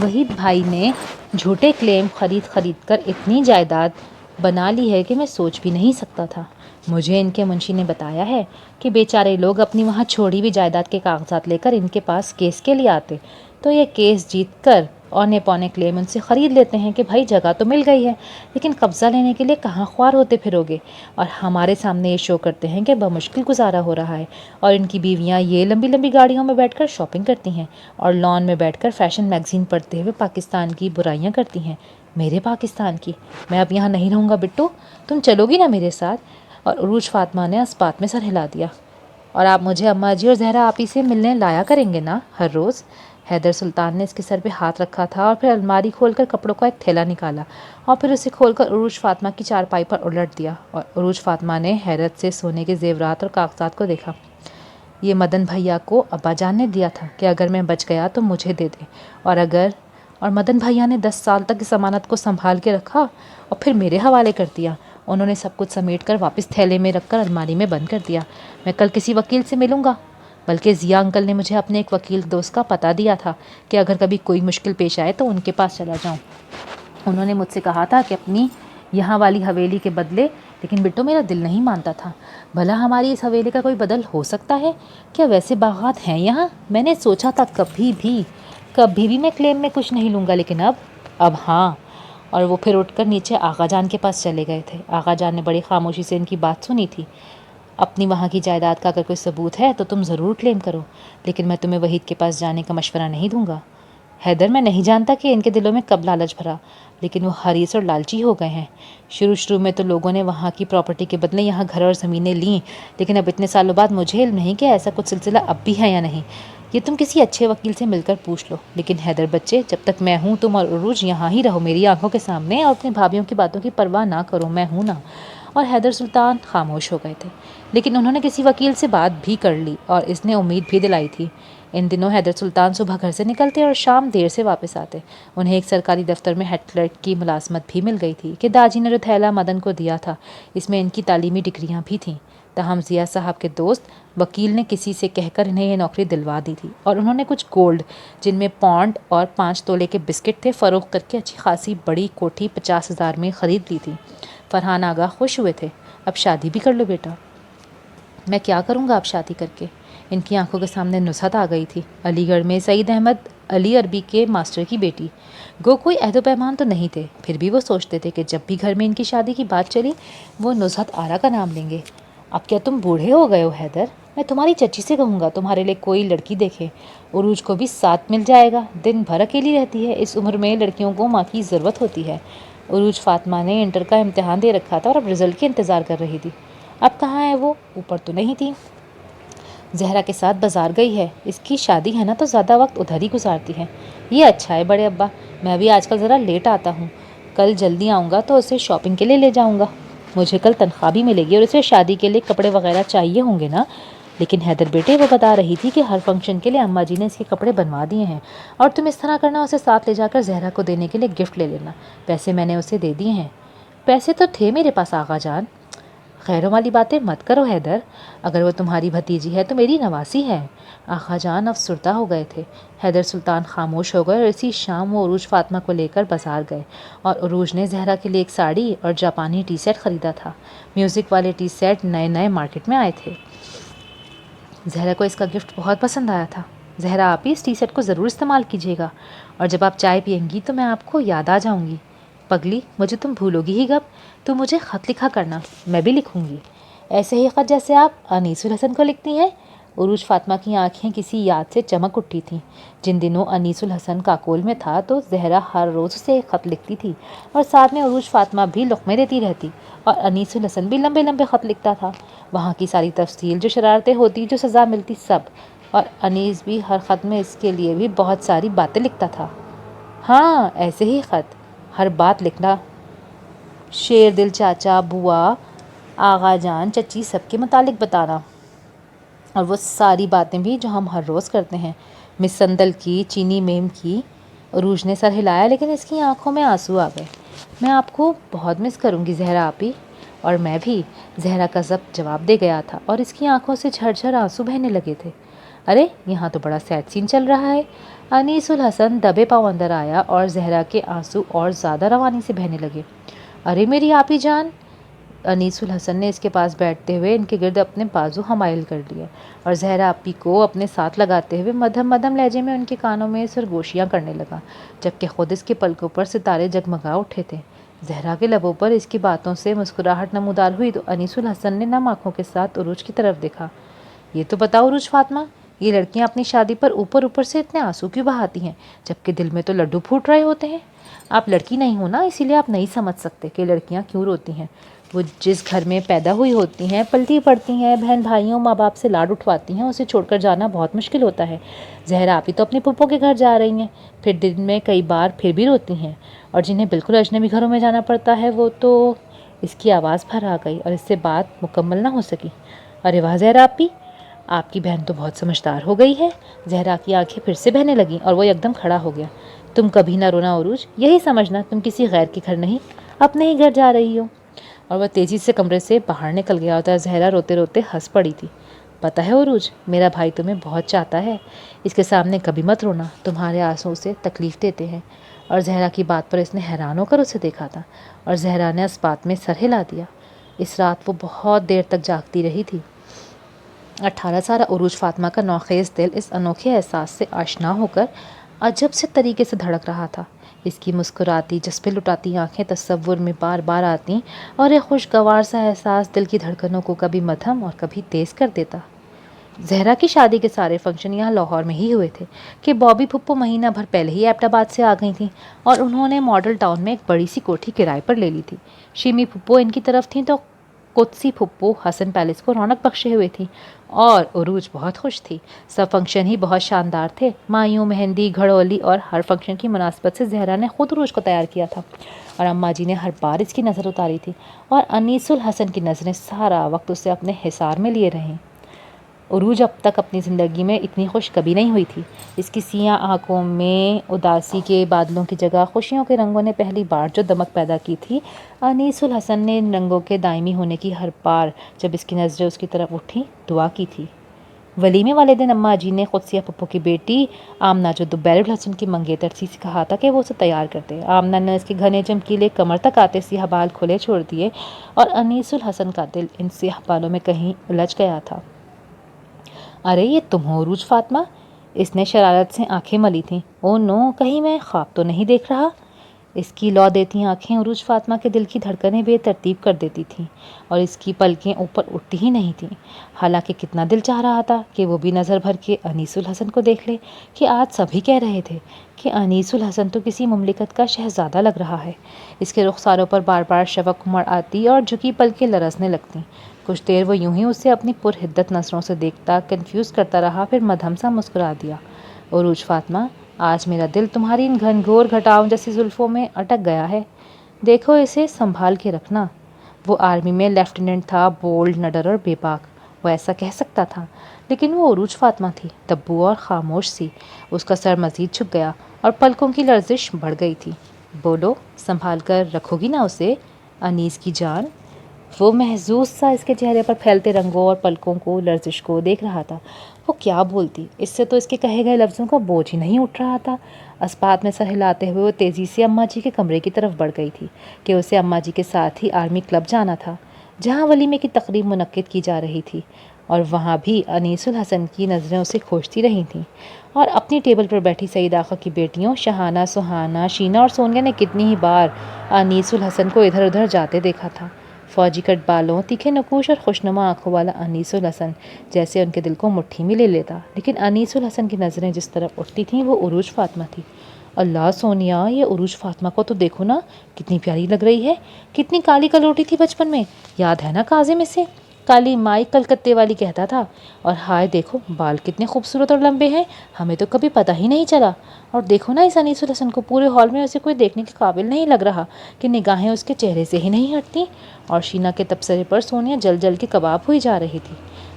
وحید بھائی نے جھوٹے کلیم خرید کر اتنی جائیداد بنا لی ہے کہ میں سوچ بھی نہیں سکتا تھا۔ مجھے ان کے منشی نے بتایا ہے کہ بیچارے لوگ اپنی وہاں چھوڑی ہوئی جائیداد کے کاغذات لے کر ان کے پاس کیس کے لیے آتے، تو یہ کیس جیت کر اونے پونے کلیم ان سے خرید لیتے ہیں کہ بھائی جگہ تو مل گئی ہے، لیکن قبضہ لینے کے لیے کہاں خوار ہوتے پھرو گے، اور ہمارے سامنے یہ شو کرتے ہیں کہ بمشکل گزارا ہو رہا ہے، اور ان کی بیویاں یہ لمبی لمبی گاڑیوں میں بیٹھ کر شاپنگ کرتی ہیں اور لان میں بیٹھ کر فیشن میگزین پڑھتے ہوئے پاکستان کی برائیاں کرتی ہیں، میرے پاکستان کی۔ میں اب یہاں نہیں رہوں گا بٹو، تم چلو گی نا میرے ساتھ؟ اور عروج فاطمہ نے اس بات میں سر ہلا دیا۔ اور آپ مجھے اماں جی اور زہرا آپی سے ملنے لایا کریں گے نا ہر روز؟ حیدر سلطان نے اس کے سر پہ ہاتھ رکھا تھا اور پھر الماری کھول کر کپڑوں کا ایک تھیلا نکالا اور پھر اسے کھول کر عروج فاطمہ کی چارپائی پر الٹ دیا، اور عروج فاطمہ نے حیرت سے سونے کے زیورات اور کاغذات کو دیکھا۔ یہ مدن بھیا کو ابا جان نے دیا تھا کہ اگر میں بچ گیا تو مجھے دے دے، اور مدن بھیا نے 10 سال تک اس امانت کو سنبھال کے رکھا اور پھر میرے حوالے کر دیا۔ انہوں نے سب کچھ سمیٹ کر واپس تھیلے میں رکھ کر الماری میں بند کر دیا۔ میں کل کسی وکیل سے ملوں گا، بلکہ ضیاء انکل نے مجھے اپنے ایک وکیل دوست کا پتہ دیا تھا کہ اگر کبھی کوئی مشکل پیش آئے تو ان کے پاس چلا جاؤں۔ انہوں نے مجھ سے کہا تھا کہ اپنی یہاں والی حویلی کے بدلے، لیکن بٹو میرا دل نہیں مانتا تھا۔ بھلا ہماری اس حویلی کا کوئی بدل ہو سکتا ہے کیا؟ ویسے باغات ہیں یہاں؟ میں نے سوچا تھا کبھی بھی میں کلیم میں کچھ نہیں لوں گا، لیکن اب ہاں۔ اور وہ پھر اٹھ کر نیچے آغا جان کے پاس چلے گئے تھے۔ آغا جان نے بڑی خاموشی سے ان کی بات سنی تھی۔ اپنی وہاں کی جائیداد کا اگر کوئی ثبوت ہے تو تم ضرور کلیم کرو، لیکن میں تمہیں وحید کے پاس جانے کا مشورہ نہیں دوں گا۔ حیدر میں نہیں جانتا کہ ان کے دلوں میں کب لالچ بھرا، لیکن وہ حریص اور لالچی ہو گئے ہیں۔ شروع میں تو لوگوں نے وہاں کی پراپرٹی کے بدلے یہاں گھر اور زمینیں لیں، لیکن اب اتنے سالوں بعد مجھے علم نہیں کہ ایسا کچھ سلسلہ اب بھی ہے یا نہیں۔ یہ تم کسی اچھے وکیل سے مل کر پوچھ لو، لیکن حیدر بچے، جب تک میں ہوں تم اور عروج یہاں ہی رہو میری آنکھوں کے سامنے، اور اپنی بھابھیوں کی باتوں کی پرواہ نہ کرو، میں ہوں نا۔ اور حیدر سلطان خاموش ہو گئے تھے، لیکن انہوں نے کسی وکیل سے بات بھی کر لی اور اس نے امید بھی دلائی تھی۔ ان دنوں حیدر سلطان صبح گھر سے نکلتے اور شام دیر سے واپس آتے۔ انہیں ایک سرکاری دفتر میں ہیڈ کلرک کی ملازمت بھی مل گئی تھی کہ داجی نے جو تھیلا مدن کو دیا تھا اس میں ان کی تعلیمی ڈگریاں بھی تھیں۔ تاہم ضیاء صاحب کے دوست وکیل نے کسی سے کہہ کر انہیں یہ نوکری دلوا دی تھی، اور انہوں نے کچھ گولڈ، جن میں پونڈ اور 5 تولے کے بسکٹ تھے، فروخت کر کے اچھی خاصی بڑی کوٹھی 50,000 میں خرید لی تھی۔ فرحان آغا خوش ہوئے تھے۔ اب شادی بھی کر لو بیٹا۔ میں کیا کروں گا اب شادی کر کے؟ ان کی آنکھوں کے سامنے نصحت آ گئی تھی۔ علی گڑھ میں سعید احمد علی عربی کے ماسٹر کی بیٹی، گو کوئی عہد و پیمان تو نہیں تھے، پھر بھی وہ سوچتے تھے کہ جب بھی گھر میں ان کی شادی کی بات چلی وہ نصحت آرا کا نام لیں گے۔ اب کیا تم بوڑھے ہو گئے ہو حیدر؟ میں تمہاری چچی سے کہوں گا تمہارے لیے کوئی لڑکی دیکھے، عروج کو بھی ساتھ مل جائے گا، دن بھر اکیلی رہتی ہے، اس عمر میں لڑکیوں کو ماں کی ضرورت ہوتی ہے۔ عروج فاطمہ نے انٹر کا امتحان دے رکھا تھا اور اب رزلٹ کی انتظار کر رہی تھی۔ اب کہاں ہے وہ؟ اوپر تو نہیں تھی۔ زہرا کے ساتھ بازار گئی ہے، اس کی شادی ہے نا تو زیادہ وقت ادھر ہی گزارتی ہے۔ یہ اچھا ہے بڑے ابا، میں بھی آج کل ذرا لیٹ آتا ہوں، کل جلدی آؤں گا تو اسے شاپنگ کے لیے لے جاؤں گا۔ مجھے کل تنخواہ بھی ملے گی اور اسے شادی کے لیے کپڑے وغیرہ چاہیے ہوں گے نا۔ لیکن حیدر بیٹے، وہ بتا رہی تھی کہ ہر فنکشن کے لیے اماں جی نے اس کے کپڑے بنوا دیے ہیں، اور تم اس طرح کرنا، اسے ساتھ لے جا کر زہرا کو دینے کے لیے گفٹ لے لینا۔ پیسے میں نے اسے دے دیے ہیں۔ پیسے تو تھے میرے پاس آغا جان۔ خیروں والی باتیں مت کرو حیدر، اگر وہ تمہاری بھتیجی ہے تو میری نواسی ہے۔ آغا جان افسردہ ہو گئے تھے۔ حیدر سلطان خاموش ہو گئے اور اسی شام وہ عروج فاطمہ کو لے کر بازار گئے، اور عروج نے زہرا کے لیے ایک ساڑی اور جاپانی ٹی سیٹ خریدا تھا۔ میوزک والے ٹی سیٹ نئے نئے مارکیٹ میں آئے تھے۔ زہرا کو اس کا گفٹ بہت پسند آیا تھا۔ زہرا آپ ہی اس ٹی سیٹ کو ضرور استعمال کیجیے گا، اور جب آپ چائے پئیں گی تو میں آپ کو یاد آ جاؤں گی۔ پگلی، مجھے تم بھولو گی ہی کب؟ تم مجھے خط لکھا کرنا، میں بھی لکھوں گی، ایسے ہی خط جیسے آپ انیس الحسن کو لکھتی ہیں۔ عروج فاطمہ کی آنکھیں کسی یاد سے چمک اٹھی تھیں۔ جن دنوں انیس الحسن کاکول میں تھا تو زہرا ہر روز اسے ایک خط لکھتی تھی، اور ساتھ میں عروج فاطمہ بھی لقمے دیتی رہتی، اور انیس الحسن بھی لمبے لمبے خط لکھتا تھا، وہاں کی ساری تفصیل، جو شرارتیں ہوتی، جو سزا ملتی، سب۔ اور انیس بھی ہر خط میں اس کے لیے بھی بہت ساری باتیں لکھتا تھا۔ ہاں، ایسے ہی خط، ہر بات لکھنا، شیر دل چاچا، بوا، آغا جان، چچی، سب کے متعلق بتانا، اور وہ ساری باتیں بھی جو ہم ہر روز کرتے ہیں، مس سندل کی، چینی میم کی۔ عروج نے سر ہلایا، لیکن اس کی آنکھوں میں آنسو آ گئے۔ میں آپ کو بہت مس کروں گی زہرا آپی۔ اور میں بھی، زہرا کا ضبط جواب دے گیا تھا، اور اس کی آنکھوں سے جھرجھر آنسو بہنے لگے تھے۔ ارے، یہاں تو بڑا سیڈ سین چل رہا ہے۔ انیس الحسن دبے پاؤں اندر آیا، اور زہرا کے آنسو اور زیادہ روانی سے بہنے لگے۔ ارے میری آپی جان! انیس الحسن نے اس کے پاس بیٹھتے ہوئے ان کے گرد اپنے بازو حمائل کر لیے، اور زہرا آپی کو اپنے ساتھ لگاتے ہوئے مدھم مدھم لہجے میں ان کے کانوں میں سرگوشیاں کرنے لگا، جبکہ خود اس کے پلکوں پر ستارے جگمگا اٹھے تھے۔ زہرا کے لبوں پر اس کی باتوں سے مسکراہٹ نمودار ہوئی تو انیس الحسن نے نم آنکھوں کے ساتھ عروج کی طرف دیکھا۔ یہ تو بتاؤ عروج فاطمہ، یہ لڑکیاں اپنی شادی پر اوپر اوپر سے اتنے آنسو کیوں بہاتی ہیں، جبکہ دل میں تو لڈو پھوٹ رہے ہوتے ہیں؟ آپ لڑکی نہیں ہو نا، اسی لیے آپ نہیں سمجھ سکتے کہ لڑکیاں کیوں روتی ہیں۔ وہ جس گھر میں پیدا ہوئی ہوتی ہیں، پلتی پڑتی ہیں، بہن بھائیوں ماں باپ سے لاڈ اٹھواتی ہیں، اسے چھوڑ کر جانا بہت مشکل ہوتا ہے۔ زہرا آپی تو اپنے پھپھو کے گھر جا رہی ہیں، پھر دن میں کئی بار پھر بھی روتی ہیں، اور جنہیں بالکل اجنبی گھروں میں جانا پڑتا ہے وہ تو… اس کی آواز بھر آ گئی اور اس سے بات مکمل نہ ہو سکی۔ ارے واہ زہرا آپی، آپ کی بہن تو بہت سمجھدار ہو گئی ہے۔ زہرا کی آنکھیں پھر سے بہنے لگیں اور وہ یکدم کھڑا ہو گیا۔ تم کبھی نہ رونا عروج، یہی سمجھنا تم کسی غیر کے گھر نہیں، اپنے ہی گھر جا رہی ہو۔ اور وہ تیزی سے کمرے سے باہر نکل گیا اور زہرا روتے روتے ہنس پڑی تھی۔ پتہ ہے عروج، میرا بھائی تمہیں بہت چاہتا ہے، اس کے سامنے کبھی مت رونا، تمہارے آنسو اسے تکلیف دیتے ہیں۔ اور زہرا کی بات پر اس نے حیران ہو کر اسے دیکھا تھا، اور زہرا نے اس بات میں سر ہلا دیا۔ اس رات وہ بہت دیر تک جاگتی رہی تھی۔ 18 سالہ عروج فاطمہ کا نوخیز دل اس انوکھے احساس سے آشنا ہو کر عجب سے طریقے سے دھڑک رہا تھا۔ اس کی مسکراتی، جذبے لٹاتی آنکھیں تصور میں بار بار آتیں، اور ایک خوشگوار سا احساس دل کی دھڑکنوں کو کبھی مدھم اور کبھی تیز کر دیتا۔ زہرا کی شادی کے سارے فنکشن یہاں لاہور میں ہی ہوئے تھے کہ بابی پھپھو مہینہ بھر پہلے ہی ایبٹ آباد سے آ گئی تھیں، اور انہوں نے ماڈل ٹاؤن میں ایک بڑی سی کوٹھی کرائے پر لے لی تھی۔ شیمی پھپھو ان کی طرف تھیں تو قدسی پھپھو حسن پیلس کو رونق بخشے ہوئے تھیں، اور عروج بہت خوش تھی۔ سب فنکشن ہی بہت شاندار تھے۔ مایوں، مہندی، گھڑولی، اور ہر فنکشن کی مناسبت سے زہرا نے خود عروج کو تیار کیا تھا، اور اماں جی نے ہر بار اس کی نظر اتاری تھی، اور انیس الحسن کی نظریں سارا وقت اسے اپنے حصار میں لیے رہیں۔ عروج اب تک اپنی زندگی میں اتنی خوش کبھی نہیں ہوئی تھی۔ اس کی سیاہ آنکھوں میں اداسی کے بادلوں کی جگہ خوشیوں کے رنگوں نے پہلی بار جو دمک پیدا کی تھی، انیس الحسن نے ان رنگوں کے دائمی ہونے کی ہر بار جب اس کی نظریں اس کی طرف اٹھیں دعا کی تھی۔ ولیمے والے دن اماں جی نے قدسیہ پھپھو کی بیٹی آمنہ جو دوبیر الحسن کی منگیتر تھی سے کہا تھا کہ وہ اسے تیار کر دے۔ آمنہ نے اس کے گھنے چمکیلے کمر تک آتے سیاہ بال کھلے چھوڑ دیے، اور انیس الحسن کا دل ان سیاہ بالوں میں کہیں الجھ گیا تھا۔ ارے یہ تم ہو عروج فاطمہ؟ اس نے شرارت سے آنکھیں ملی تھیں۔ او نو، کہیں میں خواب تو نہیں دیکھ رہا؟ اس کی لو دیتی آنکھیں عروج فاطمہ کے دل کی دھڑکنیں بے ترتیب کر دیتی تھیں اور اس کی پلکیں اوپر اٹھتی ہی نہیں تھیں، حالانکہ کتنا دل چاہ رہا تھا کہ وہ بھی نظر بھر کے انیس الحسن کو دیکھ لے کہ آج سبھی کہہ رہے تھے کہ انیس الحسن تو کسی مملکت کا شہزادہ لگ رہا ہے۔ اس کے رخساروں پر بار بار شفق امڑ آتی اور جھکی پلکیں لرزنے لگتیں۔ کچھ دیر وہ یوں ہی اسے اپنی پرحدت نظروں سے دیکھتا کنفیوز کرتا رہا، پھر مدھم سا مسکرا دیا۔ عروج فاطمہ، آج میرا دل تمہاری ان گھنگھور گھٹاؤں جیسی زلفوں میں اٹک گیا ہے، دیکھو اسے سنبھال کے رکھنا۔ وہ آرمی میں لیفٹیننٹ تھا، بولڈ، نڈر اور بے باک، وہ ایسا کہہ سکتا تھا، لیکن وہ عروج فاطمہ تھی، تبو اور خاموش سی۔ اس کا سر مزید جھک گیا اور پلکوں کی لرزش بڑھ گئی تھی۔ بولو، سنبھال کر رکھو گی نا اسے، انیس کی جان؟ وہ محظوظ سا اس کے چہرے پر پھیلتے رنگوں اور پلکوں کو، لرزش کو دیکھ رہا تھا۔ وہ کیا بولتی، اس سے تو اس کے کہے گئے لفظوں کا بوجھ ہی نہیں اٹھ رہا تھا۔ اسپات میں سر ہلاتے ہوئے وہ تیزی سے اماں جی کے کمرے کی طرف بڑھ گئی تھی کہ اسے اماں جی کے ساتھ ہی آرمی کلب جانا تھا، جہاں ولیمے کی تقریب منعقد کی جا رہی تھی، اور وہاں بھی انیس الحسن کی نظریں اسے کھوجتی رہی تھیں۔ اور اپنی ٹیبل پر بیٹھی سعید آقا کی بیٹیوں شہانہ، سہانہ، شینا اور سونیا نے کتنی ہی بار انیس الحسن کو ادھر ادھر جاتے دیکھا تھا۔ فوجی کٹ بالوں، تیکھے نقوش اور خوشنما آنکھوں والا انیس الحسن جیسے ان کے دل کو مٹھی میں لے لیتا، لیکن انیس الحسن کی نظریں جس طرف اٹھتی تھیں وہ عروج فاطمہ تھی۔ اللہ سونیا، یہ عروج فاطمہ کو تو دیکھو نا، کتنی پیاری لگ رہی ہے، کتنی کالی کلوٹی تھی بچپن میں، یاد ہے نا کاظم اسے؟ کالی مائی کلکتے والی کہتا تھا، اور ہائے دیکھو بال کتنے خوبصورت اور لمبے ہیں، ہمیں تو کبھی پتہ ہی نہیں چلا۔ اور دیکھو نا اس انیس الحسن کو، پورے ہال میں اسے کوئی دیکھنے کے قابل نہیں لگ رہا کہ نگاہیں اس کے چہرے سے ہی نہیں ہٹتی۔ اور شینا کے تبصرے پر سونیا جل جل کے کباب ہوئی جا رہی تھی۔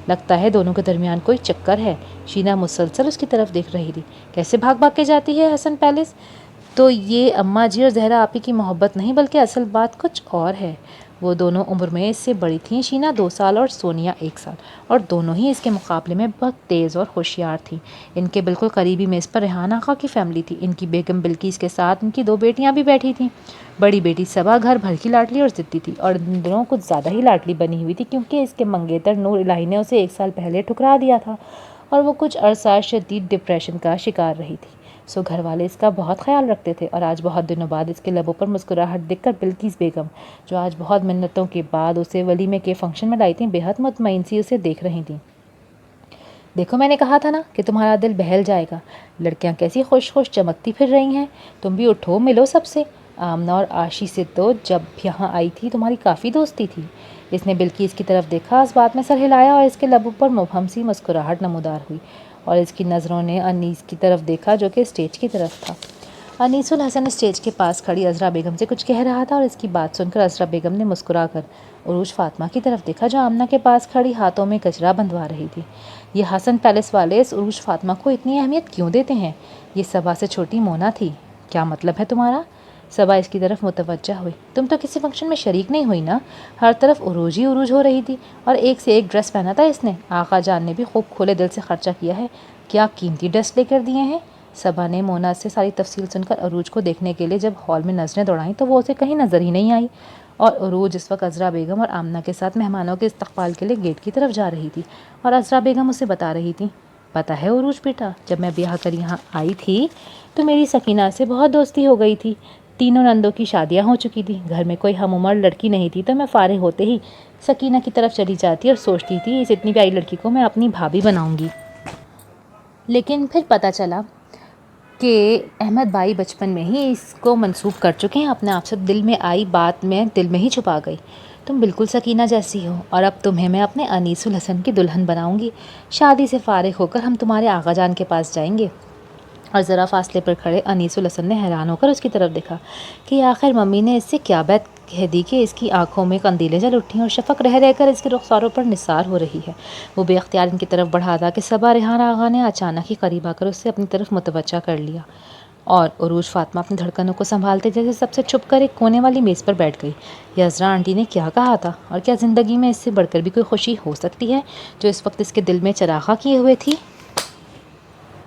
لگتا ہے دونوں کے درمیان کوئی چکر ہے۔ شینا مسلسل اس کی طرف دیکھ رہی تھی۔ کیسے بھاگ بھاگ کے جاتی ہے حسن پیلس؟ تو یہ اماں جی اور زہرا آپی کی محبت نہیں، بلکہ اصل بات کچھ اور ہے۔ وہ دونوں عمر میں اس سے بڑی تھیں، شینا 2 سال اور سونیا 1 سال، اور دونوں ہی اس کے مقابلے میں بہت تیز اور ہوشیار تھیں۔ ان کے بالکل قریبی میز پر ریحان آقا کی فیملی تھی، ان کی بیگم بلقیس کے ساتھ ان کی 2 بیٹیاں بھی بیٹھی تھیں۔ بڑی بیٹی صبا گھر بھر کی لاڈلی اور ضدی تھی، اور ان دنوں کچھ زیادہ ہی لاڈلی بنی ہوئی تھی کیونکہ اس کے منگیتر نور الہی نے اسے 1 سال پہلے ٹھکرا دیا تھا اور وہ کچھ عرصہ شدید ڈپریشن کا شکار رہی تھی۔ سو گھر والے اس کا بہت خیال رکھتے تھے، اور آج بہت دنوں بعد اس کے لبوں پر مسکراہٹ دیکھ کر بلقیس بیگم، جو آج بہت منتوں کے بعد اسے ولیمے کے فنکشن میں لائی تھیں، بے حد مطمئن سی اسے دیکھ رہی تھیں۔ دیکھو میں نے کہا تھا نا کہ تمہارا دل بہل جائے گا، لڑکیاں کیسی خوش خوش چمکتی پھر رہی ہیں، تم بھی اٹھو ملو سب سے۔ آمنہ اور آشی سے تو جب یہاں آئی تھی تمہاری کافی دوستی تھی۔ اس نے بلقیس کی طرف دیکھا، اس بات میں سر ہلایا اور اس کے لبوں پر مبہم سی مسکراہٹ نمودار ہوئی، اور اس کی نظروں نے انیس کی طرف دیکھا جو کہ اسٹیج کی طرف تھا۔ انیس الحسن اسٹیج کے پاس کھڑی عذرا بیگم سے کچھ کہہ رہا تھا، اور اس کی بات سن کر عذرا بیگم نے مسکرا کر عروج فاطمہ کی طرف دیکھا جو آمنہ کے پاس کھڑی ہاتھوں میں گجرا بندھوا رہی تھی۔ یہ حسن پیلس والے اس عروج فاطمہ کو اتنی اہمیت کیوں دیتے ہیں؟ یہ صبا سے چھوٹی مونا تھی، کیا مطلب ہے تمہارا؟ صبا اس کی طرف متوجہ ہوئی۔ تم تو کسی فنکشن میں شریک نہیں ہوئی نا؟ ہر طرف عروج ہی عروج ہو رہی تھی، اور ایک سے ایک ڈریس پہنا تھا اس نے، آقا جان نے بھی خوب کھلے دل سے خرچہ کیا ہے، کیا قیمتی ڈریس لے کر دیے ہیں۔ صبا نے مونا سے ساری تفصیل سن کر عروج کو دیکھنے کے لیے جب ہال میں نظریں دوڑائیں تو وہ اسے کہیں نظر ہی نہیں آئی، اور عروج اس وقت عذرا بیگم اور آمنہ کے ساتھ مہمانوں کے استقبال کے لیے گیٹ کی طرف جا رہی تھی، اور عذرا بیگم اسے بتا رہی تھی، پتہ ہے عروج بیٹا، جب میں بیاہ کر یہاں آئی تھی تو میری سکینہ سے بہت دوستی ہو گئی تھی، تینوں نندوں کی شادیاں ہو چکی تھی، گھر میں کوئی ہم عمر لڑکی نہیں تھی، تو میں فارغ ہوتے ہی سکینہ کی طرف چلی جاتی اور سوچتی تھی اس اتنی پیاری لڑکی کو میں اپنی بھابھی بناؤں گی۔ لیکن پھر پتہ چلا کہ احمد بھائی بچپن میں ہی اس کو منسوب کر چکے ہیں، اپنے آپ سے دل میں آئی بات میں دل میں ہی چھپا گئی۔ تم بالکل سکینہ جیسی ہو، اور اب تمہیں میں اپنے انیس الحسن کی دلہن بناؤں گی، شادی سے فارغ ہو کر ہم تمہارے آقا جان کے پاس جائیں گے۔ اور ذرا فاصلے پر کھڑے انیس الحسن نے حیران ہو کر اس کی طرف دیکھا کہ آخر ممی نے اس سے کیا بات کہہ دی کہ اس کی آنکھوں میں قندیلیں جل اٹھیں اور شفق رہ رہ کر اس کے رخساروں پر نثار ہو رہی ہے۔ وہ بے اختیار ان کی طرف بڑھا تھا کہ صبا ریحان آغا نے اچانک ہی قریب آ کر اس سے اپنی طرف متوجہ کر لیا، اور عروج فاطمہ اپنی دھڑکنوں کو سنبھالتے جیسے سب سے چھپ کر ایک کونے والی میز پر بیٹھ گئی۔ یہ عذرا آنٹی نے کیا کہا تھا، اور کیا زندگی میں اس سے بڑھ کر بھی کوئی خوشی ہو سکتی ہے جو اس وقت اس کے دل میں چراغاں کیے ہوئے تھی؟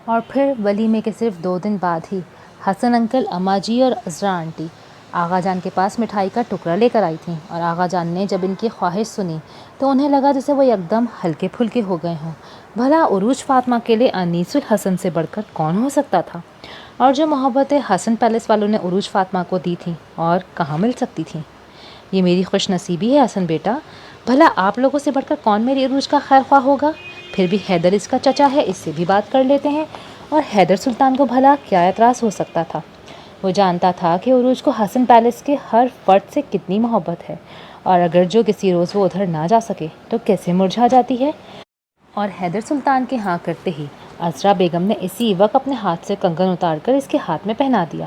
اور پھر ولیمے کے صرف 2 دن بعد ہی حسن انکل، اماں جی اور عذرا آنٹی آغا جان کے پاس مٹھائی کا ٹکڑا لے کر آئی تھیں، اور آغا جان نے جب ان کی خواہش سنی تو انہیں لگا جیسے وہ یکدم ہلکے پھلکے ہو گئے ہوں۔ بھلا عروج فاطمہ کے لیے انیس الحسن سے بڑھ کر کون ہو سکتا تھا؟ اور جو محبتیں حسن پیلس والوں نے عروج فاطمہ کو دی تھیں اور کہاں مل سکتی تھیں۔ یہ میری خوش نصیبی ہے حسن بیٹا، بھلا آپ لوگوں سے بڑھ کر کون میری عروج کا خیر خواہ ہوگا؟ پھر بھی حیدر اس کا چچا ہے، اس سے بھی بات کر لیتے ہیں۔ اور حیدر سلطان کو بھلا کیا اعتراض ہو سکتا تھا؟ وہ جانتا تھا کہ عروج کو حسن پیلس کے ہر فرد سے کتنی محبت ہے، اور اگر جو کسی روز وہ ادھر نہ جا سکے تو کیسے مرجھا جاتی ہے۔ اور حیدر سلطان کے ہاں کرتے ہی عذرا بیگم نے اسی وقت اپنے ہاتھ سے کنگن اتار کر اس کے ہاتھ میں پہنا دیا۔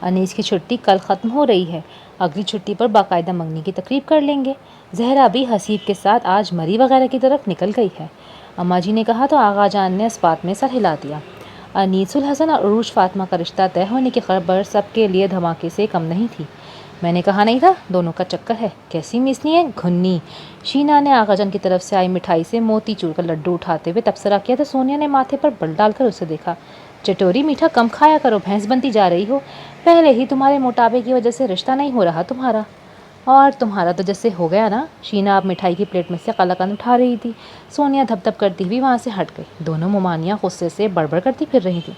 انیس کی چھٹی کل ختم ہو رہی ہے، اگلی چھٹی پر باقاعدہ منگنی کی تقریب کر لیں گے۔ زہرا بھی حسیب کے ساتھ آج مری وغیرہ کی طرف نکل گئی ہے، اماں جی نے کہا تو آغا جان نے اس بات میں سر ہلا دیا۔ انیس الحسن اور عروج فاطمہ کا رشتہ طے ہونے کی خبر سب کے لیے دھماکے سے کم نہیں تھی۔ میں نے کہا نہیں تھا دونوں کا چکر ہے، کیسی میسنی ہے گھنی۔ شینا نے آغا جان کی طرف سے آئی مٹھائی سے موتی چور کا لڈو اٹھاتے ہوئے تبصرہ کیا تو سونیا نے ماتھے پر بل ڈال کر اسے دیکھا۔ چٹوری میٹھا کم کھایا کرو، بھینس بنتی جا رہی ہو، پہلے ہی تمہارے موٹاپے کی وجہ سے رشتہ نہیں ہو رہا تمہارا۔ اور تمہارا تو جیسے ہو گیا نا۔ شینا اب مٹھائی کی پلیٹ میں سے قلاقند اٹھا رہی تھی، سونیا دھپ دھپ کرتی ہوئی وہاں سے ہٹ گئی۔ دونوں ممانیاں غصے سے بڑبڑ کرتی پھر رہی تھیں۔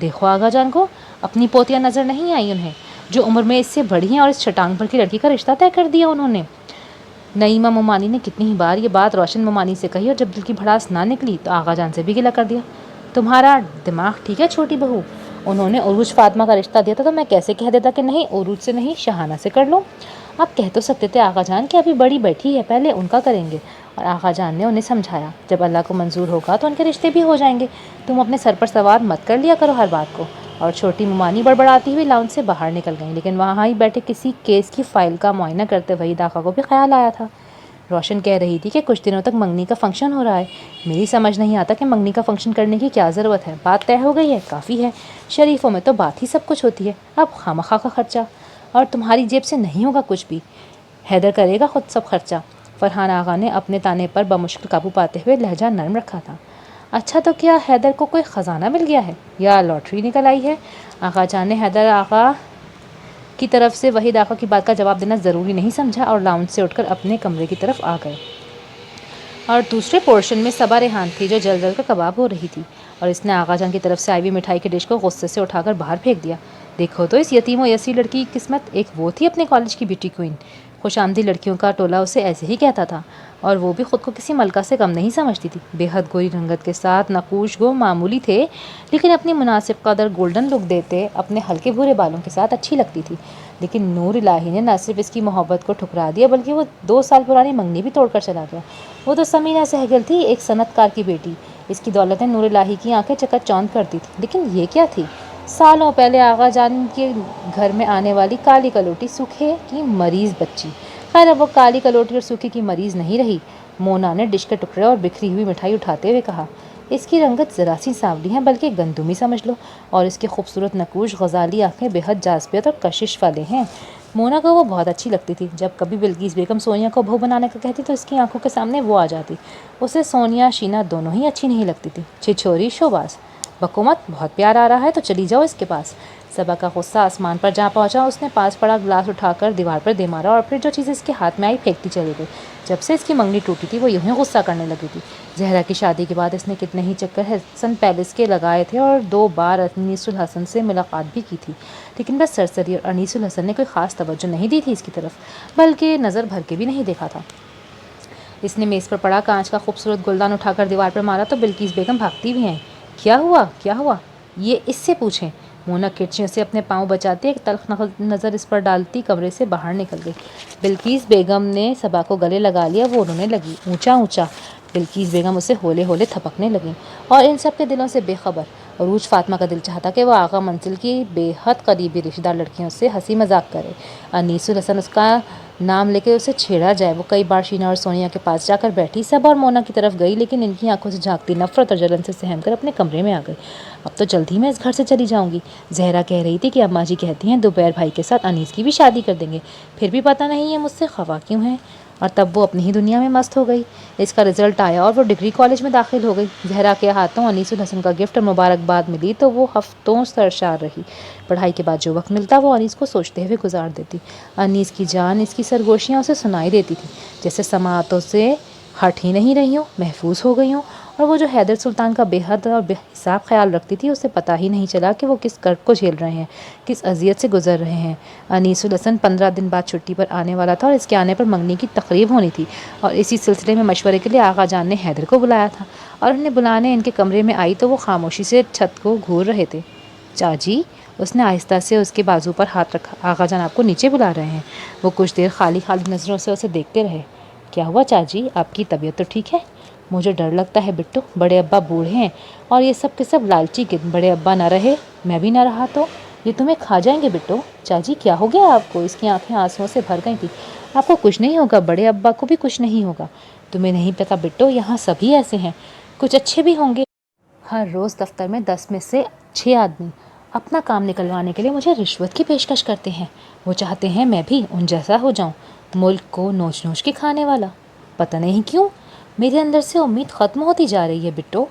دیکھو آغا جان کو اپنی پوتیاں نظر نہیں آئی انہیں، جو عمر میں اس سے بڑی ہیں، اور اس چھٹانگ پر کی لڑکی کا رشتہ طے کر دیا انہوں نے۔ نعیمہ ممانی نے کتنی ہی بار یہ بات روشن ممانی سے کہی، اور جب دل کی بھڑاس نہ نکلی تو آغا جان سے بھی گلہ کر دیا۔ تمہارا دماغ ٹھیک ہے چھوٹی بہو؟ انہوں نے عروج فاطمہ کا رشتہ دیا تھا تو میں کیسے کہہ دیتا کہ نہیں عروج سے نہیں شہانہ سے کر لو؟ آپ کہہ تو سکتے تھے آغا جان کہ ابھی بڑی بیٹھی ہے، پہلے ان کا کریں گے۔ اور آغا جان نے انہیں سمجھایا جب اللہ کو منظور ہوگا تو ان کے رشتے بھی ہو جائیں گے، تم اپنے سر پر سوار مت کر لیا کرو ہر بات کو۔ اور چھوٹی ممانی بڑبڑاتی ہوئی لاؤنج سے باہر نکل گئیں، لیکن وہاں ہی بیٹھے کسی کیس کی فائل کا معائنہ کرتے وحید آقا کو بھی خیال آیا تھا۔ روشن کہہ رہی تھی کہ کچھ دنوں تک منگنی کا فنکشن ہو رہا ہے، میری سمجھ نہیں آتا کہ منگنی کا فنکشن کرنے کی کیا ضرورت ہے، بات طے ہو گئی ہے کافی ہے، شریفوں میں تو بات ہی سب کچھ ہوتی ہے، اب خواہ کا خرچہ، اور تمہاری جیب سے نہیں ہوگا کچھ بھی، حیدر کرے گا خود سب خرچہ۔ فرحان آغا نے اپنے تانے پر بمشکل قابو پاتے ہوئے لہجہ نرم رکھا تھا۔ اچھا تو کیا حیدر کو کوئی خزانہ مل گیا ہے یا لاٹری نکل آئی ہے؟ آغا جان نے حیدر آغا کی طرف سے وحید آقا کی بات کا جواب دینا ضروری نہیں سمجھا اور لاؤنج سے اٹھ کر اپنے کمرے کی طرف آ گئے۔ اور دوسرے پورشن میں صبا ریحان تھی جو جل جل کر کباب ہو رہی تھی، اور اس نے آغا جان کی طرف سے آئی ہوئی مٹھائی کے ڈش کو غصے سے اٹھا کر باہر پھینک دیا۔ دیکھو تو اس یتیم و یسیر لڑکی کی قسمت، ایک وہ تھی اپنے کالج کی بیوٹی کوئین، خوش آمدید لڑکیوں کا ٹولہ اسے ایسے ہی کہتا تھا، اور وہ بھی خود کو کسی ملکہ سے کم نہیں سمجھتی تھی۔ بے حد گوری رنگت کے ساتھ نقوش گو معمولی تھے، لیکن اپنی مناسب قدر گولڈن لک دیتے اپنے ہلکے بھورے بالوں کے ساتھ اچھی لگتی تھی۔ لیکن نور الہی نے نہ صرف اس کی محبت کو ٹھکرا دیا بلکہ وہ 2 سال پرانی منگنی بھی توڑ کر چلا گیا۔ وہ تو سمینہ سہگل تھی، ایک صنعت کار کی بیٹی، اس کی دولت نور الہی کی آنکھیں چکت چوند کرتی تھی، لیکن یہ کیا تھی؟ سالوں پہلے آغا جان کے گھر میں آنے والی کالی کلوٹی سوکھے کی مریض بچی۔ خیر اب وہ کالی کلوٹی اور سوکھے کی مریض نہیں رہی۔ مونا نے ڈش کے ٹکڑے اور بکھری ہوئی مٹھائی اٹھاتے ہوئے کہا، اس کی رنگت ذرا سی سانولی ہے، بلکہ گندمی سمجھ لو، اور اس کے خوبصورت نقوش غزالی آنکھیں بے حد جاذبیت اور کشش والے ہیں۔ مونا کو وہ بہت اچھی لگتی تھی، جب کبھی بلقیس بیگم سونیا کو بہو بنانے کا کہتی تو اس کی آنکھوں کے سامنے وہ آ جاتی۔ اسے سونیا شینا دونوں ہی اچھی نہیں لگتی تھی۔ چھچوری شوباز، بکو مت، بہت پیار آ رہا ہے تو چلی جاؤ اس کے پاس۔ صبا کا غصہ آسمان پر جا پہنچا، اس نے پاس پڑا گلاس اٹھا کر دیوار پر دے مارا اور پھر جو چیز اس کے ہاتھ میں آئی پھینکتی چلی گئی۔ جب سے اس کی منگنی ٹوٹی تھی وہ یوں ہی غصہ کرنے لگی تھی۔ زہرا کی شادی کے بعد اس نے کتنے ہی چکر حسن پیلس کے لگائے تھے اور 2 بار انیس الحسن سے ملاقات بھی کی تھی، لیکن بس سرسری اور انیس الحسن نے کوئی خاص توجہ نہیں دی تھی اس کی طرف، بلکہ نظر بھر کے بھی نہیں دیکھا تھا۔ اس نے میز پر پڑا کانچ کا خوبصورت گلدان اٹھا کر دیوار پر مارا تو بلقیس بیگم بھاگتی بھی ہیں۔ کیا ہوا کیا ہوا، یہ اس سے پوچھیں۔ مونا کرچیوں سے اپنے پاؤں بچاتی ایک تلخ نظر اس پر ڈالتی کمرے سے باہر نکل گئی۔ بلقیس بیگم نے صبا کو گلے لگا لیا، وہ رونے لگی، اونچا اونچا۔ بلقیس بیگم اسے ہولے ہولے تھپکنے لگیں، اور ان سب کے دلوں سے بے خبر عروج فاطمہ کا دل چاہتا کہ وہ آغا منزل کی بے حد قریبی رشتہ دار لڑکیوں سے ہنسی مذاق کرے، انیس الحسن اس کا نام لے کے اسے چھیڑا جائے۔ وہ کئی بار شینا اور سونیا کے پاس جا کر بیٹھی، صبا اور مونا کی طرف گئی، لیکن ان کی آنکھوں سے جھانکتی نفرت اور جلن سے سہم کر اپنے کمرے میں آ گئی۔ اب تو جلد ہی میں اس گھر سے چلی جاؤں گی۔ زہرا کہہ رہی تھی کہ اماں جی کہتی ہیں دوپہر بھائی کے ساتھ انیس کی بھی شادی کر دیں گے، پھر بھی پتہ نہیں یہ مجھ سے خفا کیوں ہیں۔ اور تب وہ اپنی ہی دنیا میں مست ہو گئی۔ اس کا رزلٹ آیا اور وہ ڈگری کالج میں داخل ہو گئی۔ زہرا کے ہاتھوں انیس الحسن کا گفٹ اور مبارکباد ملی تو وہ ہفتوں سرشار رہی۔ پڑھائی کے بعد جو وقت ملتا وہ انیس کو سوچتے ہوئے گزار دیتی۔ انیس کی جان، اس کی سرگوشیاں اسے سنائی دیتی تھی، جیسے سماعتوں سے ہٹ ہی نہیں رہی ہوں، محفوظ ہو گئی ہوں۔ اور وہ جو حیدر سلطان کا بے حد اور بے حساب خیال رکھتی تھی، اسے پتہ ہی نہیں چلا کہ وہ کس کرب کو جھیل رہے ہیں، کس اذیت سے گزر رہے ہیں۔ انیس الحسن 15 دن بعد چھٹی پر آنے والا تھا اور اس کے آنے پر منگنی کی تقریب ہونی تھی، اور اسی سلسلے میں مشورے کے لیے آغا جان نے حیدر کو بلایا تھا، اور انہیں بلانے ان کے کمرے میں آئی تو وہ خاموشی سے چھت کو گھور رہے تھے۔ چاچی، اس نے آہستہ سے اس کے بازو پر ہاتھ رکھا، آغا جان آپ کو نیچے بلا رہے ہیں۔ وہ کچھ دیر خالی خالی نظروں سے اسے دیکھتے رہے۔ کیا ہوا چاچی، آپ کی طبیعت تو ٹھیک ہے؟ مجھے ڈر لگتا ہے بٹو، بڑے ابا بوڑھے ہیں اور یہ سب کے سب لالچی کے، بڑے ابا نہ رہے، میں بھی نہ رہا تو یہ تمہیں کھا جائیں گے بٹو۔ چاچی کیا ہو گیا آپ کو؟ اس کی آنکھیں آنسوؤں سے بھر گئی تھی۔ آپ کو کچھ نہیں ہوگا، بڑے ابا کو بھی کچھ نہیں ہوگا۔ تمہیں نہیں پتا بٹو، یہاں سبھی ایسے ہیں، کچھ اچھے بھی ہوں گے۔ ہر روز دفتر میں 10 میں سے 6 آدمی اپنا کام نکلوانے کے لیے مجھے رشوت کی پیشکش کرتے ہیں۔ وہ چاہتے ہیں میں بھی ان جیسا ہو جاؤں، ملک کو نوچ نوچ کے کھانے والا۔ پتہ نہیں کیوں میرے اندر سے امید ختم ہوتی جا رہی ہے بٹو۔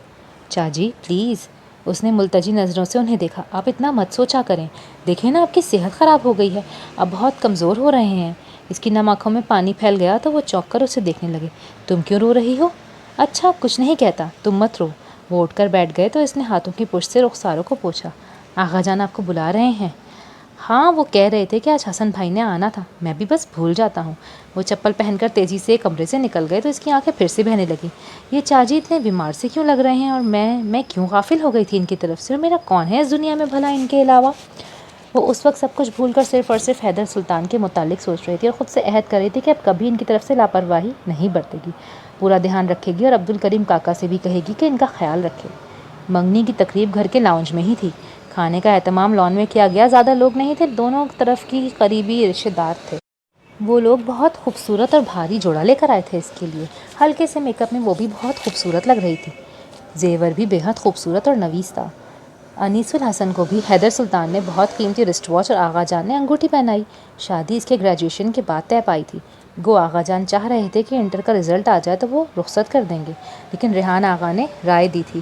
چاچی پلیز، اس نے ملتجی نظروں سے انہیں دیکھا، آپ اتنا مت سوچا کریں، دیکھیں نا آپ کی صحت خراب ہو گئی ہے، اب بہت کمزور ہو رہے ہیں۔ اس کی نم آنکھوں میں پانی پھیل گیا تو وہ چونک کر اسے دیکھنے لگے۔ تم کیوں رو رہی ہو؟ اچھا کچھ نہیں کہتا، تم مت رو۔ وہ اٹھ کر بیٹھ گئے تو اس نے ہاتھوں کی پشت سے رخساروں کو پوچھا، آغا جان آپ کو بلا رہے ہیں؟ ہاں، وہ کہہ رہے تھے کہ آج حسن بھائی نے آنا تھا، میں بھی بس بھول جاتا ہوں۔ وہ چپل پہن کر تیزی سے کمرے سے نکل گئے تو اس کی آنکھیں پھر سے بہنے لگیں۔ یہ چاچی اتنے بیمار سے کیوں لگ رہے ہیں، اور میں کیوں غافل ہو گئی تھی ان کی طرف سے، اور میرا کون ہے اس دنیا میں بھلا ان کے علاوہ؟ وہ اس وقت سب کچھ بھول کر صرف اور صرف حیدر سلطان کے متعلق سوچ رہی تھی اور خود سے عہد کر رہی تھی کہ اب کبھی ان کی طرف سے لاپرواہی نہیں برتے گی، پورا دھیان رکھے گی، اور عبدالکریم کاکا سے بھی کہے گی کہ ان کا خیال رکھے۔ منگنی کی تقریب گھر کے لاؤنج میں ہی تھی۔ کھانے کا اہتمام لان میں کیا گیا، زیادہ لوگ نہیں تھے، دونوں طرف کی قریبی رشتے دار تھے۔ وہ لوگ بہت خوبصورت اور بھاری جوڑا لے کر آئے تھے اس کے لیے، ہلکے سے میک اپ میں وہ بھی بہت خوبصورت لگ رہی تھی، زیور بھی بے حد خوبصورت اور نویس تھا۔ انیس الحسن کو بھی حیدر سلطان نے بہت قیمتی رسٹ واچ اور آغا جان نے انگوٹھی پہنائی۔ شادی اس کے گریجویشن کے بعد طے پائی تھی۔ گو آغا جان چاہ رہے تھے کہ انٹر کا رزلٹ آ جائے تو وہ رخصت کر دیں گے، لیکن ریحان آغا نے رائے دی تھی،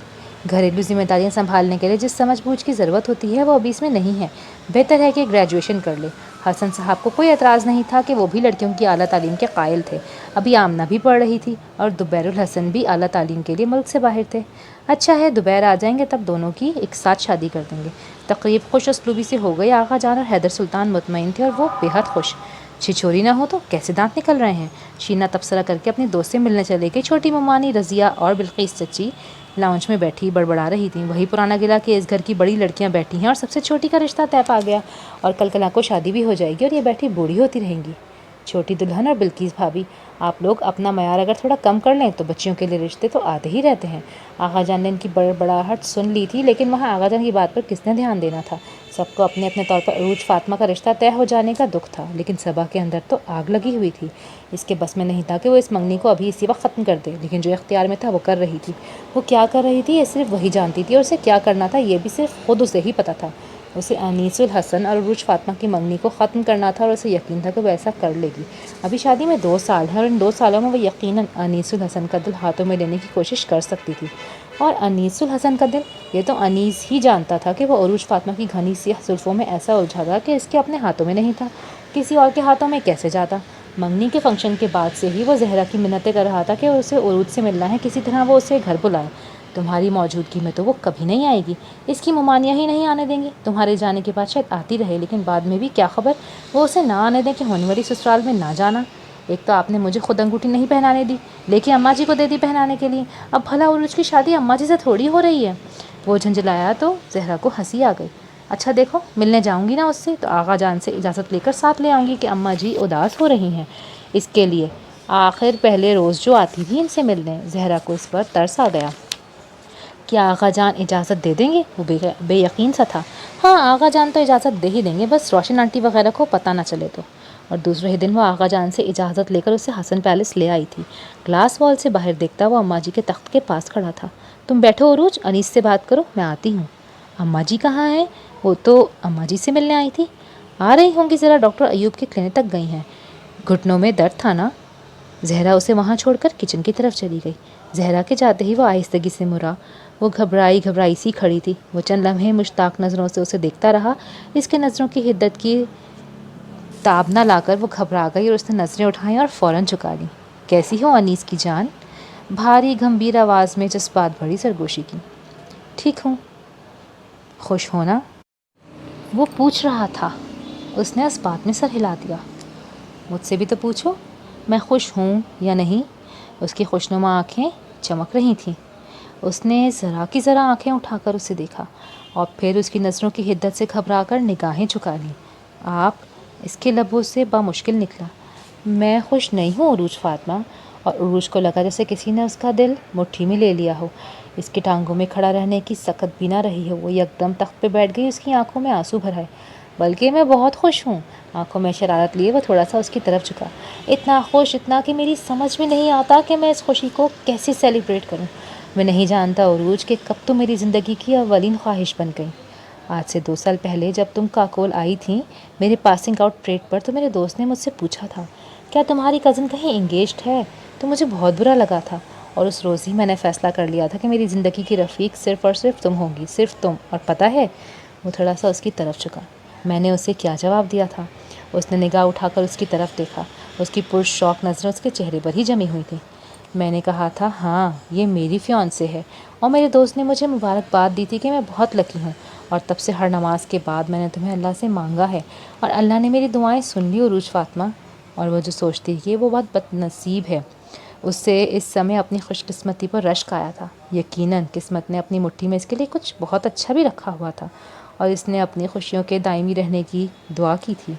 گھریلو ذمہ داریاں سنبھالنے کے لیے جس سمجھ بوجھ کی ضرورت ہوتی ہے وہ ابھی اس میں نہیں ہے، بہتر ہے کہ گریجویشن کر لے۔ حسن صاحب کو کوئی اعتراض نہیں تھا کہ وہ بھی لڑکیوں کی اعلیٰ تعلیم کے قائل تھے، ابھی آمنہ بھی پڑھ رہی تھی اور دبیر الحسن بھی اعلیٰ تعلیم کے لیے ملک سے باہر تھے۔ اچھا ہے دبیر آ جائیں گے تب دونوں کی ایک ساتھ شادی کر دیں گے۔ تقریب خوش اسلوبی سے ہو گئی، آغا جان اور حیدر سلطان مطمئن تھے اور وہ بے حد خوش۔ چھچوری نہ ہو تو کیسے دانت نکل رہے ہیں؟ شینا تبصرہ کر کے اپنی دوست سے ملنے چلے گئی۔ چھوٹی ممانی، رضیہ اور بلقیس چچی لاؤنج میں بیٹھی بڑبڑا رہی تھیں، وہی پرانا گلا کہ اس گھر کی بڑی لڑکیاں بیٹھی ہیں اور سب سے چھوٹی کا رشتہ طے پا گیا، اور کل کلا کو شادی بھی ہو جائے گی اور یہ بیٹھی بوڑھی ہوتی رہیں گی۔ چھوٹی دلہن اور بلقیس بھابھی، آپ لوگ اپنا معیار اگر تھوڑا کم کر لیں تو بچیوں کے لیے رشتے تو آتے ہی رہتے ہیں۔ آغا جان نے ان کی بڑبڑاہٹ سن لی تھی، لیکن وہاں آغا جان کی بات پر کس نے دھیان دینا تھا؟ سب کو اپنے اپنے طور پر عروج فاطمہ کا رشتہ طے ہو جانے کا دکھ تھا، لیکن صبا کے اندر تو آگ لگی ہوئی تھی۔ اس کے بس میں نہیں تھا کہ وہ اس منگنی کو ابھی اسی وقت ختم کر دے، لیکن جو اختیار میں تھا وہ کر رہی تھی۔ وہ کیا کر رہی تھی یہ صرف وہی جانتی تھی، اور اسے کیا کرنا تھا یہ بھی صرف خود اسے ہی پتہ تھا۔ اسے انیس الحسن اور عروج فاطمہ کی منگنی کو ختم کرنا تھا، اور اسے یقین تھا کہ وہ ایسا کر لے گی۔ ابھی شادی میں 2 سال ہیں، اور ان 2 سالوں میں وہ یقیناً انیس الحسن کا دل ہاتھوں میں لینے کی کوشش کر سکتی تھی۔ اور انیس الحسن کا دل، یہ تو انیس ہی جانتا تھا کہ وہ عروج فاطمہ کی گھنی سیاہ زلفوں میں ایسا الجھا تھا کہ اس کے اپنے ہاتھوں میں نہیں تھا، کسی اور کے ہاتھوں میں کیسے جاتا۔ منگنی کے فنکشن کے بعد سے ہی وہ زہرا کی منتیں کر رہا تھا کہ اسے عروج سے ملنا ہے، کسی طرح وہ اسے گھر بلائے۔ تمہاری موجودگی میں تو وہ کبھی نہیں آئے گی، اس کی ممانیاں ہی نہیں آنے دیں گی، تمہارے جانے کے بعد شاید آتی رہے، لیکن بعد میں بھی کیا خبر وہ اسے نہ آنے دیں کہ ہونے والی سسرال میں نہ جانا۔ ایک تو آپ نے مجھے خود انگوٹھی نہیں پہنانے دی، لیکن اماں جی کو دے دی پہنانے کے لیے، اب بھلا عروج کی شادی اماں جی سے تھوڑی ہو رہی ہے۔ وہ جھنجھلایا تو زہرا کو ہنسی آ گئی۔ اچھا دیکھو، ملنے جاؤں گی نا اس سے تو آغا جان سے اجازت لے کر ساتھ لے آؤں گی کہ اماں جی اداس ہو رہی ہیں، اس کے لیے آخر پہلے روز جو آتی تھی ان سے ملنے۔ زہرا کو اس پر ترس آ گیا۔ کیا آغا جان اجازت دے دیں گے؟ وہ بے یقین سا تھا۔ ہاں آغا جان تو اجازت دے ہی دیں گے، بس روشن آنٹی وغیرہ کو پتہ نہ چلے تو۔ اور دوسرے ہی دن وہ آغا جان سے اجازت لے کر اسے حسن پیلس لے آئی تھی۔ گلاس وال سے باہر دیکھتا وہ اماں جی کے تخت کے پاس کھڑا تھا۔ تم بیٹھو عروج، انیس سے بات کرو، میں آتی ہوں۔ اماں جی کہاں ہیں؟ وہ تو اماں جی سے ملنے آئی تھی۔ آ رہی ہوں گی، ذرا ڈاکٹر ایوب کے کلینک تک گئی ہیں، گھٹنوں میں درد تھا نا۔ زہرا اسے وہاں چھوڑ کر کچن کی طرف چلی گئی۔ زہرا کے جاتے ہی وہ آہستگی سے مرا، وہ گھبرائی سی کھڑی تھی۔ وہ چند لمحے مشتاق نظروں سے اسے دیکھتا رہا، اس کے نظروں کی حدت کی تاب نہ لا کر وہ گھبرا گئی اور اس نے نظریں اٹھائیں اور فوراً جھکا لیں۔ کیسی ہو انیس کی جان؟ بھاری گھمبیر آواز میں جذبات بھری سرگوشی کی۔ ٹھیک ہوں۔ خوش ہونا؟ وہ پوچھ رہا تھا۔ اس نے اس بات میں سر ہلا دیا۔ مجھ سے بھی تو پوچھو، میں خوش ہوں یا نہیں؟ اس کی خوشنما آنکھیں چمک رہی تھیں۔ اس نے ذرا کی ذرا آنکھیں اٹھا کر اسے دیکھا اور پھر اس کی نظروں کی حدت سے گھبرا کر نگاہیں جھکا لیں۔ آپ؟ اس کے لبوں سے بامشکل نکلا۔ میں خوش نہیں ہوں عروج فاطمہ۔ اور عروج کو لگا جیسے کسی نے اس کا دل مٹھی میں لے لیا ہو، اس کی ٹانگوں میں کھڑا رہنے کی سکت بھی نہ رہی ہو۔ وہ یکدم تخت پہ بیٹھ گئی، اس کی آنکھوں میں آنسو بھر آئے۔ بلکہ میں بہت خوش ہوں۔ آنکھوں میں شرارت لیے وہ تھوڑا سا اس کی طرف جھکا۔ اتنا خوش، اتنا کہ میری سمجھ میں نہیں آتا کہ میں اس خوشی کو کیسے سیلیبریٹ کروں۔ میں نہیں جانتا عروج کہ کب تم میری زندگی کی اولین خواہش بن گئی۔ آج سے 2 سال پہلے جب تم کاکول آئی تھیں میرے پاسنگ آؤٹ پریڈ پر، تو میرے دوست نے مجھ سے پوچھا تھا کیا تمہاری کزن کہیں انگیجڈ ہے؟ تو مجھے بہت برا لگا تھا، اور اس روز ہی میں نے فیصلہ کر لیا تھا کہ میری زندگی کی رفیق صرف اور صرف تم ہوگی، صرف تم۔ اور پتہ ہے، وہ تھوڑا سا اس کی طرف جھکا، میں نے اسے کیا جواب دیا تھا؟ اس نے نگاہ اٹھا کر اس کی طرف دیکھا۔ اس کی پرشوق نظریں اس کے چہرے پر ہی جمی ہوئی تھیں۔ میں نے کہا تھا ہاں یہ میری فیانسے ہے، اور میرے دوست نے مجھے مبارکباد دی تھی کہ میں بہت لکی ہوں، اور تب سے ہر نماز کے بعد میں نے تمہیں اللہ سے مانگا ہے، اور اللہ نے میری دعائیں سن لی عروج فاطمہ۔ اور وہ جو سوچتی ہے وہ بہت بد نصیب ہے، اس سے اس سمے اپنی خوش قسمتی پر رشک آیا تھا۔ یقیناً قسمت نے اپنی مٹھی میں اس کے لیے کچھ بہت اچھا بھی رکھا ہوا تھا، اور اس نے اپنی خوشیوں کے دائمی رہنے کی دعا کی تھی۔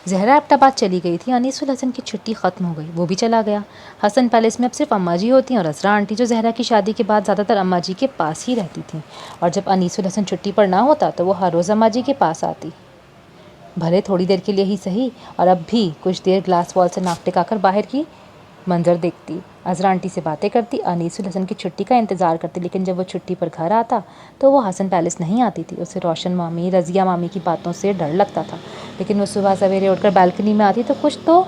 زہرا ایبٹ آباد چلی گئی تھی۔ انیس الحسن کی چھٹی ختم ہو گئی، وہ بھی چلا گیا۔ حسن پیلس میں اب صرف اماں جی ہوتی ہیں اور عذرا آنٹی، جو زہرا کی شادی کے بعد زیادہ تر اماں جی کے پاس ہی رہتی تھیں، اور جب انیس الحسن چھٹی پر نہ ہوتا تو وہ ہر روز اماں جی کے پاس آتی، بھلے تھوڑی دیر کے لیے ہی صحیح، اور اب بھی کچھ دیر گلاس وال سے ناک ٹکا کر باہر کی منظر دیکھتی، عذرا آنٹی سے باتیں کرتی، انیس الحسن کی چھٹی کا انتظار کرتی۔ لیکن جب وہ چھٹی پر گھر آتا تو وہ حسن پیلس نہیں آتی تھی۔ اسے روشن مامی، رضیہ مامی کی باتوں سے ڈر لگتا تھا، لیکن وہ صبح سویرے اٹھ کر بالکنی میں آتی تو کچھ تو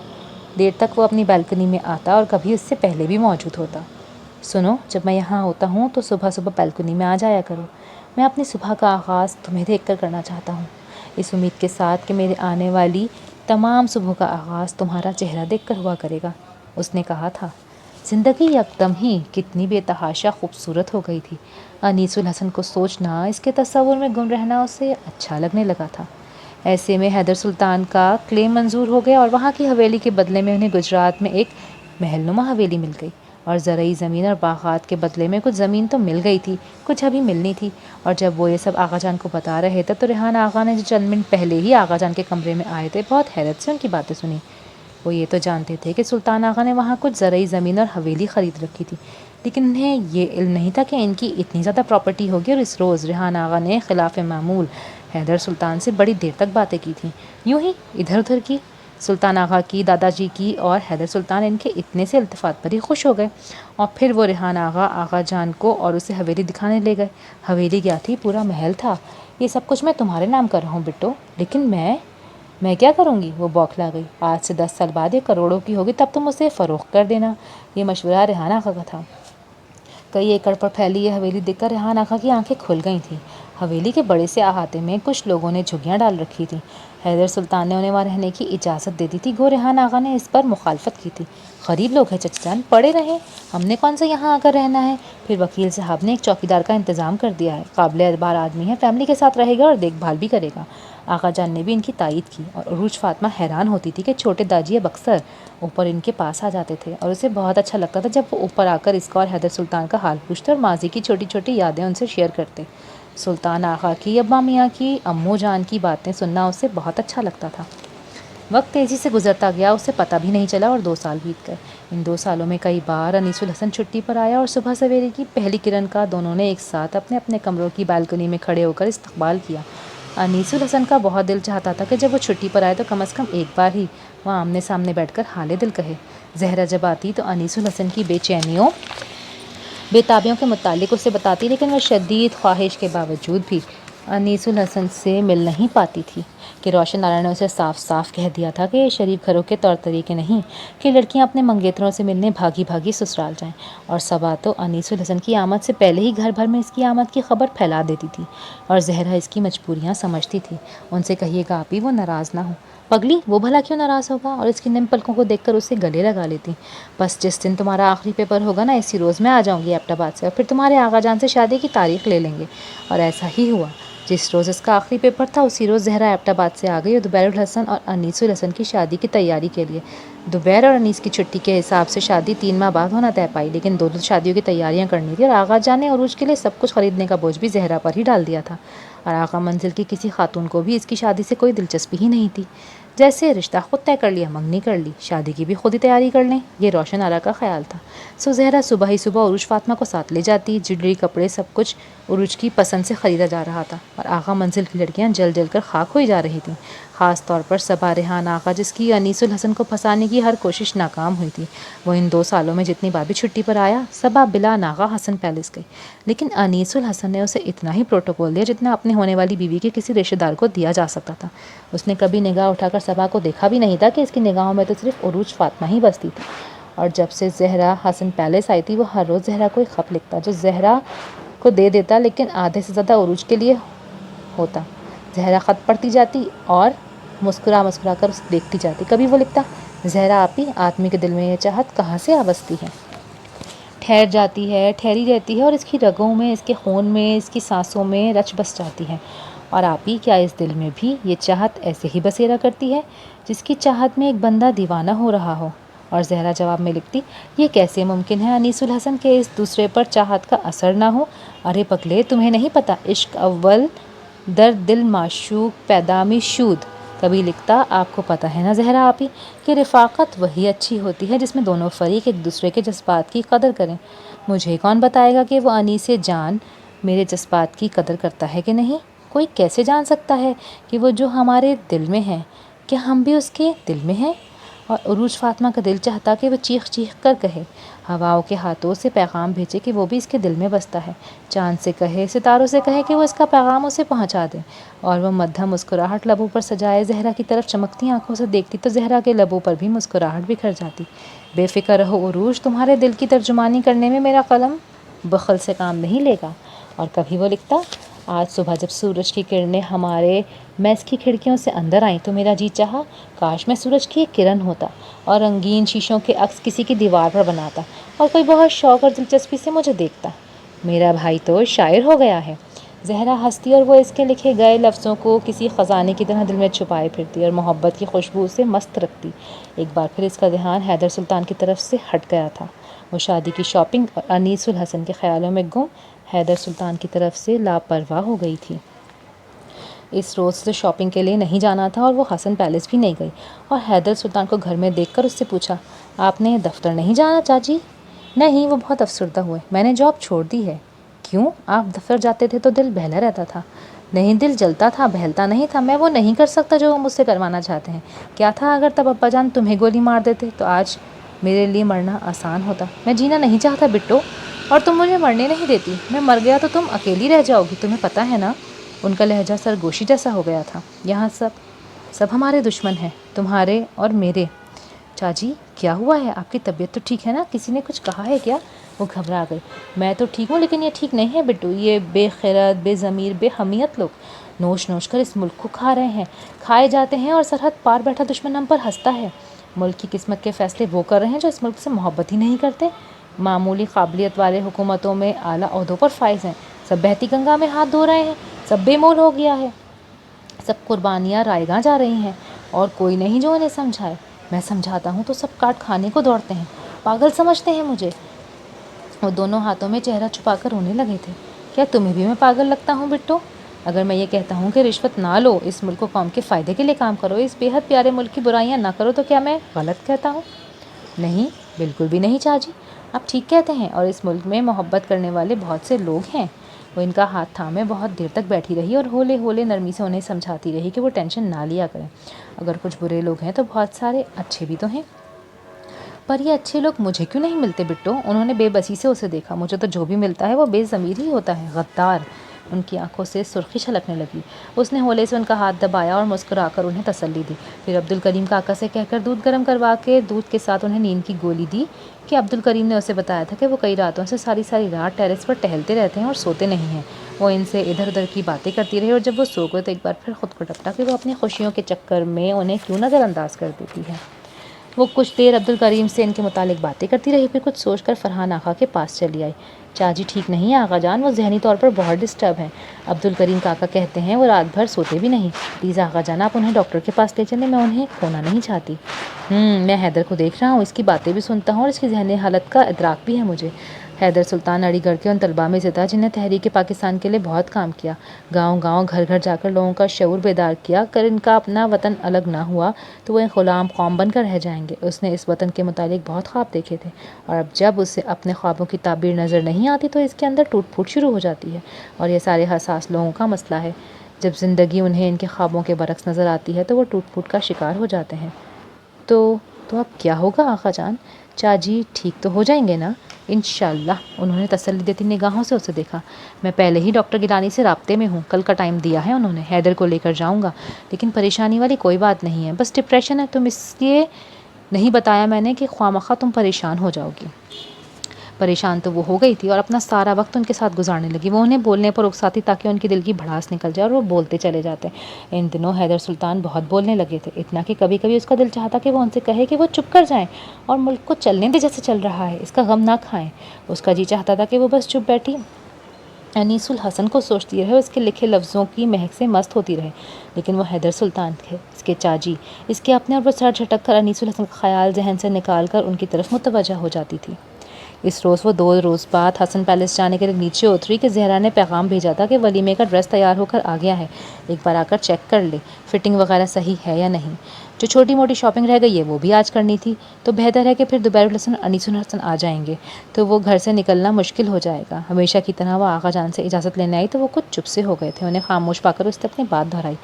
دیر تک وہ اپنی بالکنی میں آتا، اور کبھی اس سے پہلے بھی موجود ہوتا۔ سنو، جب میں یہاں ہوتا ہوں تو صبح صبح بالکنی میں آ جایا کرو، میں اپنی صبح کا آغاز تمہیں دیکھ کر کرنا چاہتا ہوں، اس امید کے ساتھ کہ میرے آنے والی تمام صبح کا آغاز تمہارا چہرہ دیکھ کر ہوا کرے گا۔ اس نے کہا تھا۔ زندگی یکدم ہی کتنی بے تحاشا خوبصورت ہو گئی تھی۔ انیس الحسن کو سوچنا، اس کے تصور میں گم رہنا اسے اچھا لگنے لگا تھا۔ ایسے میں حیدر سلطان کا کلیم منظور ہو گیا، اور وہاں کی حویلی کے بدلے میں انہیں گجرات میں ایک محل نما حویلی مل گئی، اور زرعی زمین اور باغات کے بدلے میں کچھ زمین تو مل گئی تھی، کچھ ابھی ملنی تھی۔ اور جب وہ یہ سب آغا جان کو بتا رہے تھے تو ریحان آغا نے جو چند منٹ پہلے ہی آغا جان کے کمرے میں آئے تھے، بہت حیرت سے ان کی باتیں سنی۔ وہ یہ تو جانتے تھے کہ سلطان آغا نے وہاں کچھ زرعی زمین اور حویلی خرید رکھی تھی، لیکن انہیں یہ علم نہیں تھا کہ ان کی اتنی زیادہ پراپرٹی ہوگی۔ اور اس روز ریحان آغا نے خلاف معمول حیدر سلطان سے بڑی دیر تک باتیں کی تھیں، یوں ہی ادھر ادھر کی۔ سلطان آغا کی، دادا جی کی، اور حیدر سلطان ان کے اتنے سے التفات پر ہی خوش ہو گئے، اور پھر وہ ریحان آغا آغا جان کو اور اسے حویلی دکھانے لے گئے۔ حویلی کیا تھی، پورا محل تھا۔ یہ سب کچھ میں تمہارے نام کر رہا ہوں بٹو، لیکن میں کیا کروں گی؟ وہ بوکھلا گئی۔ آج سے 10 سال بعد یہ کروڑوں کی ہوگی، تب تم اسے فروخت کر دینا۔ یہ مشورہ ریحان آغا کا تھا۔ کئی ایکڑ پر پھیلی یہ حویلی دیکھ کر ریحان آغا کی آنکھیں کھل گئی تھیں۔ حویلی کے بڑے سے احاطے میں کچھ لوگوں نے جھگیاں ڈال رکھی تھیں۔ حیدر سلطان نے انہیں وہاں رہنے کی اجازت دے دی تھی، گو ریحان آغا نے اس پر مخالفت کی تھی۔ غریب لوگ ہیں چچا جان، پڑے رہیں، ہم نے کون سا یہاں آ کر رہنا ہے؟ پھر وکیل صاحب نے ایک چوکیدار کا انتظام کر دیا ہے، قابل اعتبار آدمی ہے، فیملی کے ساتھ رہے گا اور دیکھ بھال بھی کرے گا۔ آغا جان نے بھی ان کی تائید کی، اور عروج فاطمہ حیران ہوتی تھی کہ چھوٹے داجی اب اکثر اوپر ان کے پاس آ جاتے تھے، اور اسے بہت اچھا لگتا تھا جب وہ اوپر آ کر اس کا اور حیدر سلطان کا حال پوچھتے اور ماضی کی چھوٹی چھوٹی یادیں ان سے شیئر کرتے۔ سلطان آغا کی، ابا میاں کی، امو جان کی باتیں سننا اسے بہت اچھا لگتا تھا۔ وقت تیزی سے گزرتا گیا، اسے پتہ بھی نہیں چلا، اور 2 سال بیت گئے۔ ان 2 سالوں میں کئی بار انیس الحسن چھٹی پر آیا، اور صبح سویرے کی پہلی کرن کا دونوں نے ایک ساتھ اپنے اپنے کمروں کی بالکنی میں کھڑے ہو کر استقبال کیا۔ انیس الحسن کا بہت دل چاہتا تھا کہ جب وہ چھٹی پر آئے تو کم از کم ایک بار ہی وہ آمنے سامنے بیٹھ کر حال دل کہے۔ زہرا جب آتی تو انیس الحسن کی بے چینیوں، بے تابیوں کے متعلق اسے بتاتی، لیکن وہ شدید خواہش کے باوجود بھی انیس الحسن سے مل نہیں پاتی تھی۔ کہ روشن آرا نے اسے صاف صاف کہہ دیا تھا کہ یہ شریف گھروں کے طور طریقے نہیں کہ لڑکیاں اپنے منگیتروں سے ملنے بھاگی بھاگی سسرال جائیں، اور صبا تو انیس الحسن کی آمد سے پہلے ہی گھر بھر میں اس کی آمد کی خبر پھیلا دیتی تھی، اور زہرا اس کی مجبوریاں سمجھتی تھی۔ ان سے کہیے گا آپی وہ ناراض نہ ہو۔ پگلی، وہ بھلا کیوں ناراض ہوگا؟ اور اس کی نم پلکوں کو دیکھ کر اسے گلے لگا لیتی۔ بس جس دن تمہارا آخری پیپر ہوگا نا، اسی روز میں آ جاؤں گی ایبٹ آباد سے، اور پھر تمہارے آغا جان سے شادی کی تاریخ لے لیں گے۔ اور ایسا ہی ہوا۔ جس روز اس کا آخری پیپر تھا اسی روز زہرا ایبٹ آباد سے آ گئی، اور دوبیر الحسن اور انیس الحسن کی شادی کی تیاری کے لیے۔ دوبیر اور انیس کی چھٹی کے حساب سے شادی 3 ماہ بعد ہونا طے پائی، لیکن دونوں شادیوں کی تیاریاں کرنی تھی، اور آغا جان نے عروج کے لیے سب کچھ خریدنے کا بوجھ بھی زہرا پر ہی ڈال دیا تھا، اور آغا منزل کی کسی خاتون کو بھی اس کی شادی سے کوئی دلچسپی ہی نہیں تھی۔ جیسے رشتہ خود طے کر لیا، منگنی کر لی، شادی کی بھی خود ہی تیاری کر لیں، یہ روشن آرا کا خیال تھا۔ سو زہرا صبح ہی صبح عروج فاطمہ کو ساتھ لے جاتی، جویلری، کپڑے، سب کچھ عروج کی پسند سے خریدا جا رہا تھا، اور آغا منزل کی لڑکیاں جل جل کر خاک ہوئی جا رہی تھیں، خاص طور پر صبا ریحان آغا، جس کی انیس الحسن کو پھنسانے کی ہر کوشش ناکام ہوئی تھی۔ وہ ان 2 سالوں میں جتنی بار بھی چھٹی پر آیا، صبا بلا ناغہ حسن پیلس گئی، لیکن انیس الحسن نے اسے اتنا ہی پروٹوکول دیا جتنا اپنے ہونے والی بیوی کے کسی رشتہ دار کو دیا جا سکتا تھا۔ اس نے کبھی نگاہ اٹھا کر صبا کو دیکھا بھی نہیں تھا کہ اس کی نگاہوں میں تو صرف عروج فاطمہ ہی بستی تھی، اور جب سے زہرا حسن پیلس آئی تھی، وہ ہر روز زہرا کو ایک خط لکھتا جو زہرا کو دے دیتا، لیکن آدھے سے زیادہ عروج کے لیے ہوتا۔ زہرا خط پڑھتی جاتی اور مسکرا مسکرا کر اسے دیکھتی جاتی۔ کبھی وہ لکھتا، زہرا آپی، آدمی کے دل میں یہ چاہت کہاں سے آبستی ہے، ٹھہر جاتی ہے، ٹھہری رہتی ہے، اور اس کی رگوں میں، اس کے خون میں، اس کی سانسوں میں رچ بس جاتی ہے۔ اور آپی، کیا اس دل میں بھی یہ چاہت ایسے ہی بسیرا کرتی ہے جس کی چاہت میں ایک بندہ دیوانہ ہو رہا ہو؟ اور زہرا جواب میں لکھتی، یہ کیسے ممکن ہے انیس الحسن کہ اس دوسرے پر چاہت کا اثر نہ ہو؟ ارے پگلے، تمہیں نہیں پتہ، عشق اول در دل معشوق پیدا می شود۔ کبھی لکھتا، آپ کو پتہ ہے نا زہرا آپی کہ رفاقت وہی اچھی ہوتی ہے جس میں دونوں فریق ایک دوسرے کے جذبات کی قدر کریں۔ مجھے کون بتائے گا کہ وہ انیس جان میرے جذبات کی قدر کرتا ہے کہ نہیں؟ کوئی کیسے جان سکتا ہے کہ وہ جو ہمارے دل میں ہے، کیا ہم بھی اس کے دل میں ہیں؟ اور عروج فاطمہ کا دل چاہتا کہ وہ چیخ چیخ کر کہے، ہواؤں کے ہاتھوں سے پیغام بھیجے کہ وہ بھی اس کے دل میں بستا ہے، چاند سے کہے، ستاروں سے کہے کہ وہ اس کا پیغام اسے پہنچا دے، اور وہ مدھم مسکراہٹ لبوں پر سجائے زہرا کی طرف چمکتی آنکھوں سے دیکھتی تو زہرا کے لبوں پر بھی مسکراہٹ بکھر جاتی۔ بے فکر رہو عروج، تمہارے دل کی ترجمانی کرنے میں میرا قلم بخل سے کام نہیں لے گا۔ اور کبھی وہ لکھتا، آج صبح جب سورج کی کرنیں ہمارے میس کی کھڑکیوں سے اندر آئیں تو میرا جی چاہا کاش میں سورج کی ایک کرن ہوتا، اور رنگین شیشوں کے عکس کسی کی دیوار پر بناتا، اور کوئی بہت شوق اور دلچسپی سے مجھے دیکھتا۔ میرا بھائی تو شاعر ہو گیا ہے۔ زہرا ہنستی، اور وہ اس کے لکھے گئے لفظوں کو کسی خزانے کی طرح دل میں چھپائے پھرتی، اور محبت کی خوشبو اسے مست رکھتی۔ ایک بار پھر اس کا دھیان حیدر سلطان کی طرف سے ہٹ گیا تھا۔ وہ شادی کی شاپنگ اور انیس الحسن کے خیالوں میں گم حیدر سلطان کی طرف سے لاپرواہ ہو گئی تھی۔ اس روز سے شاپنگ کے لیے نہیں جانا تھا، اور وہ حسن پیلس بھی نہیں گئی، اور حیدر سلطان کو گھر میں دیکھ کر اس سے پوچھا، آپ نے دفتر نہیں جانا چاچی؟ نہیں، وہ بہت افسردہ ہوئے، میں نے جاب چھوڑ دی ہے۔ کیوں؟ آپ دفتر جاتے تھے تو دل بہلا رہتا تھا۔ نہیں، دل جلتا تھا، بہلتا نہیں تھا۔ میں وہ نہیں کر سکتا جو وہ مجھ سے کروانا چاہتے ہیں۔ کیا تھا اگر تب ابا جان تمہیں گولی مار دیتے تو آج میرے لیے مرنا آسان ہوتا۔ میں جینا نہیں چاہتا بٹو، اور تم مجھے مرنے نہیں دیتی۔ میں مر گیا تو تم اکیلی رہ جاؤ گی، تمہیں پتہ ہے نا۔ ان کا لہجہ سرگوشی جیسا ہو گیا تھا۔ یہاں سب ہمارے دشمن ہیں، تمہارے اور میرے۔ چاچی، کیا ہوا ہے؟ آپ کی طبیعت تو ٹھیک ہے نا؟ کسی نے کچھ کہا ہے کیا؟ وہ گھبرا گئی۔ میں تو ٹھیک ہوں، لیکن یہ ٹھیک نہیں ہے بٹو۔ یہ بے خیرت، بے ضمیر، بے حمیت لوگ نوش نوش کر اس ملک کو کھا رہے ہیں، کھائے جاتے ہیں، اور سرحد پار بیٹھا دشمن ہم پر ہنستا ہے۔ ملک کی قسمت کے فیصلے وہ کر رہے ہیں جو اس ملک سے محبت ہی نہیں کرتے۔ معمولی قابلیت والے حکومتوں میں اعلیٰ عہدوں پر فائز ہیں، سب بہتی گنگا میں ہاتھ دھو رہے ہیں، سب بے مول ہو گیا ہے، سب قربانیاں رائیگاں جا رہی ہیں، اور کوئی نہیں جو انہیں سمجھائے۔ میں سمجھاتا ہوں تو سب کاٹ کھانے کو دوڑتے ہیں، پاگل سمجھتے ہیں مجھے۔ وہ دونوں ہاتھوں میں چہرہ چھپا کر رونے لگے تھے۔ کیا تمہیں بھی میں پاگل لگتا ہوں بٹو؟ اگر میں یہ کہتا ہوں کہ رشوت نہ لو، اس ملک و قوم کے فائدے کے لیے کام کرو، اس بے حد پیارے ملک کی برائیاں نہ کرو، تو کیا میں غلط کہتا ہوں؟ نہیں، بالکل بھی نہیں چاچی، آپ ٹھیک کہتے ہیں، اور اس ملک میں محبت کرنے والے بہت سے لوگ ہیں۔ وہ ان کا ہاتھ تھامے بہت دیر تک بیٹھی رہی، اور ہولے ہولے نرمی سے انہیں سمجھاتی رہی کہ وہ ٹینشن نہ لیا کریں۔ اگر کچھ برے لوگ ہیں تو بہت سارے اچھے بھی تو ہیں۔ پر یہ اچھے لوگ مجھے کیوں نہیں ملتے بٹو؟ انہوں نے بے بسی سے اسے دیکھا۔ مجھے تو جو بھی ملتا ہے وہ بے ضمیر ہی ہوتا ہے، غدار، ان کی آنکھوں سے سرخی چھلکنے لگی۔ اس نے ہولے سے ان کا ہاتھ دبایا اور مسکرا کر انہیں تسلی دی، پھر عبدالکریم کاکا سے کہہ کر دودھ گرم کروا کے دودھ کے ساتھ انہیں نیند کی گولی دی کہ عبدالکریم نے اسے بتایا تھا کہ وہ کئی راتوں سے ساری رات ٹیرس پر ٹہلتے رہتے ہیں اور سوتے نہیں ہیں۔ وہ ان سے ادھر ادھر کی باتیں کرتی رہی اور جب وہ سو گئے تو ایک بار پھر خود کو ڈپٹا کہ وہ اپنی خوشیوں کے چکر میں انہیں کیوں نظر انداز کر دیتی ہے۔ وہ کچھ دیر عبدالکریم سے ان کے متعلق باتیں کرتی رہی، پھر کچھ سوچ کر فرحان آقا کے پاس چلی آئی۔ چاچی ٹھیک نہیں ہے آقا جان، وہ ذہنی طور پر بہت ڈسٹرب ہیں۔ عبدالکریم کاکا کہتے ہیں وہ رات بھر سوتے بھی نہیں۔ پلیز آقا جان آپ انہیں ڈاکٹر کے پاس لے چلیں، میں انہیں کھونا نہیں چاہتی۔ میں حیدر کو دیکھ رہا ہوں، اس کی باتیں بھی سنتا ہوں اور اس کی ذہنی حالت کا ادراک بھی ہے مجھے۔ حیدر سلطان علی گڑھ کے ان طلباء میں سے تھا جنہیں تحریک پاکستان کے لیے بہت کام کیا، گاؤں گاؤں گھر گھر جا کر لوگوں کا شعور بیدار کیا۔ اگر ان کا اپنا وطن الگ نہ ہوا تو وہ ایک غلام قوم بن کر رہ جائیں گے۔ اس نے اس وطن کے متعلق بہت خواب دیکھے تھے اور اب جب اسے اپنے خوابوں کی تعبیر نظر نہیں آتی تو اس کے اندر ٹوٹ پھوٹ شروع ہو جاتی ہے، اور یہ سارے حساس لوگوں کا مسئلہ ہے۔ جب زندگی انہیں ان کے خوابوں کے برعکس نظر آتی ہے تو وہ ٹوٹ پھوٹ کا شکار ہو جاتے ہیں۔ تو اب کیا ہوگا آقا جان؟ چاچی ٹھیک تو ہو جائیں گے نا؟ انشاءاللہ۔ انہوں نے تسلی دیتی نگاہوں سے اسے دیکھا۔ میں پہلے ہی ڈاکٹر گیلانی سے رابطے میں ہوں، کل کا ٹائم دیا ہے انہوں نے، حیدر کو لے کر جاؤں گا۔ لیکن پریشانی والی کوئی بات نہیں ہے، بس ڈپریشن ہے، تم اس لیے نہیں بتایا میں نے کہ خواہ مخواہ تم پریشان ہو جاؤ گی۔ پریشان تو وہ ہو گئی تھی اور اپنا سارا وقت ان کے ساتھ گزارنے لگی۔ وہ انہیں بولنے پر اکساتی تاکہ ان کی دل کی بھڑاس نکل جائے اور وہ بولتے چلے جاتے۔ ان دنوں حیدر سلطان بہت بولنے لگے تھے، اتنا کہ کبھی کبھی اس کا دل چاہتا کہ وہ ان سے کہے کہ وہ چپ کر جائیں اور ملک کو چلنے دے جیسے چل رہا ہے، اس کا غم نہ کھائیں۔ اس کا جی چاہتا تھا کہ وہ بس چپ بیٹھی انیس الحسن کو سوچتی رہے، اس کے لکھے لفظوں کی مہک سے مست ہوتی رہے، لیکن وہ حیدر سلطان تھے، اس کے چاچی، اس کے اپنے، اور وہ سر جھٹک کر انیس الحسن کا خیال ذہن سے نکال کر ان کی طرف متوجہ ہو جاتی تھی۔ اس روز وہ 2 روز بعد حسن پیلس جانے کے لیے نیچے اتری کہ زہرا نے پیغام بھیجا تھا کہ ولیمے کا ڈریس تیار ہو کر آ گیا ہے، ایک بار آ کر چیک کر لے فٹنگ وغیرہ صحیح ہے یا نہیں۔ جو چھوٹی موٹی شاپنگ رہ گئی ہے وہ بھی آج کرنی تھی، تو بہتر ہے کہ پھر دوبیر الحسن اور انیس الحسن آ جائیں گے تو وہ گھر سے نکلنا مشکل ہو جائے گا۔ ہمیشہ کی طرح وہ آقا جان سے اجازت لینے آئی تو وہ کچھ چپ سے ہو گئے تھے۔ انہیں خاموش پا کر اس نے اپنی بات دہرائی،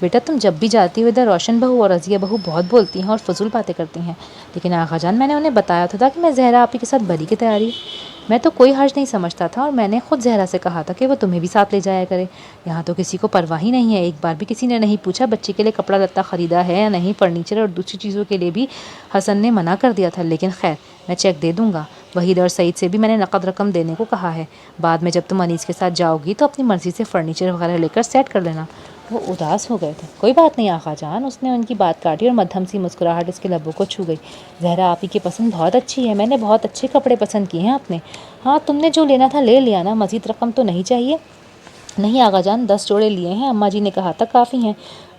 بیٹا تم جب بھی جاتی ہو ادھر روشن بہو اور رضیہ بہو بہت بولتی ہیں اور فضول باتیں کرتی ہیں، لیکن آقا جان میں نے انہیں بتایا تو تھا کہ میں زہرا آپی کے ساتھ بری کی تیاری، میں تو کوئی حرج نہیں سمجھتا تھا، اور میں نے خود زہرا سے کہا تھا کہ وہ تمہیں بھی ساتھ لے جایا کرے۔ یہاں تو کسی کو پرواہ ہی نہیں ہے، ایک بار بھی کسی نے نہیں پوچھا بچے کے لیے کپڑا لتا خریدا ہے یا نہیں، فرنیچر اور دوسری چیزوں کے لیے بھی حسن نے منع کر دیا تھا، لیکن خیر میں چیک دے دوں گا۔ وحید اور سعید سے بھی میں نے نقد رقم دینے کو کہا ہے، بعد میں جب تم انیس کے ساتھ جاؤ گی تو اپنی مرضی سے فرنیچر وغیرہ لے کر سیٹ کر لینا۔ وہ اداس ہو گئے تھے۔ کوئی بات نہیں آقا جان، اس نے ان کی بات کاٹی اور مدھم سی مسکراہٹ اس کے لبوں کو چھو گئی۔ زہرا آپی کی پسند بہت اچھی ہے، میں نے بہت اچھے کپڑے پسند کیے ہیں آپ نے۔ ہاں تم نے جو لینا تھا لے لیا نا، مزید رقم تو نہیں چاہیے؟ نہیں آقا جان 10 جوڑے لیے ہیں، اماں جی نے کہا تھا کافی ہیں،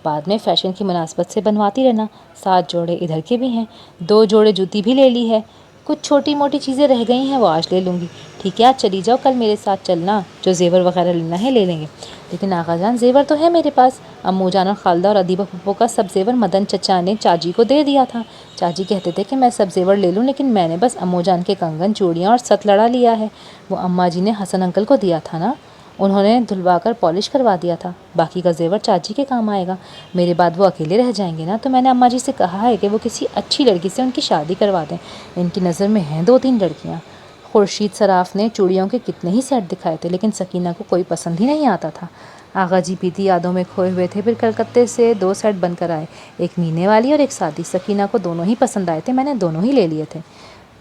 بعد میں فیشن کی مناسبت سے بنواتی رہنا۔ 7 جوڑے ادھر کے بھی ہیں، 2 جوڑے جوتی بھی لے لی ہے، کچھ چھوٹی موٹی چیزیں رہ گئی ہیں وہ آج لے لوں گی۔ ٹھیک ہے آج چلی جاؤ، کل میرے ساتھ چلنا، جو زیور وغیرہ لینا ہے لے لیں گے۔ لیکن آقا جان زیور تو ہے میرے پاس، امو جان اور خالدہ اور ادیبہ پھپھو کا سب زیور مدن چچا نے چاچی کو دے دیا تھا۔ چاچی کہتے تھے کہ میں سب زیور لے لوں، لیکن میں نے بس امو جان کے کنگن، چوڑیاں اور ست لڑا لیا ہے، وہ اماں جی نے حسن انکل کو دیا تھا نا، انہوں نے دھلوا کر پالش کروا دیا تھا، باقی کا زیور چاچی کے کام آئے گا۔ میرے بعد وہ اکیلے رہ جائیں گے نا، تو میں نے اماں جی سے کہا ہے کہ وہ کسی اچھی لڑکی سے ان کی شادی کروا دیں، ان کی نظر میں ہیں 2-3 لڑکیاں۔ خورشید صراف نے چوڑیوں کے کتنے ہی سیٹ دکھائے تھے، لیکن سکینہ کو کوئی پسند ہی نہیں آتا تھا۔ آغا جی بیتی یادوں میں کھوئے ہوئے تھے، پھر کلکتے سے 2 سیٹ بن کر آئے، ایک مینے والی اور ایک سادی۔ سکینہ کو دونوں ہی پسند آئے تھے، میں نے دونوں ہی لے لیے تھے۔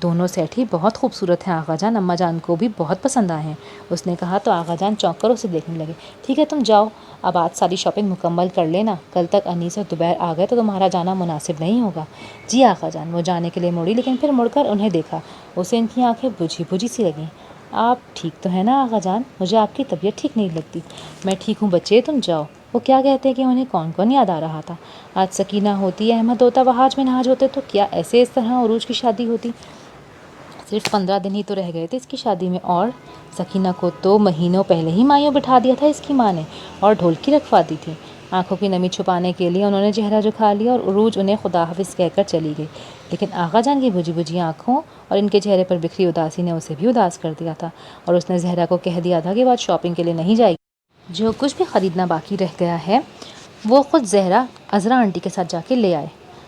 دونوں سیٹ ہی بہت خوبصورت ہیں آغا جان، اماں جان کو بھی بہت پسند آئے ہیں، اس نے کہا تو آغا جان چونک کر اسے دیکھنے لگے۔ ٹھیک ہے تم جاؤ، اب آج ساری شاپنگ مکمل کر لینا، کل تک انیس اور دوبیر آ گئے تو تمہارا جانا مناسب نہیں ہوگا۔ جی آغا جان۔ وہ جانے کے لیے مڑی، لیکن پھر مڑ کر انہیں دیکھا، اسے ان کی آنکھیں بجھی بجھی سی لگیں۔ آپ ٹھیک تو ہیں نا آغا جان؟ مجھے آپ کی طبیعت ٹھیک نہیں لگتی۔ میں ٹھیک ہوں بچے، تم جاؤ۔ وہ کیا کہتے کہ انہیں کون کون یاد آ رہا تھا؟ آج سکینہ ہوتی، احمد ہوتا، وہاج منہاج ہوتے تو کیا ایسے اس طرح عروج کی شادی ہوتی؟ صرف 15 دن ہی تو رہ گئے تھے اس کی شادی میں، اور سکینہ کو تو مہینوں پہلے ہی مائیوں بٹھا دیا تھا اس کی ماں نے، اور ڈھولکی رکھوا دی تھی۔ آنکھوں کی نمی چھپانے کے لیے انہوں نے چہرہ جھکا لیا اور عروج انہیں خدا حافظ کہہ کر چلی گئی، لیکن آغا جان کی بجھی بجھی آنکھوں اور ان کے چہرے پر بکھری اداسی نے اسے بھی اداس کر دیا تھا، اور اس نے زہرا کو کہہ دیا تھا کہ وہ آج شاپنگ کے لیے نہیں جائے گی، جو کچھ بھی خریدنا باقی رہ گیا ہے وہ خود زہرا عذرا آنٹی کے ساتھ جا کے لے آئے۔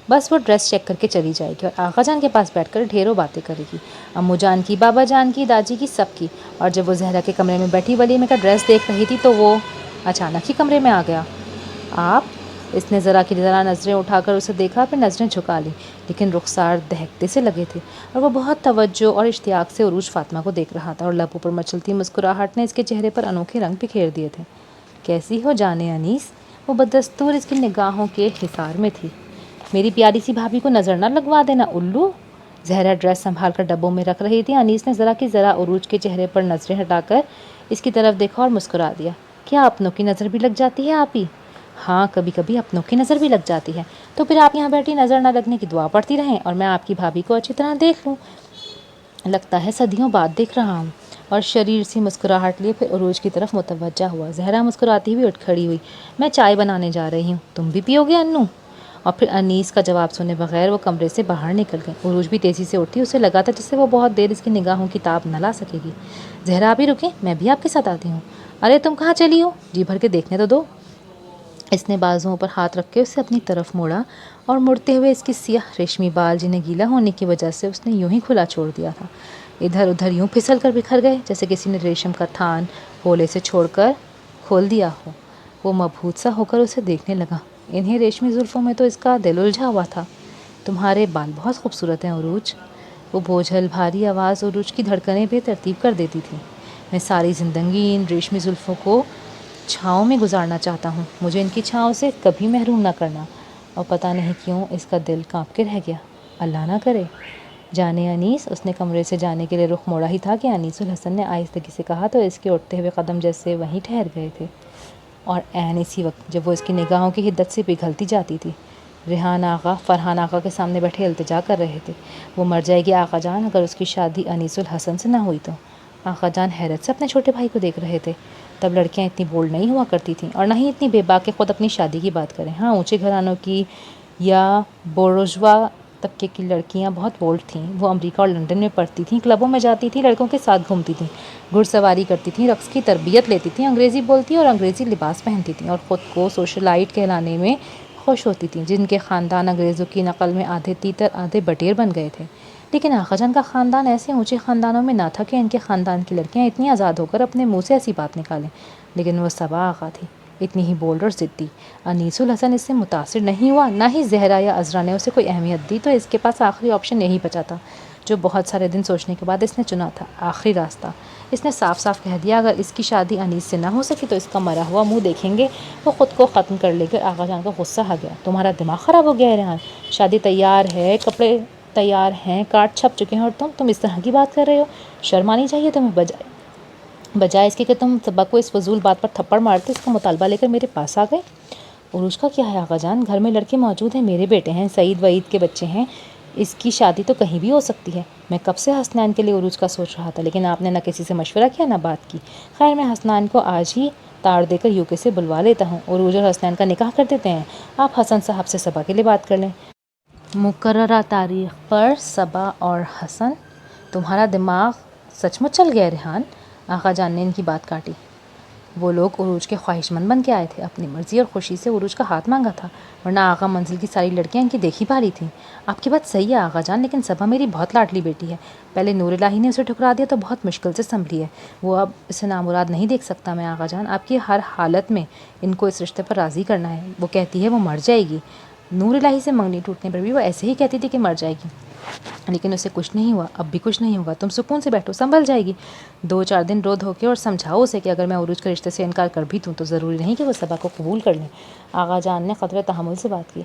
بس وہ ڈریس چیک کر کے چلی جائے گی اور آقا جان کے پاس بیٹھ کر ڈھیروں باتیں کرے گی، امو جان کی، بابا جان کی، داجی کی، سب کی۔ اور جب وہ زہرا کے کمرے میں بیٹھی ولیمے کا ڈریس دیکھ رہی تھی تو وہ اچانک ہی کمرے میں آ گیا۔ آپ؟ اس نے ذرا نظریں اٹھا کر اسے دیکھا، پھر نظریں جھکا لیں، لیکن رخسار دہکتے سے لگے تھے اور وہ بہت توجہ اور اشتیاق سے عروج فاطمہ کو دیکھ رہا تھا اور لبوں پر مچلتی مسکراہٹ نے اس کے چہرے پر انوکھے رنگ بکھیر دیے تھے۔ کیسی ہو جانے انیس؟ وہ بدستور اس کی نگاہوں کے حصار میں تھی۔ میری پیاری سی بھابھی کو نظر نہ لگوا دینا الو۔ زہرا ڈریس سنبھال کر ڈبوں میں رکھ رہی تھی۔ انیس نے ذرا عروج کے چہرے پر نظریں ہٹا کر اس کی طرف دیکھا اور مسکرا دیا۔ کیا اپنوں کی نظر بھی لگ جاتی ہے آپ ہی؟ ہاں، کبھی کبھی اپنوں کی نظر بھی لگ جاتی ہے، تو پھر آپ یہاں بیٹھی نظر نہ لگنے کی دعا پڑتی رہیں اور میں آپ کی بھابھی کو اچھی طرح دیکھ لوں۔ لگتا ہے صدیوں بعد دیکھ رہا ہوں۔ اور شریر سی مسکراہٹ لیے پھر عروج کی طرف متوجہ ہوا۔ زہرا مسکراتی ہوئی اٹھ کھڑی ہوئی۔ میں چائے بنانے جا رہی ہوں، تم بھی پیو گے انو؟ اور پھر انیس کا جواب سنے بغیر وہ کمرے سے باہر نکل گئی۔ عروج بھی تیزی سے اٹھی، اسے لگا تھا جسے وہ بہت دیر اس کی نگاہوں کی تاب نہ لا سکے گی۔ زہرا آپ ہی رکیں، میں بھی آپ کے ساتھ آتی ہوں۔ ارے تم کہاں چلی ہو؟ جی بھر کے دیکھنے تو دو۔ اس نے بازوؤں پر ہاتھ رکھ کے اسے اپنی طرف موڑا اور مڑتے ہوئے اس کی سیاہ ریشمی بال جنہیں گیلا ہونے کی وجہ سے اس نے یوں ہی کھلا چھوڑ دیا تھا، ادھر ادھر یوں پھسل کر بکھر گئے جیسے کسی نے ریشم کا تھان ہولے سے چھوڑ کر کھول دیا ہو۔ وہ مبہوت سا ہو کر اسے دیکھنے لگا۔ انہیں ریشمی زلفوں میں تو اس کا دل الجھا ہوا تھا۔ تمہارے بال بہت خوبصورت ہیں عروج۔ وہ بوجھل بھاری آواز عروج کی دھڑکنیں بے ترتیب کر دیتی تھی۔ میں ساری زندگی ان ریشمی زلفوں کو چھاؤں میں گزارنا چاہتا ہوں، مجھے ان کی چھاؤں سے کبھی محروم نہ کرنا۔ اور پتہ نہیں کیوں اس کا دل کانپ کے رہ گیا۔ اللہ نہ کرے۔ جانے انیس، اس نے کمرے سے جانے کے لیے رخ موڑا ہی تھا کہ انیس الحسن نے آہستگی سے کہا تو اس کے اٹھتے ہوئے قدم جیسے وہیں ٹھہر گئے تھے۔ اور عین اسی وقت جب وہ اس کی نگاہوں کی حدت سے پگھلتی جاتی تھی، ریحان آغا فرحان آغا کے سامنے بیٹھے التجا کر رہے تھے۔ وہ مر جائے گی آقا جان اگر اس کی شادی انیس الحسن سے نہ ہوئی تو۔ آقا جان حیرت سے اپنے چھوٹے بھائی کو دیکھ رہے تھے۔ تب لڑکیاں اتنی بولڈ نہیں ہوا کرتی تھیں اور نہ ہی اتنی بے باک کہ خود اپنی شادی کی بات کریں۔ ہاں، اونچے گھرانوں کی یا بورژوا طبقے کی لڑکیاں بہت بولڈ تھیں۔ وہ امریکہ اور لندن میں پڑھتی تھیں، کلبوں میں جاتی تھیں، لڑکوں کے ساتھ گھومتی تھیں، گھڑ سواری کرتی تھیں، رقص کی تربیت لیتی تھیں، انگریزی بولتی اور انگریزی لباس پہنتی تھیں اور خود کو سوشلائٹ کہلانے میں خوش ہوتی تھیں، جن کے خاندان انگریزوں کی نقل میں آدھے تیتر آدھے بٹیر بن گئے تھے۔ لیکن آقا جان کا خاندان ایسے اونچے خاندانوں میں نہ تھا کہ ان کے خاندان کی لڑکیاں اتنی آزاد ہو کر اپنے منہ سے ایسی بات نکالیں۔ لیکن وہ صبا آقا تھی، اتنی ہی بولڈ اور ضدی۔ انیس الحسن اس سے متاثر نہیں ہوا، نہ ہی زہرا یا عذرا نے اسے کوئی اہمیت دی، تو اس کے پاس آخری آپشن یہی بچا تھا جو بہت سارے دن سوچنے کے بعد اس نے چنا تھا، آخری راستہ۔ اس نے صاف صاف کہہ دیا اگر اس کی شادی انیس سے نہ ہو سکی تو اس کا مرا ہوا منہ دیکھیں گے۔ وہ خود کو ختم کر لے کر آقا جان کا غصہ آ گیا۔ تمہارا دماغ خراب ہو گیا ہے ریحان؟ شادی تیار ہے، کپڑے تیار ہیں، کارڈ چھپ چکے ہیں اور تم اس طرح کی بات کر رہے ہو؟ شرم آنی چاہیے تمہیں، بجائے اس کے کہ تم صبا کو اس فضول بات پر تھپڑ مارتے اس کا مطالبہ لے کر میرے پاس آ گئے۔ عروج کا کیا ہے آقا جان؟ گھر میں لڑکے موجود ہیں، میرے بیٹے ہیں، سعید وعید کے بچے ہیں، اس کی شادی تو کہیں بھی ہو سکتی ہے۔ میں کب سے حسنین کے لیے عروج کا سوچ رہا تھا، لیکن آپ نے نہ کسی سے مشورہ کیا نہ بات کی۔ خیر میں حسنین کو آج ہی تاڑ دے کر UK سے بلوا لیتا ہوں، عروج اور حسنین کا نکاح کر دیتے ہیں۔ آپ حسن صاحب سے صبا کے لیے بات کر لیں۔ مقررہ تاریخ پر صبا اور حسن؟ تمہارا دماغ سچ مچ چل گیا ہے ریحان؟ آقا جان نے ان کی بات کاٹی۔ وہ لوگ عروج کے خواہش مند بن کے آئے تھے، اپنی مرضی اور خوشی سے عروج کا ہاتھ مانگا تھا، ورنہ آغا منزل کی ساری لڑکیاں ان کی دیکھی بھاری تھیں۔ آپ کی بات صحیح ہے آقا جان، لیکن صبا میری بہت لاڈلی بیٹی ہے۔ پہلے نور الہی نے اسے ٹھکرا دیا تو بہت مشکل سے سنبھلی ہے، وہ اب اسے نامراد نہیں دیکھ سکتا میں آقا جان۔ آپ کی ہر حالت میں ان کو اس رشتے پر راضی کرنا ہے۔ وہ کہتی ہے وہ مر جائے گی، نور الہی سے منگنی ٹوٹنے پر بھی وہ ایسے ہی کہتی تھی کہ مر جائے گی، لیکن اسے کچھ نہیں ہوا، اب بھی کچھ نہیں ہوگا۔ تم سکون سے بیٹھو، سنبھل جائے گی۔ 2-4 دن رو دھو کے اور سمجھاؤ اسے کہ اگر میں عروج کے رشتے سے انکار کر بھی دوں تو ضروری نہیں کہ وہ صبا کو قبول کر لیں۔ آقا جان نے قدرے تحمل سے بات کی۔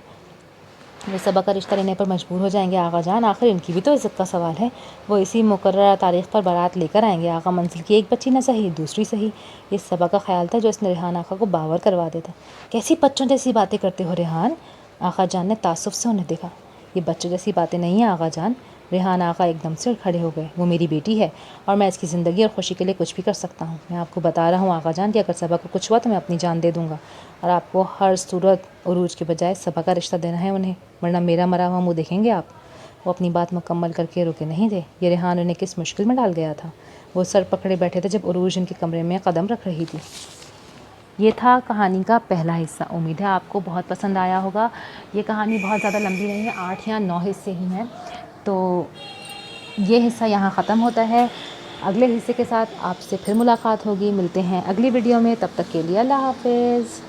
وہ صبا کا رشتہ لینے پر مجبور ہو جائیں گے آقا جان، آخر ان کی بھی تو عزت کا سوال ہے۔ وہ اسی مقررہ تاریخ پر بارات لے کر آئیں گے، آقا منزل کی ایک بچی نہ صحیح دوسری صحیح۔ یہ صبا کا خیال تھا جو اس نے ریحان آقا کو باور کروا دیتا۔ کیسی بچوں جیسی باتیں کرتے ہو ریحان؟ آقا جان نے تعصب سے انہیں دیکھا۔ یہ بچوں جیسی باتیں نہیں ہیں آقا جان۔ ریحان آقا ایک دم سے کھڑے ہو گئے۔ وہ میری بیٹی ہے اور میں اس کی زندگی اور خوشی کے لیے کچھ بھی کر سکتا ہوں۔ میں آپ کو بتا رہا ہوں آقا جان کہ اگر صبا کو کچھ ہوا تو میں اپنی جان دے دوں گا، اور آپ کو ہر صورت عروج کے بجائے صبا کا رشتہ دینا ہے انہیں، ورنہ میرا مرا ہوا منہ دیکھیں گے آپ۔ وہ اپنی بات مکمل کر کے رکے نہیں تھے۔ یہ ریحان انہیں کس مشکل میں ڈال گیا تھا۔ وہ سر پکڑے بیٹھے تھے جب عروج ان کے کمرے میں قدم رکھ رہی تھی۔ یہ تھا کہانی کا پہلا حصہ. امید ہے آپ کو بہت پسند آیا ہوگا. یہ کہانی بہت زیادہ لمبی نہیں ہے, 8 یا 9 حصے ہی ہیں. تو یہ حصہ یہاں ختم ہوتا ہے. اگلے حصے کے ساتھ آپ سے پھر ملاقات ہوگی. ملتے ہیں اگلی ویڈیو میں. تب تک کے لیے اللہ حافظ.